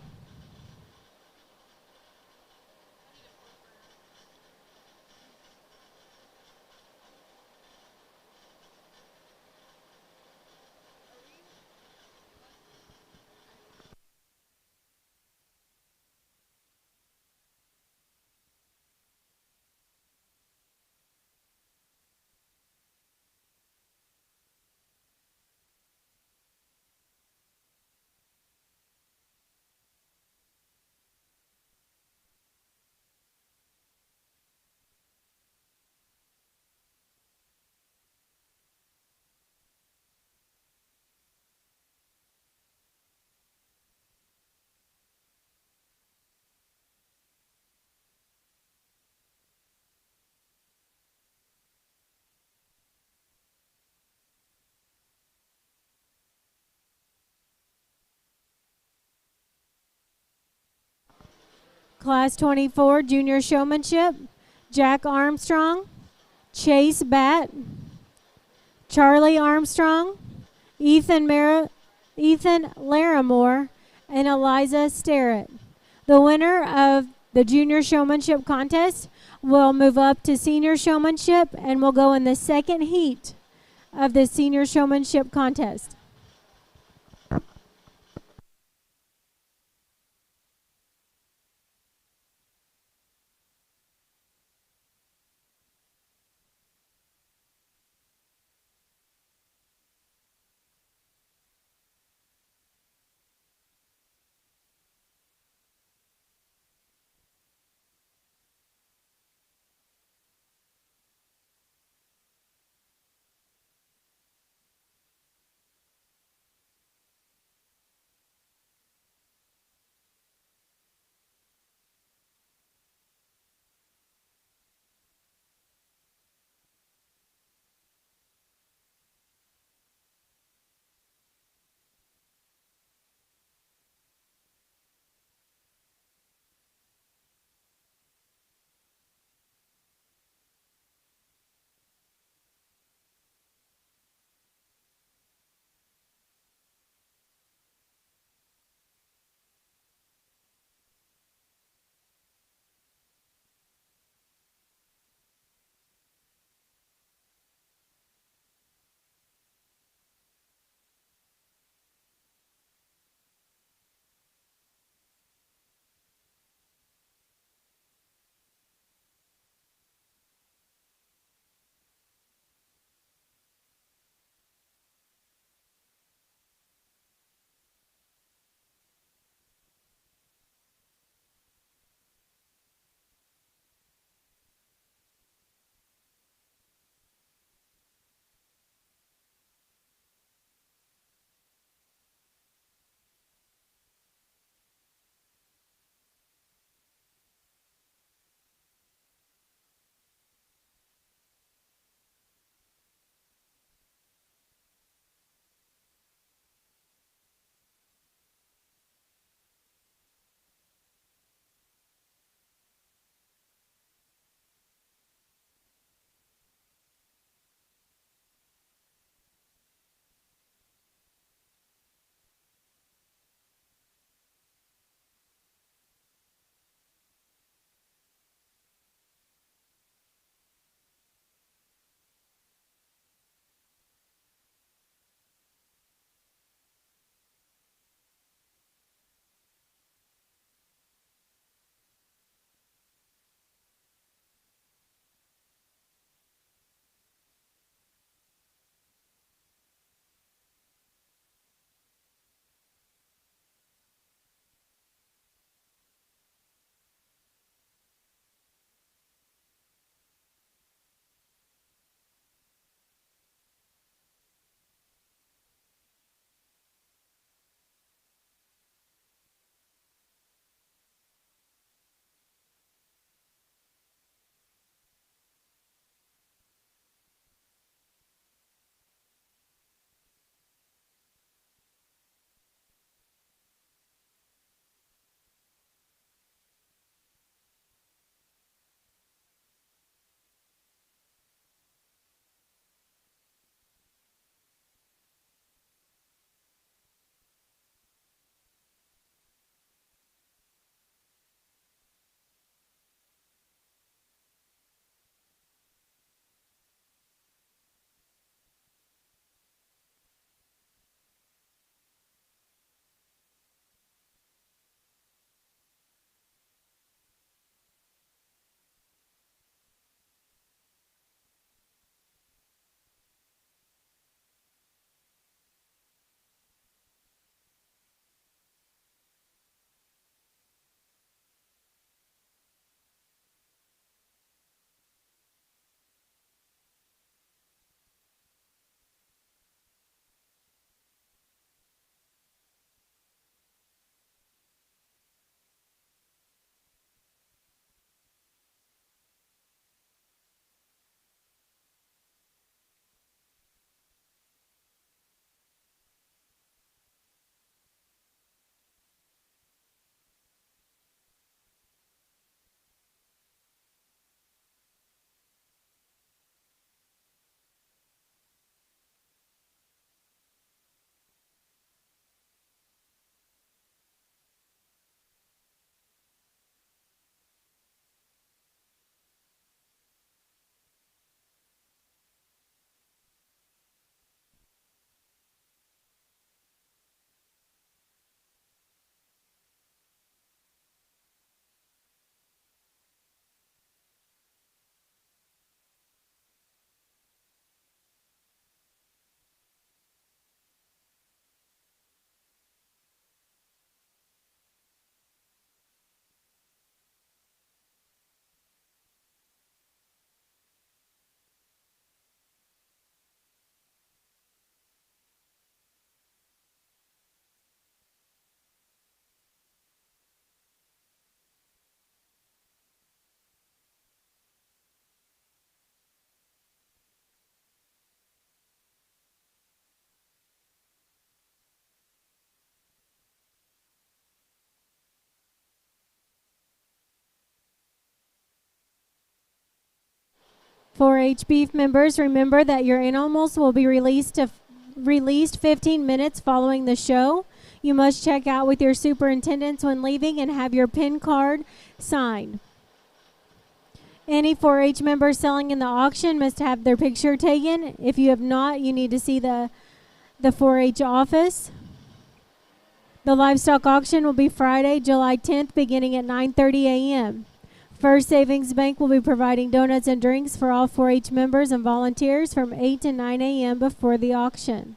Class 24, Junior Showmanship. Jack Armstrong, Chase Batt, Charlie Armstrong, Ethan Larimore, and Eliza Starrett. The winner of the Junior Showmanship contest will move up to Senior Showmanship and will go in the second heat of the Senior Showmanship contest. 4-H beef members, remember that your animals will be released 15 minutes following the show. You must check out with your superintendents when leaving and have your PIN card signed. Any 4-H member selling in the auction must have their picture taken. If you have not, you need to see the 4-H office. The livestock auction will be Friday, July 10th, beginning at 9:30 a.m. First Savings Bank will be providing donuts and drinks for all 4-H members and volunteers from 8 to 9 a.m. before the auction.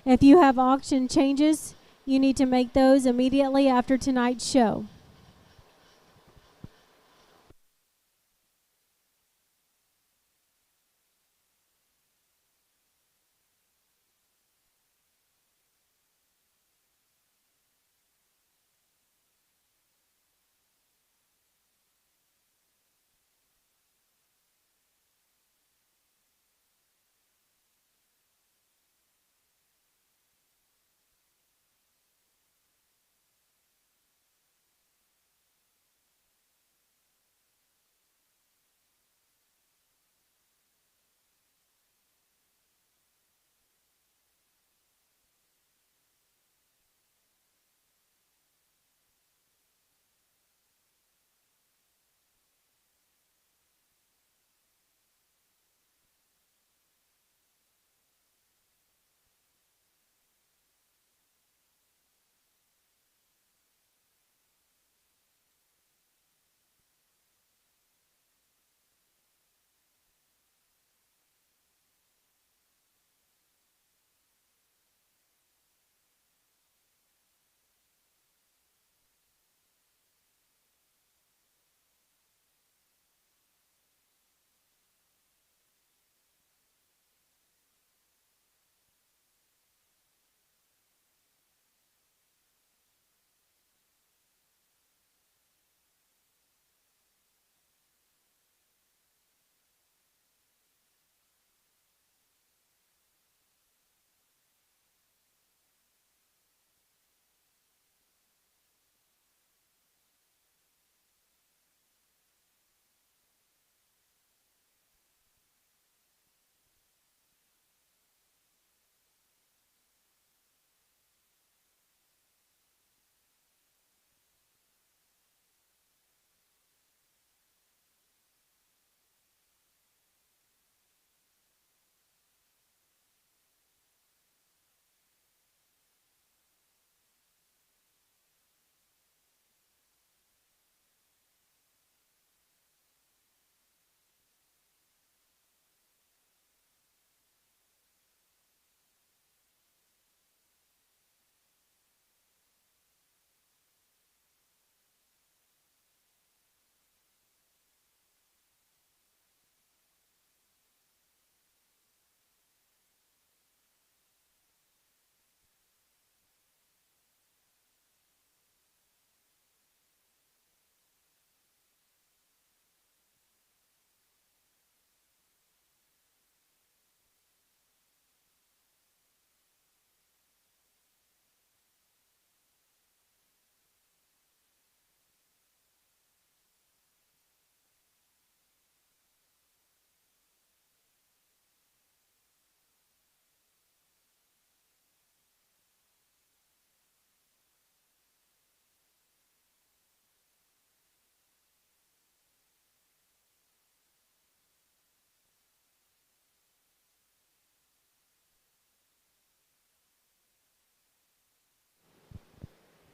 If you have auction changes, you need to make those immediately after tonight's show.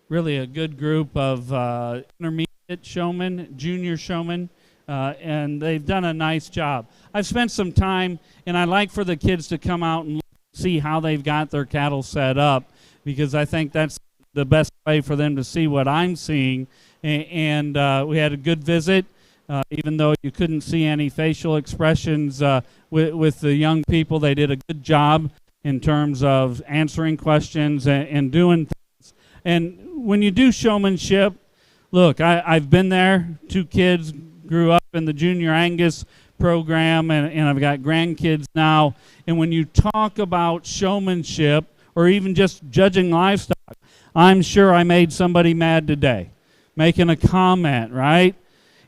Really a good group of intermediate showmen, junior showmen, and they've done a nice job. I've spent some time, and I like for the kids to come out and see how they've got their cattle set up, because I think that's the best way for them to see what I'm seeing. And we had a good visit, even though you couldn't see any facial expressions with the young people. They did a good job in terms of answering questions and doing things. And when you do showmanship, look, I've been there. 2 kids grew up in the Junior Angus program, and I've got grandkids now. And when you talk about showmanship or even just judging livestock, I'm sure I made somebody mad today, making a comment, right?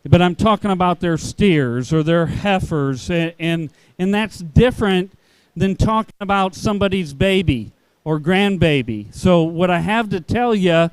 but I'm talking about their steers or their heifers, and that's different than talking about somebody's baby or grandbaby. So what I have to tell you,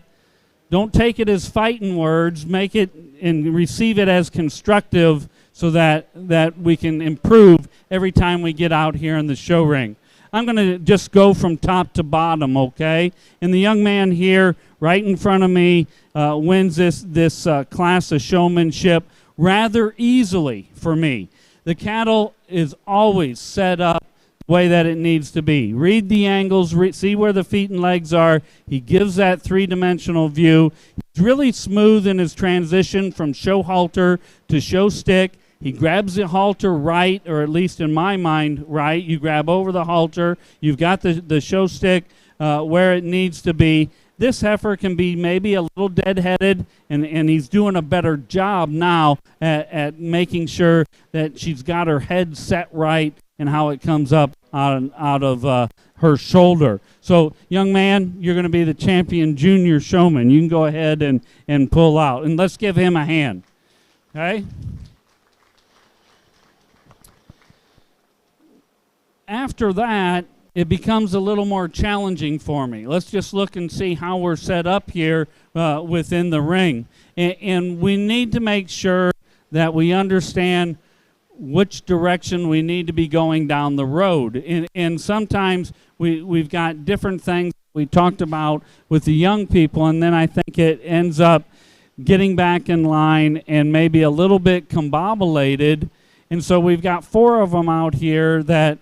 don't take it as fighting words, make it and receive it as constructive so that we can improve every time we get out here in the show ring. I'm going to just go from top to bottom, okay? And the young man here right in front of me wins this class of showmanship rather easily for me. The cattle is always set up the way that it needs to be. Read the angles, see where the feet and legs are. He gives that three-dimensional view. He's really smooth in his transition from show halter to show stick. He grabs the halter right, or at least in my mind, right. You grab over the halter. You've got the show stick where it needs to be. This heifer can be maybe a little dead-headed, and he's doing a better job now at making sure that she's got her head set right and how it comes up out of her shoulder. So, young man, you're going to be the champion junior showman. You can go ahead and pull out. And let's give him a hand. Okay? After that, it becomes a little more challenging for me. Let's just look and see how we're set up here within the ring. And we need to make sure that we understand which direction we need to be going down the road. And sometimes we've got different things we talked about with the young people, and then I think it ends up getting back in line and maybe a little bit combobulated. And so we've got 4 of them out here that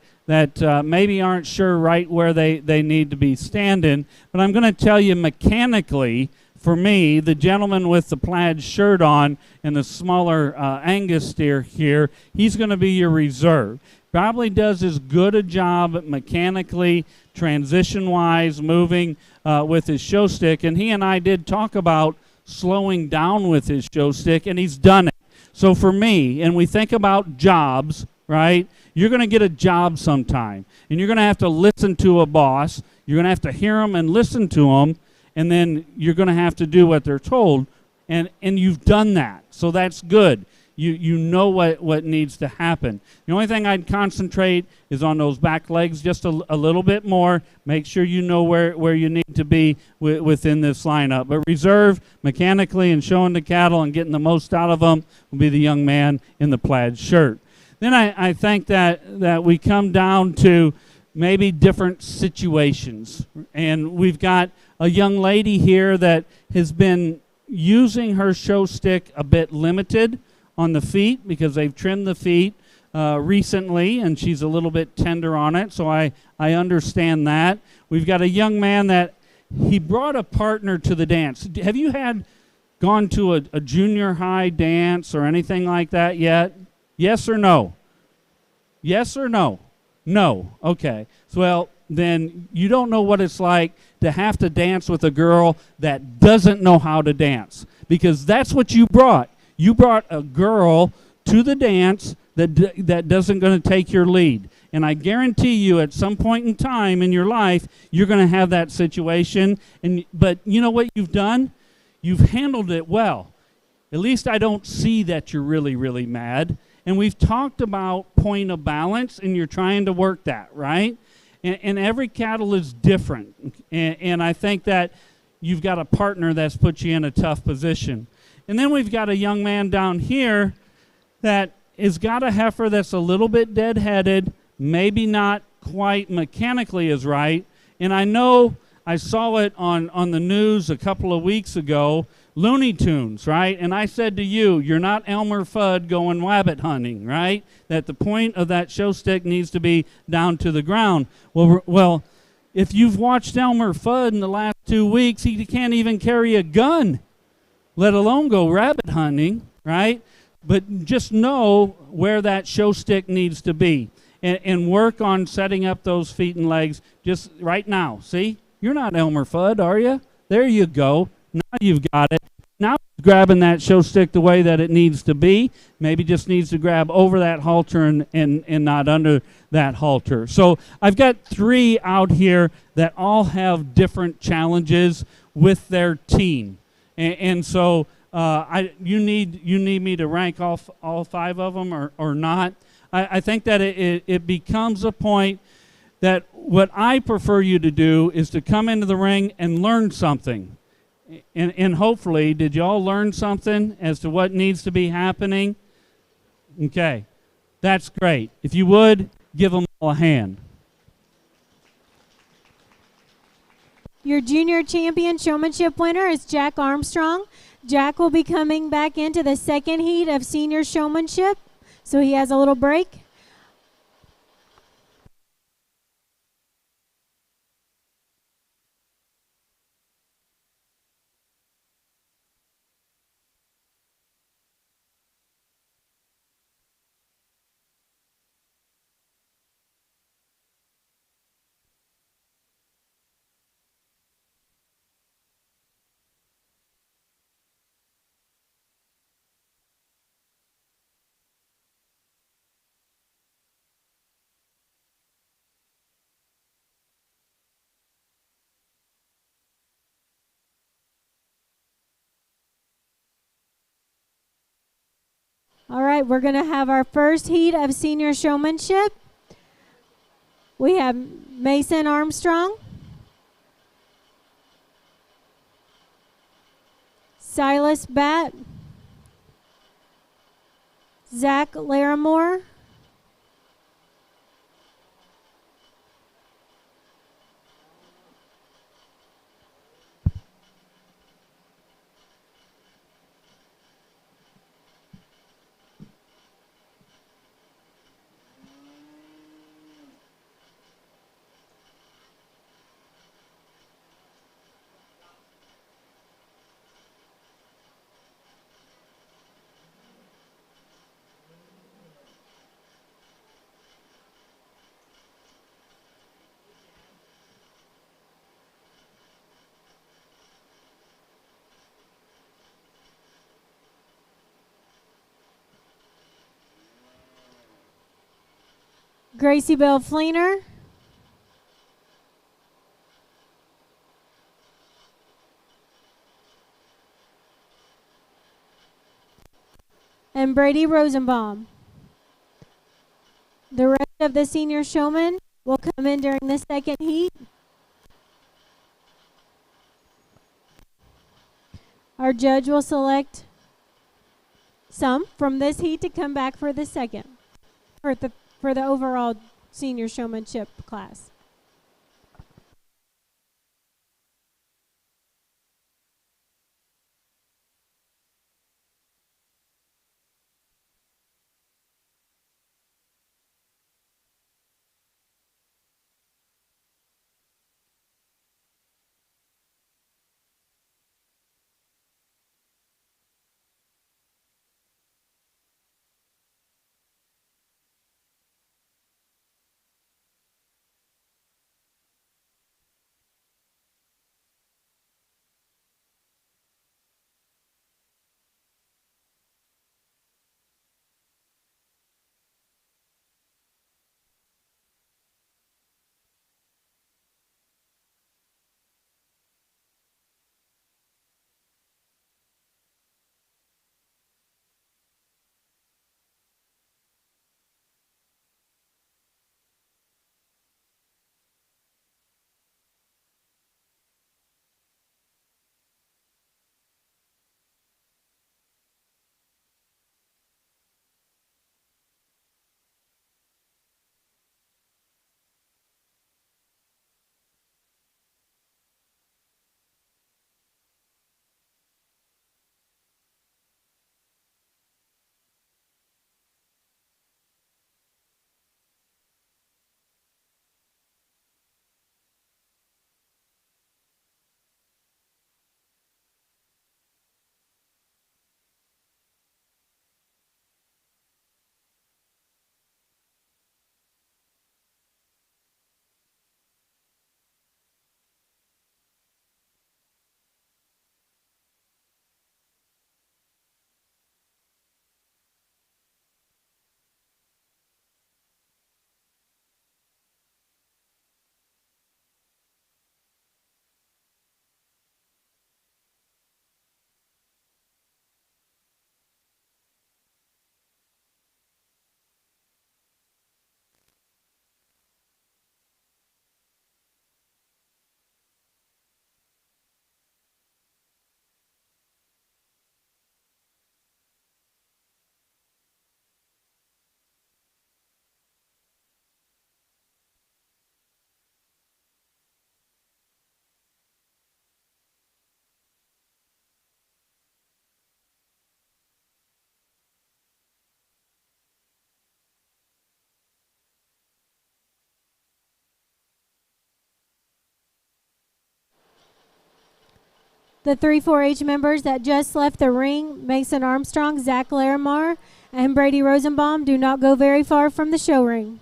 maybe aren't sure right where they need to be standing. But I'm going to tell you mechanically, for me, the gentleman with the plaid shirt on and the smaller Angus steer here, he's going to be your reserve. Probably does as good a job mechanically, transition-wise, moving with his show stick. And he and I did talk about slowing down with his show stick, and he's done it. So for me, and we think about jobs, right? You're going to get a job sometime, and you're going to have to listen to a boss. You're going to have to hear them and listen to them, and then you're going to have to do what they're told, and you've done that. So that's good. You know what needs to happen. The only thing I'd concentrate is on those back legs just a little bit more. Make sure you know where you need to be within this lineup. But reserve mechanically and showing the cattle and getting the most out of them will be the young man in the plaid shirt. Then I think that we come down to maybe different situations. And we've got a young lady here that has been using her show stick a bit limited on the feet because they've trimmed the feet recently, and she's a little bit tender on it, so I understand that. We've got a young man that he brought a partner to the dance. Have you gone to a junior high dance or anything like that yet? Yes or no? Yes or no? No. Okay. So, well, then you don't know what it's like to have to dance with a girl that doesn't know how to dance, because that's what you brought. You brought a girl to the dance that doesn't going to take your lead. And I guarantee you at some point in time in your life, you're going to have that situation. But you know what you've done? You've handled it well. At least I don't see that you're really, really mad. And we've talked about point of balance, and you're trying to work that, right? And every cattle is different. And I think that you've got a partner that's put you in a tough position. And then we've got a young man down here that has got a heifer that's a little bit dead-headed, maybe not quite mechanically as right. And I know I saw it on the news a couple of weeks ago, Looney Tunes, right? And I said to you, you're not Elmer Fudd going rabbit hunting, right? That the point of that show stick needs to be down to the ground. Well, if you've watched Elmer Fudd in the last 2 weeks, he can't even carry a gun, let alone go rabbit hunting, right? But just know where that show stick needs to be and work on setting up those feet and legs just right now. See? You're not Elmer Fudd, are you? There you go. Now you've got it. Now grabbing that show stick the way that it needs to be. Maybe just needs to grab over that halter and not under that halter. So I've got 3 out here that all have different challenges with their team. And so You need me to rank all five of them or not. I think that it becomes a point that what I prefer you to do is to come into the ring and learn something. And hopefully, did you all learn something as to what needs to be happening? Okay, that's great. If you would, give them all a hand. Your junior champion showmanship winner is Jack Armstrong. Jack will be coming back into the second heat of senior showmanship, so he has a little break. All right, we're going to have our first heat of senior showmanship. We have Mason Armstrong, Silas Batt, Zach Larimore, Gracie Bell Fleener, and Brady Rosenbaum. The rest of the senior showmen will come in during the second heat. Our judge will select some from this heat to come back for the second, for the overall senior showmanship class. The three 4-H members that just left the ring, Mason Armstrong, Zach Larimar, and Brady Rosenbaum, do not go very far from the show ring.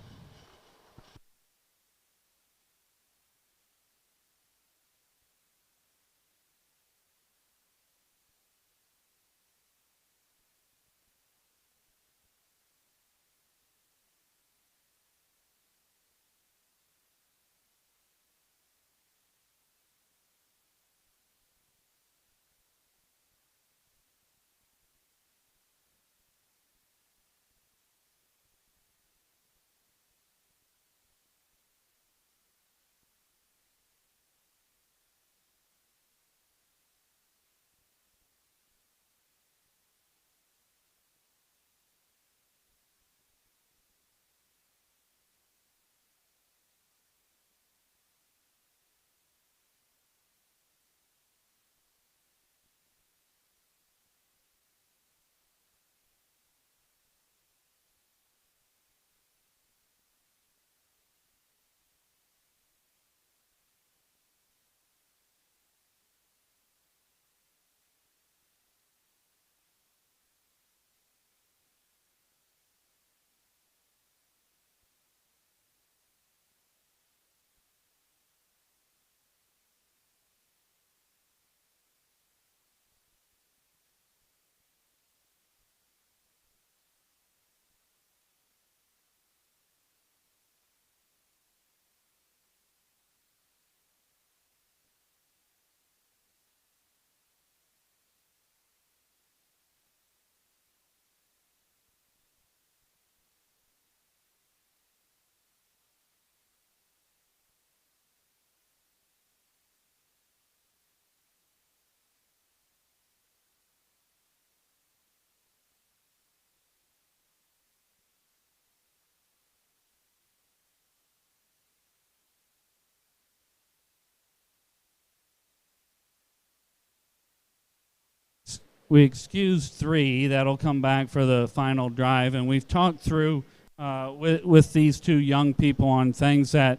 We excused 3. That'll come back for the final drive. And we've talked through with these 2 young people on things that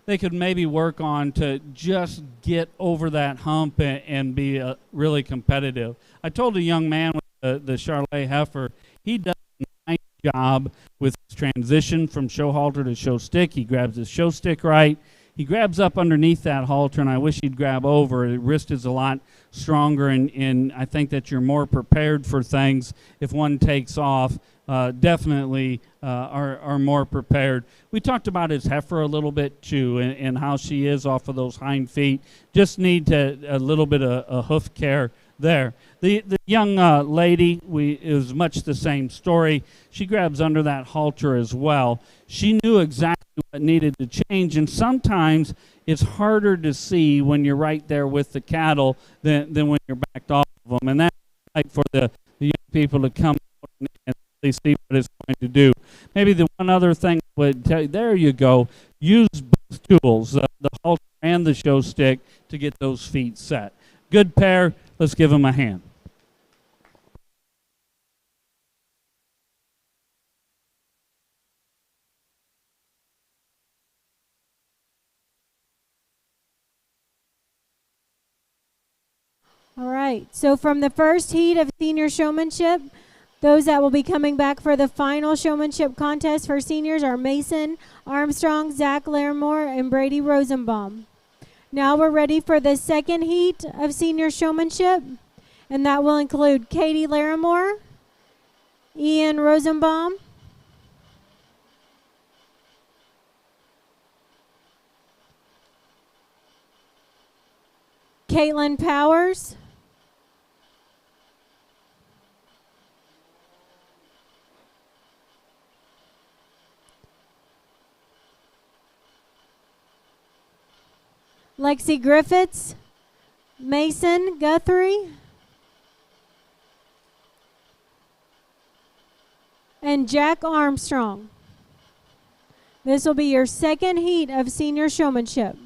they could maybe work on to just get over that hump and be really competitive. I told a young man with the Charlet heifer, he does a nice job with his transition from show halter to show stick. He grabs his show stick right. He grabs up underneath that halter, and I wish he'd grab over. The wrist is a lot stronger, and I think that you're more prepared for things if one takes off. Definitely are more prepared. We talked about his heifer a little bit too, and how she is off of those hind feet. Just need a little bit of hoof care there. The young lady, it was much the same story. She grabs under that halter as well. She knew exactly what needed to change, and sometimes it's harder to see when you're right there with the cattle than when you're backed off of them, and that's like for the young people to come out and really see what it's going to do. Maybe the one other thing I would tell you, there you go, use both tools, the halter and the show stick, to get those feet set. Good pair. Let's give them a hand. All right, so from the first heat of senior showmanship, those that will be coming back for the final showmanship contest for seniors are Mason Armstrong, Zach Larimore, and Brady Rosenbaum. Now we're ready for the second heat of senior showmanship, and that will include Katie Larimore, Ian Rosenbaum, Caitlin Powers, Lexi Griffiths, Mason Guthrie, and Jack Armstrong. This will be your second heat of senior showmanship.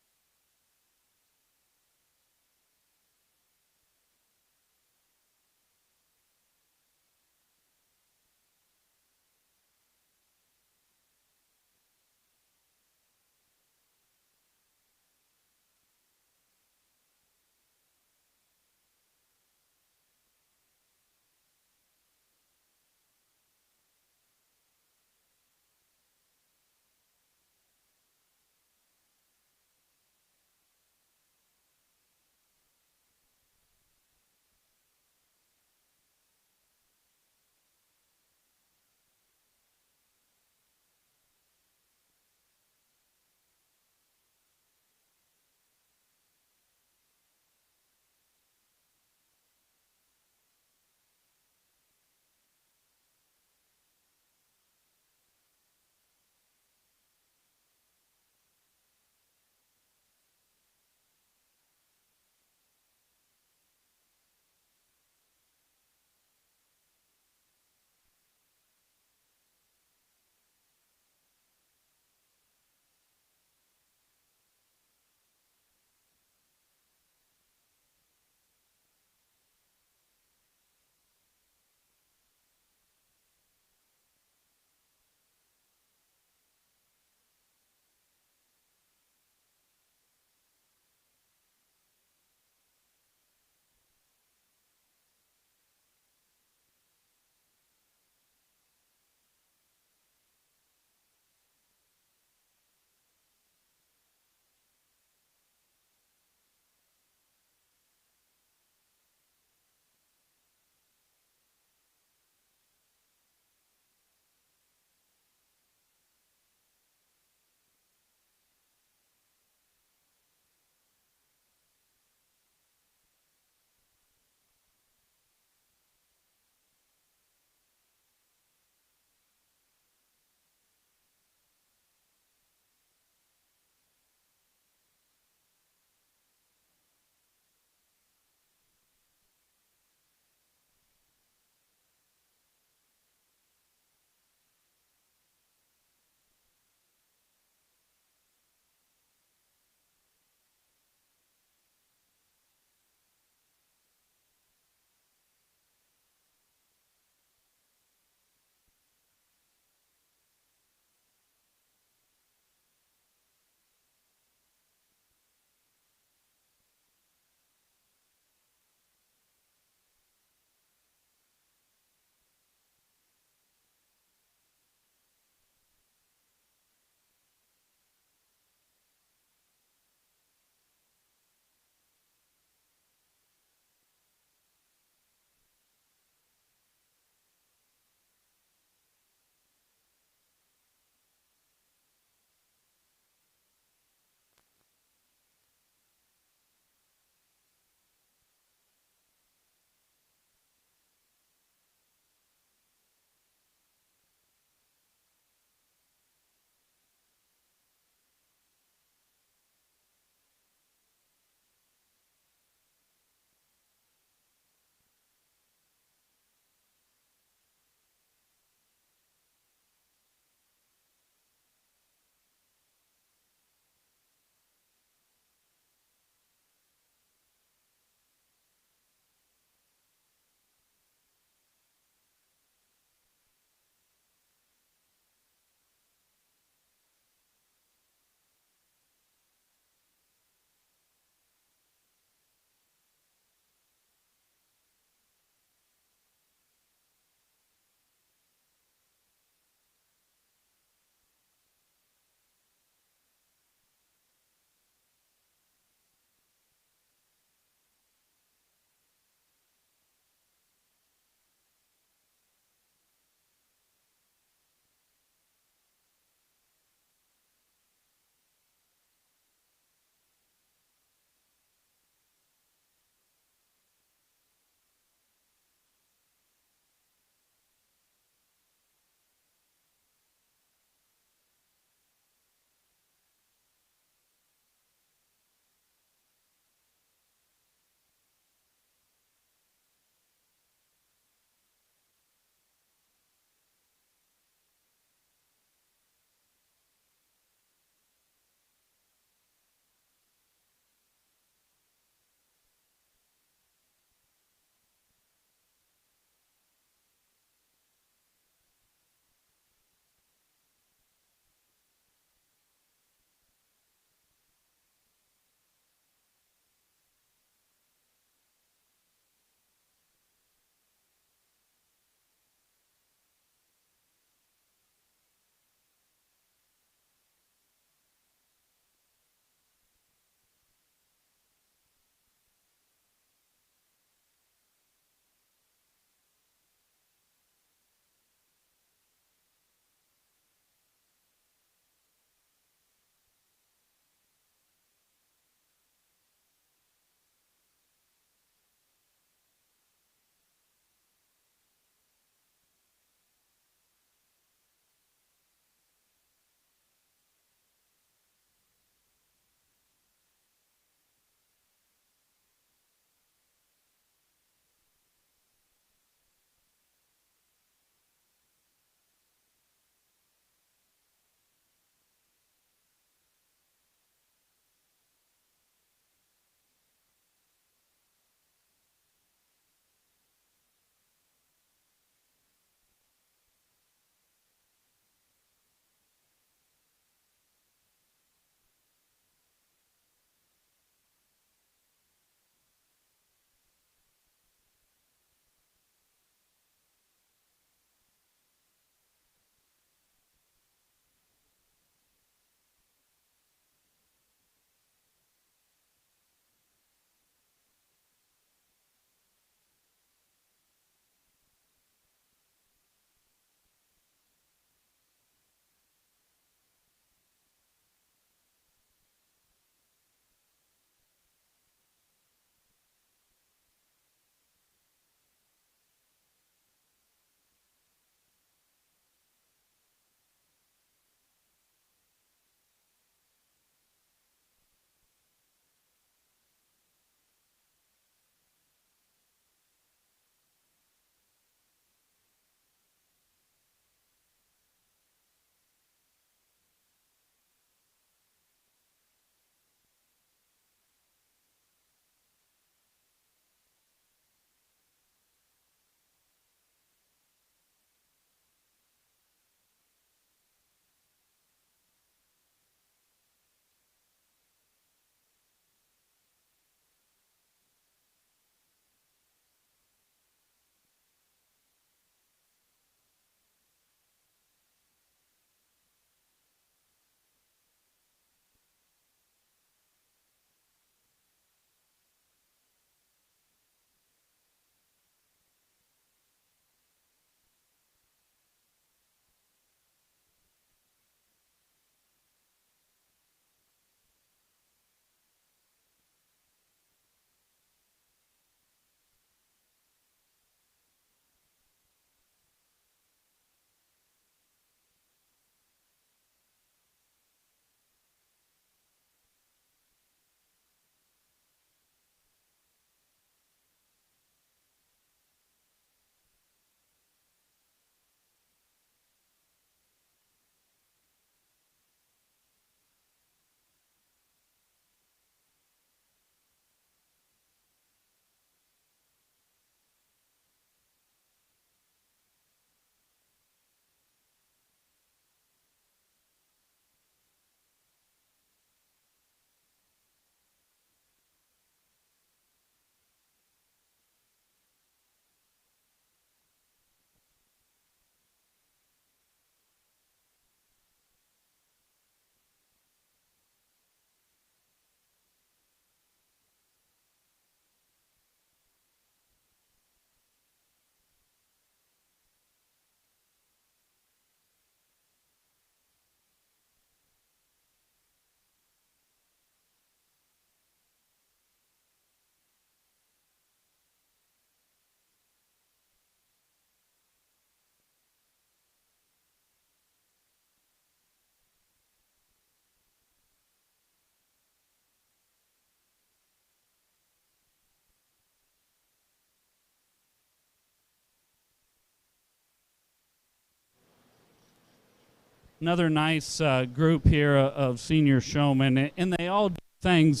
another nice group here of senior showmen, and they all do things.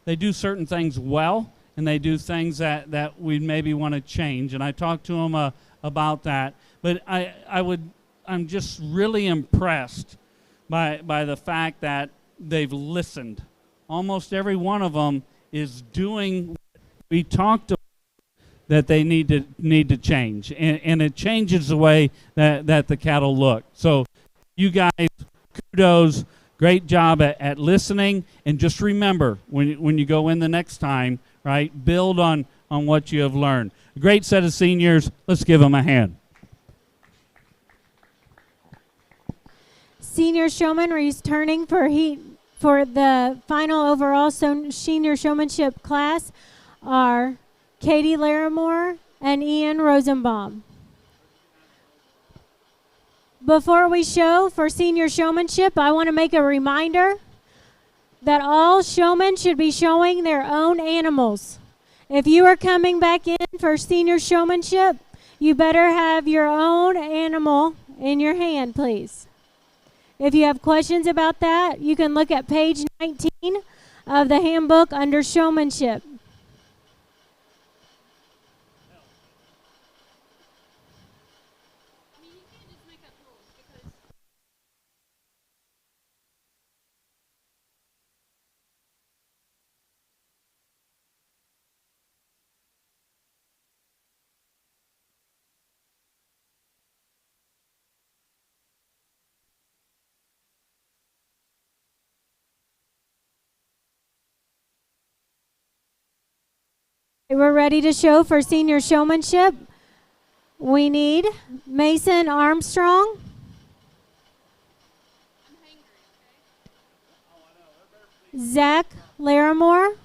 They do certain things well, and they do things that we maybe want to change. And I talked to them about that. But I'm just really impressed by the fact that they've listened. Almost every one of them is doing what we talked about that they need to change, and it changes the way that the cattle look. So you guys, kudos, great job at listening, and just remember when you go in the next time, right, build on what you have learned. A great set of seniors. Let's give them a hand. Senior showman returning for the final overall senior showmanship class are Katie Larimore and Ian Rosenbaum. Before we show for senior showmanship, I want to make a reminder that all showmen should be showing their own animals. If you are coming back in for senior showmanship, you better have your own animal in your hand, please. If you have questions about that, you can look at page 19 of the handbook under showmanship. We're ready to show for senior showmanship. We need Mason Armstrong, Zach Larimore,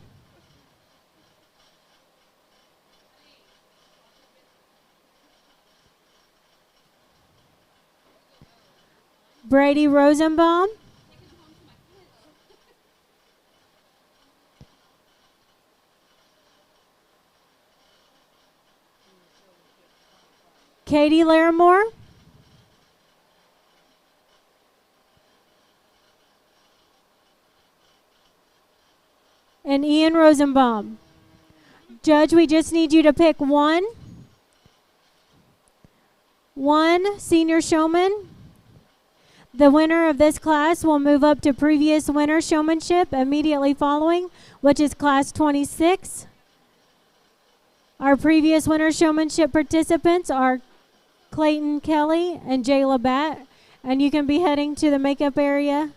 Brady Rosenbaum, Katie Larimore, and Ian Rosenbaum. Judge, we just need you to pick one senior showman. The winner of this class will move up to previous winner showmanship immediately following, which is class 26. Our previous winner showmanship participants are Clayton Kelly and Jay Labatt, and you can be heading to the makeup area.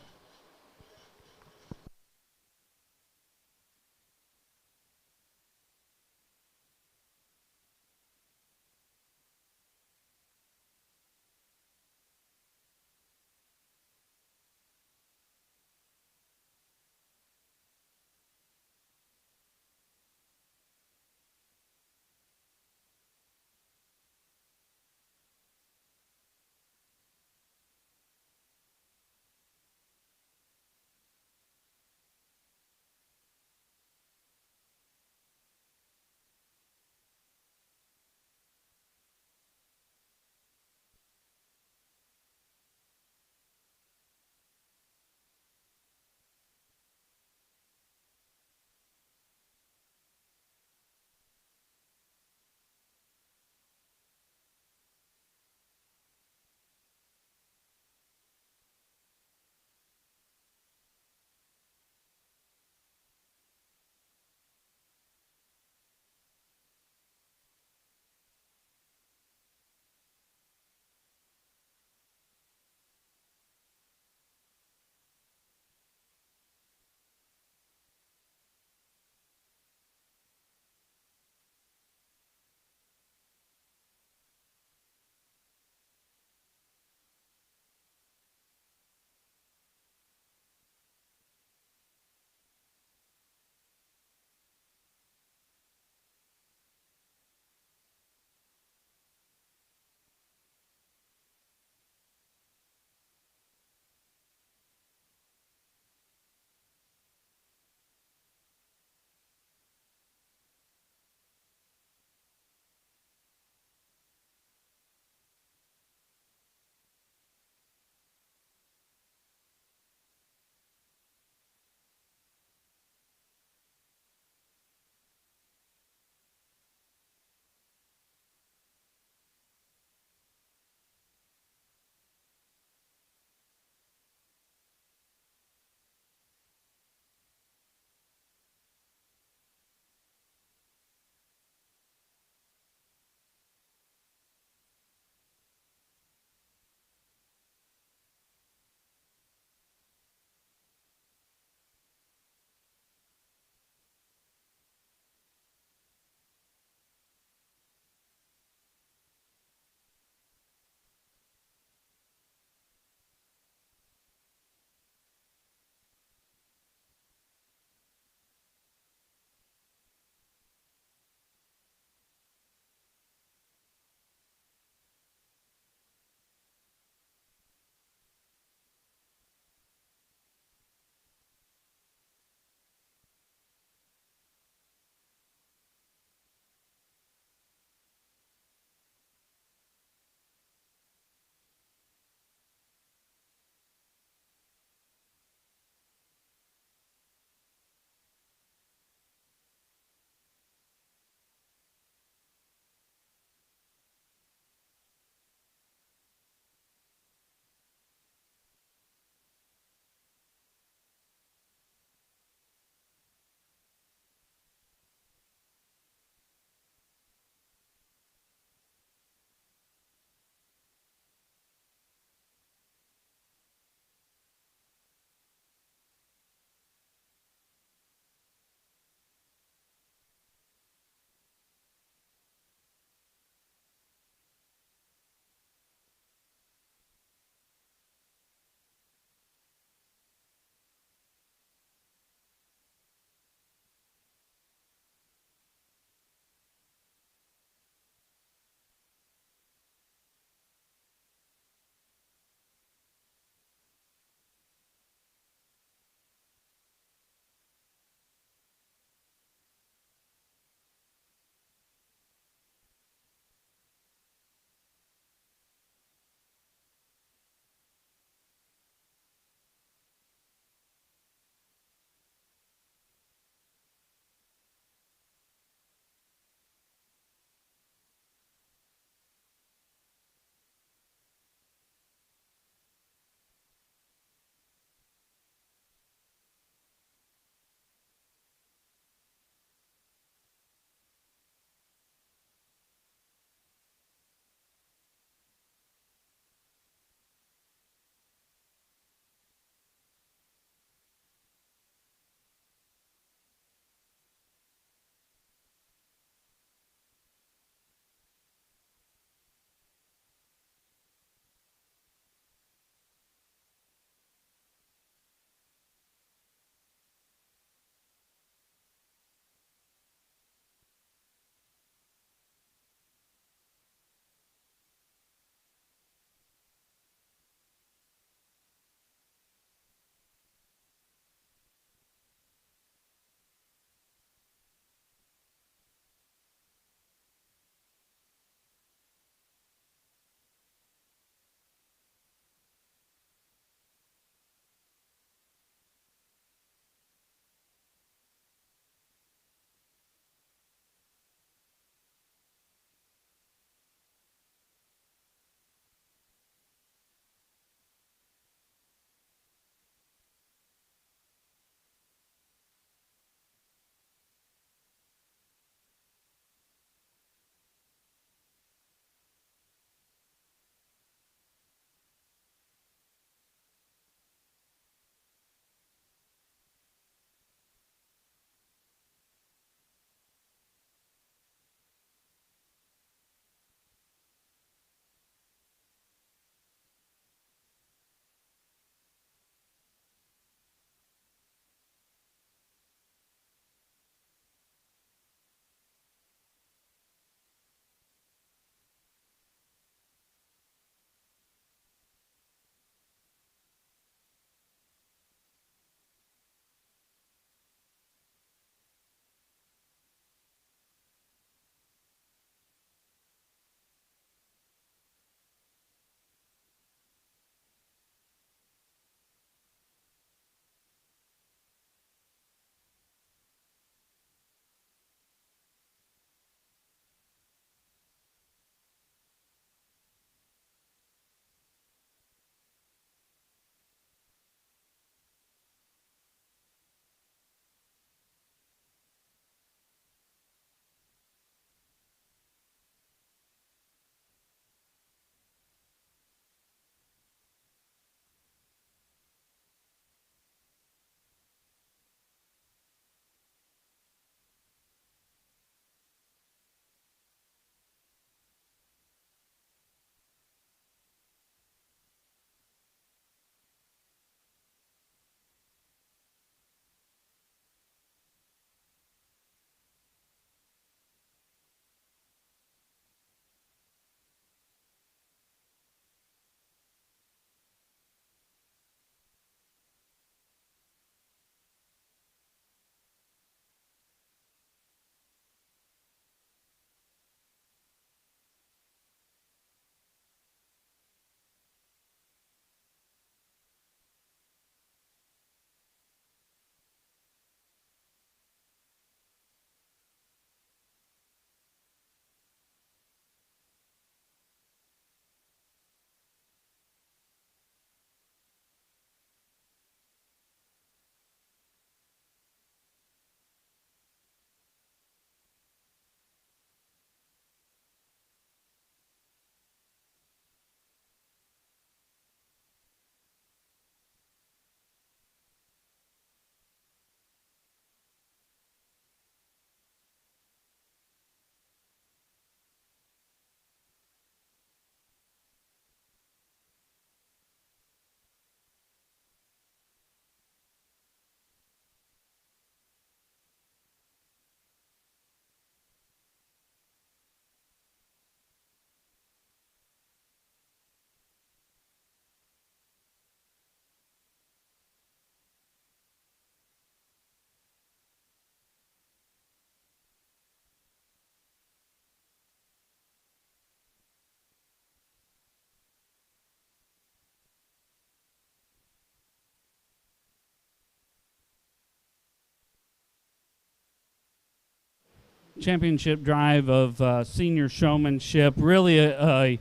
championship drive of senior showmanship. Really a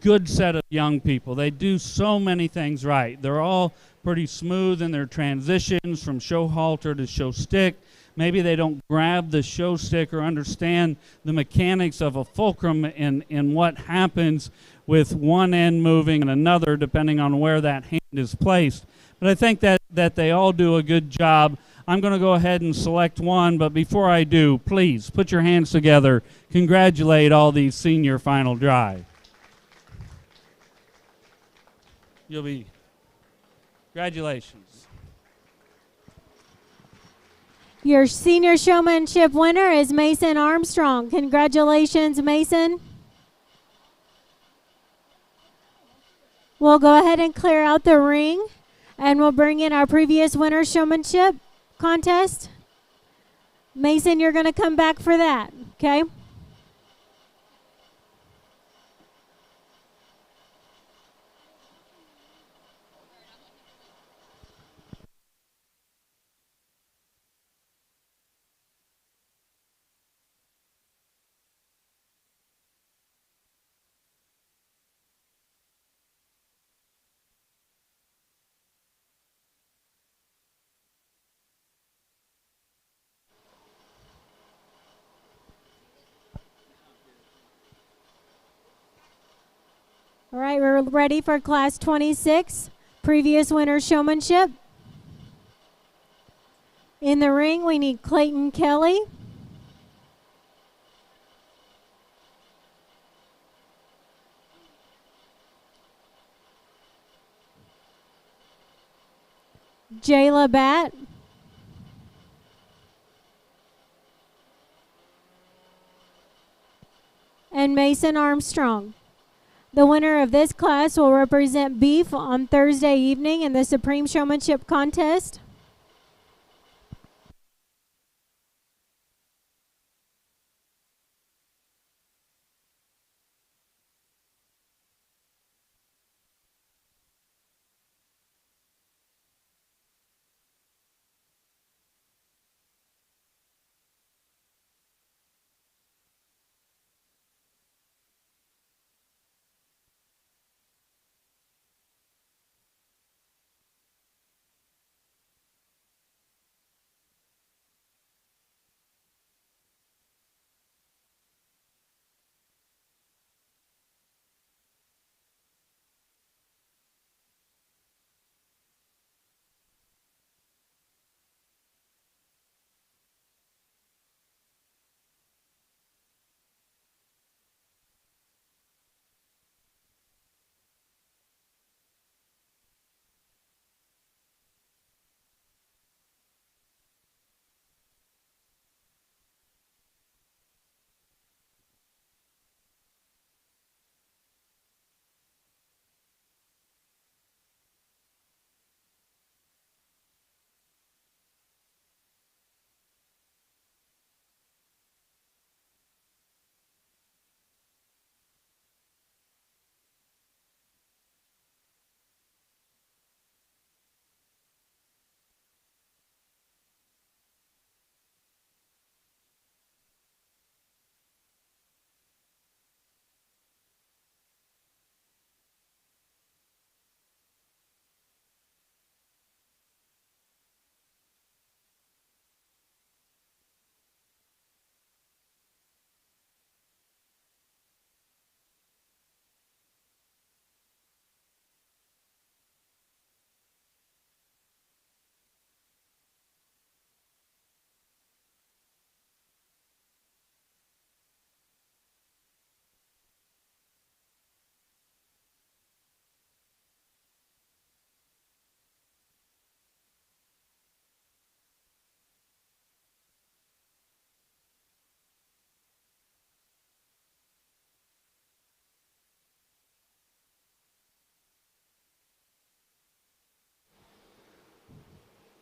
good set of young people. They do so many things right. They're all pretty smooth in their transitions from show halter to show stick. Maybe they don't grab the show stick or understand the mechanics of a fulcrum and what happens with one end moving and another depending on where that hand is placed. But I think that they all do a good job. I'm going to go ahead and select one, but before I do, please put your hands together. Congratulate all these senior final drive. Congratulations. Your senior showmanship winner is Mason Armstrong. Congratulations, Mason. We'll go ahead and clear out the ring, and we'll bring in our previous winner showmanship contest. Mason, you're going to come back for that, okay? All right, we're ready for Class 26, previous winner showmanship. In the ring, we need Clayton Kelly. Jayla Batt. And Mason Armstrong. The winner of this class will represent Beef on Thursday evening in the Supreme Showmanship Contest.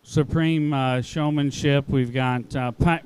Supreme Showmanship. We've got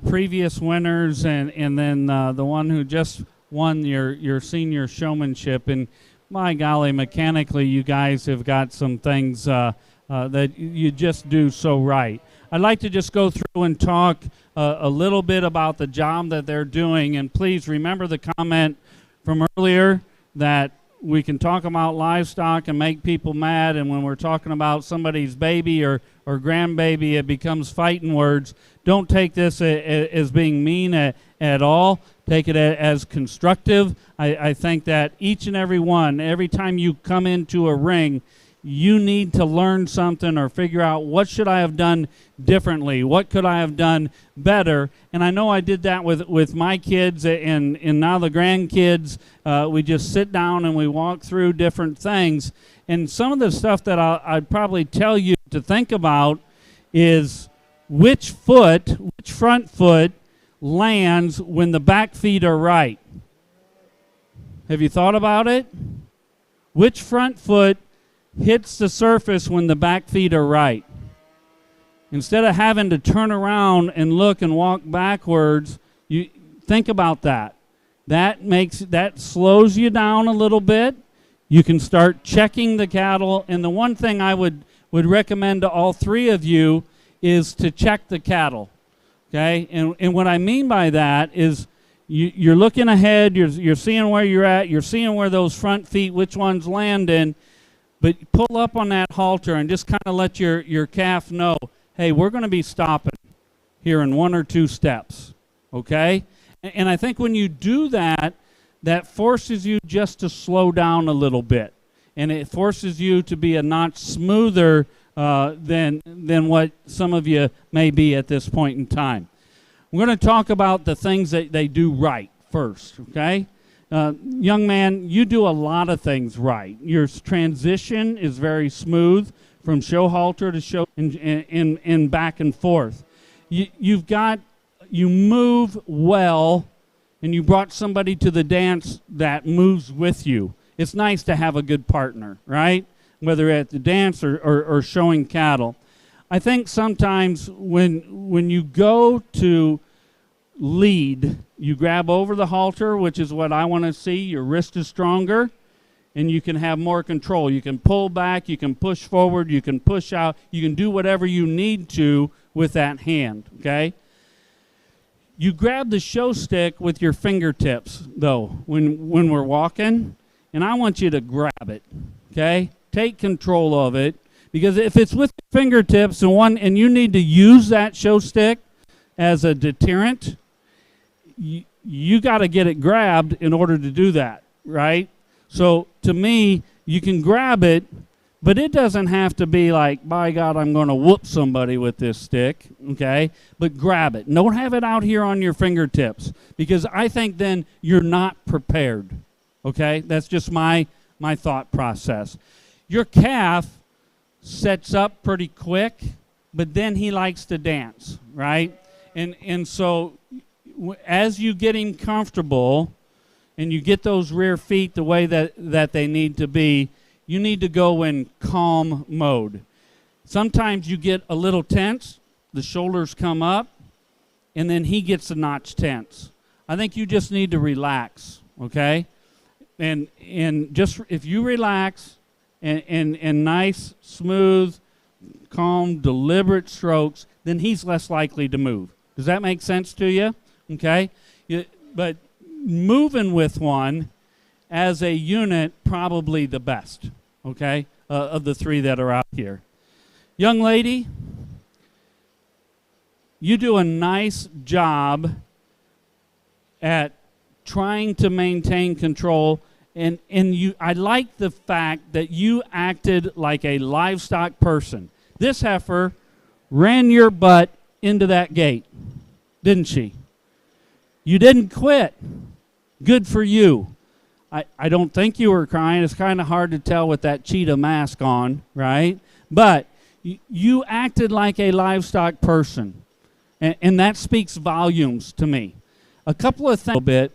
previous winners and then the one who just won your senior showmanship. And my golly, mechanically, you guys have got some things that you just do so right. I'd like to just go through and talk a little bit about the job that they're doing. And please remember the comment from earlier that we can talk about livestock and make people mad, and when we're talking about somebody's baby or grandbaby, it becomes fighting words. Don't take this as being mean at all. Take it as constructive. I think that each and every one, every time you come into a ring, you need to learn something or figure out what should I have done differently, what could I have done better. And I know I did that with my kids and now the grandkids. We just sit down and we walk through different things. And some of the stuff that I'd probably tell you to think about is which front foot lands when the back feet are right. Have you thought about it? Which front foot hits the surface when the back feet are right? Instead of having to turn around and look and walk backwards, you think about that. That slows you down a little bit. You can start checking the cattle, and the one thing I would recommend to all three of you is to check the cattle. Okay? And what I mean by that is you're looking ahead, you're seeing where you're at, you're seeing where those front feet, which one's landing. But pull up on that halter and just kind of let your calf know, hey, we're going to be stopping here in 1 or 2 steps, okay? And I think when you do that, that forces you just to slow down a little bit. And it forces you to be a notch smoother than what some of you may be at this point in time. We're going to talk about the things that they do right first, okay? Young man, you do a lot of things right. Your transition is very smooth from show halter to show and back and forth. You move well, and you brought somebody to the dance that moves with you. It's nice to have a good partner, right? Whether at the dance or showing cattle. I think sometimes when you go to lead, you grab over the halter, which is what I want to see. Your wrist is stronger, and you can have more control. You can pull back, you can push forward, you can push out, you can do whatever you need to with that hand, okay? You grab the show stick with your fingertips, though, when we're walking, and I want you to grab it, okay? Take control of it, because if it's with your fingertips and you need to use that show stick as a deterrent, you got to get it grabbed in order to do that, right? So to me, you can grab it, but it doesn't have to be like, by God, I'm going to whoop somebody with this stick, okay? But grab it. Don't have it out here on your fingertips, because I think then you're not prepared, okay? That's just my thought process. Your calf sets up pretty quick, but then he likes to dance, right? And so as you get him comfortable and you get those rear feet the way that they need to be, you need to go in calm mode. Sometimes you get a little tense, the shoulders come up, and then he gets a notch tense. I think you just need to relax, okay? And just if you relax and nice, smooth, calm, deliberate strokes, then he's less likely to move. Does that make sense to you? Okay? But moving with one as a unit, probably the best, okay, of the three that are out here. Young lady, you do a nice job at trying to maintain control, and I like the fact that you acted like a livestock person. This heifer ran your butt into that gate, didn't she? You didn't quit. Good for you. I don't think you were crying. It's kind of hard to tell with that cheetah mask on, right? But you acted like a livestock person, and that speaks volumes to me. A couple of things, a bit.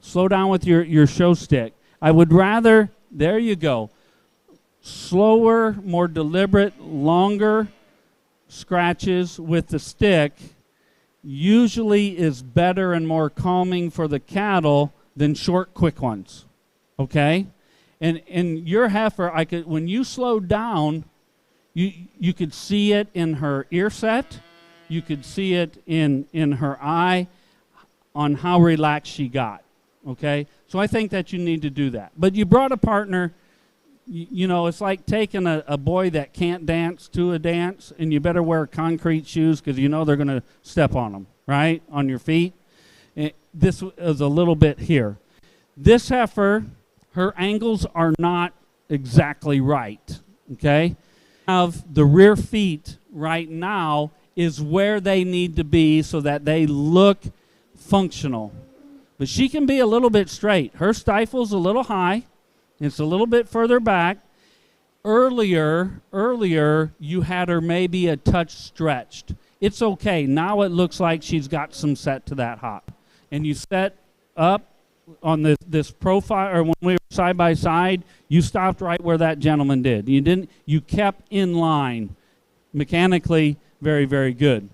Slow down with your show stick. I would rather, there you go, slower, more deliberate, longer scratches with the stick usually is better and more calming for the cattle than short, quick ones, okay? And your heifer, when you slowed down, you could see it in her ear set, You could see it in her eye on how relaxed she got, okay? So I think that you need to do that. But you brought a partner. You know, it's like taking a boy that can't dance to a dance, and you better wear concrete shoes because you know they're going to step on them, right, on your feet. This is a little bit here. This heifer, her angles are not exactly right, okay? Of the rear feet right now is where they need to be so that they look functional. But she can be a little bit straight. Her stifle's a little high. It's a little bit further back. Earlier, you had her maybe a touch stretched. It's okay. Now it looks like she's got some set to that hop. And you set up on this profile, or when we were side by side, you stopped right where that gentleman did. You kept in line. Mechanically, very, very good.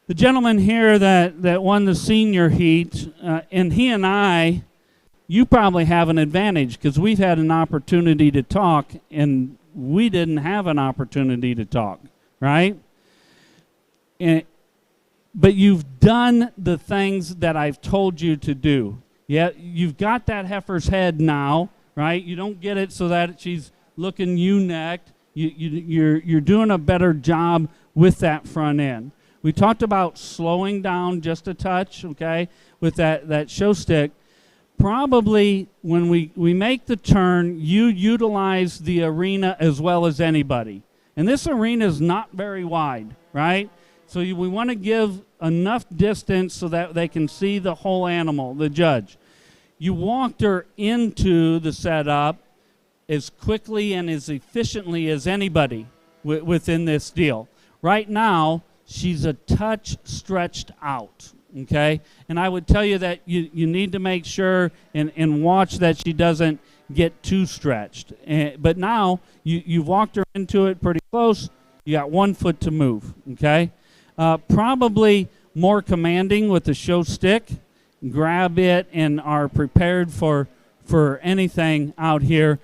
The gentleman here that won the senior heat, and he and I, you probably have an advantage because we've had an opportunity to talk and we didn't have an opportunity to talk, right? But you've done the things that I've told you to do. Yeah, you've got that heifer's head now, right? You don't get it so that she's looking ewe-necked. You're doing a better job with that front end. We talked about slowing down just a touch, okay, with that show stick. Probably when we make the turn, you utilize the arena as well as anybody. And this arena is not very wide, right? So we want to give enough distance so that they can see the whole animal, the judge. You walked her into the setup as quickly and as efficiently as anybody within this deal. Right now, she's a touch stretched out, okay? And I would tell you that you need to make sure and watch that she doesn't get too stretched. But now, you've walked her into it pretty close. You got 1 foot to move, okay? Probably more commanding with the show stick. Grab it and are prepared for anything out here.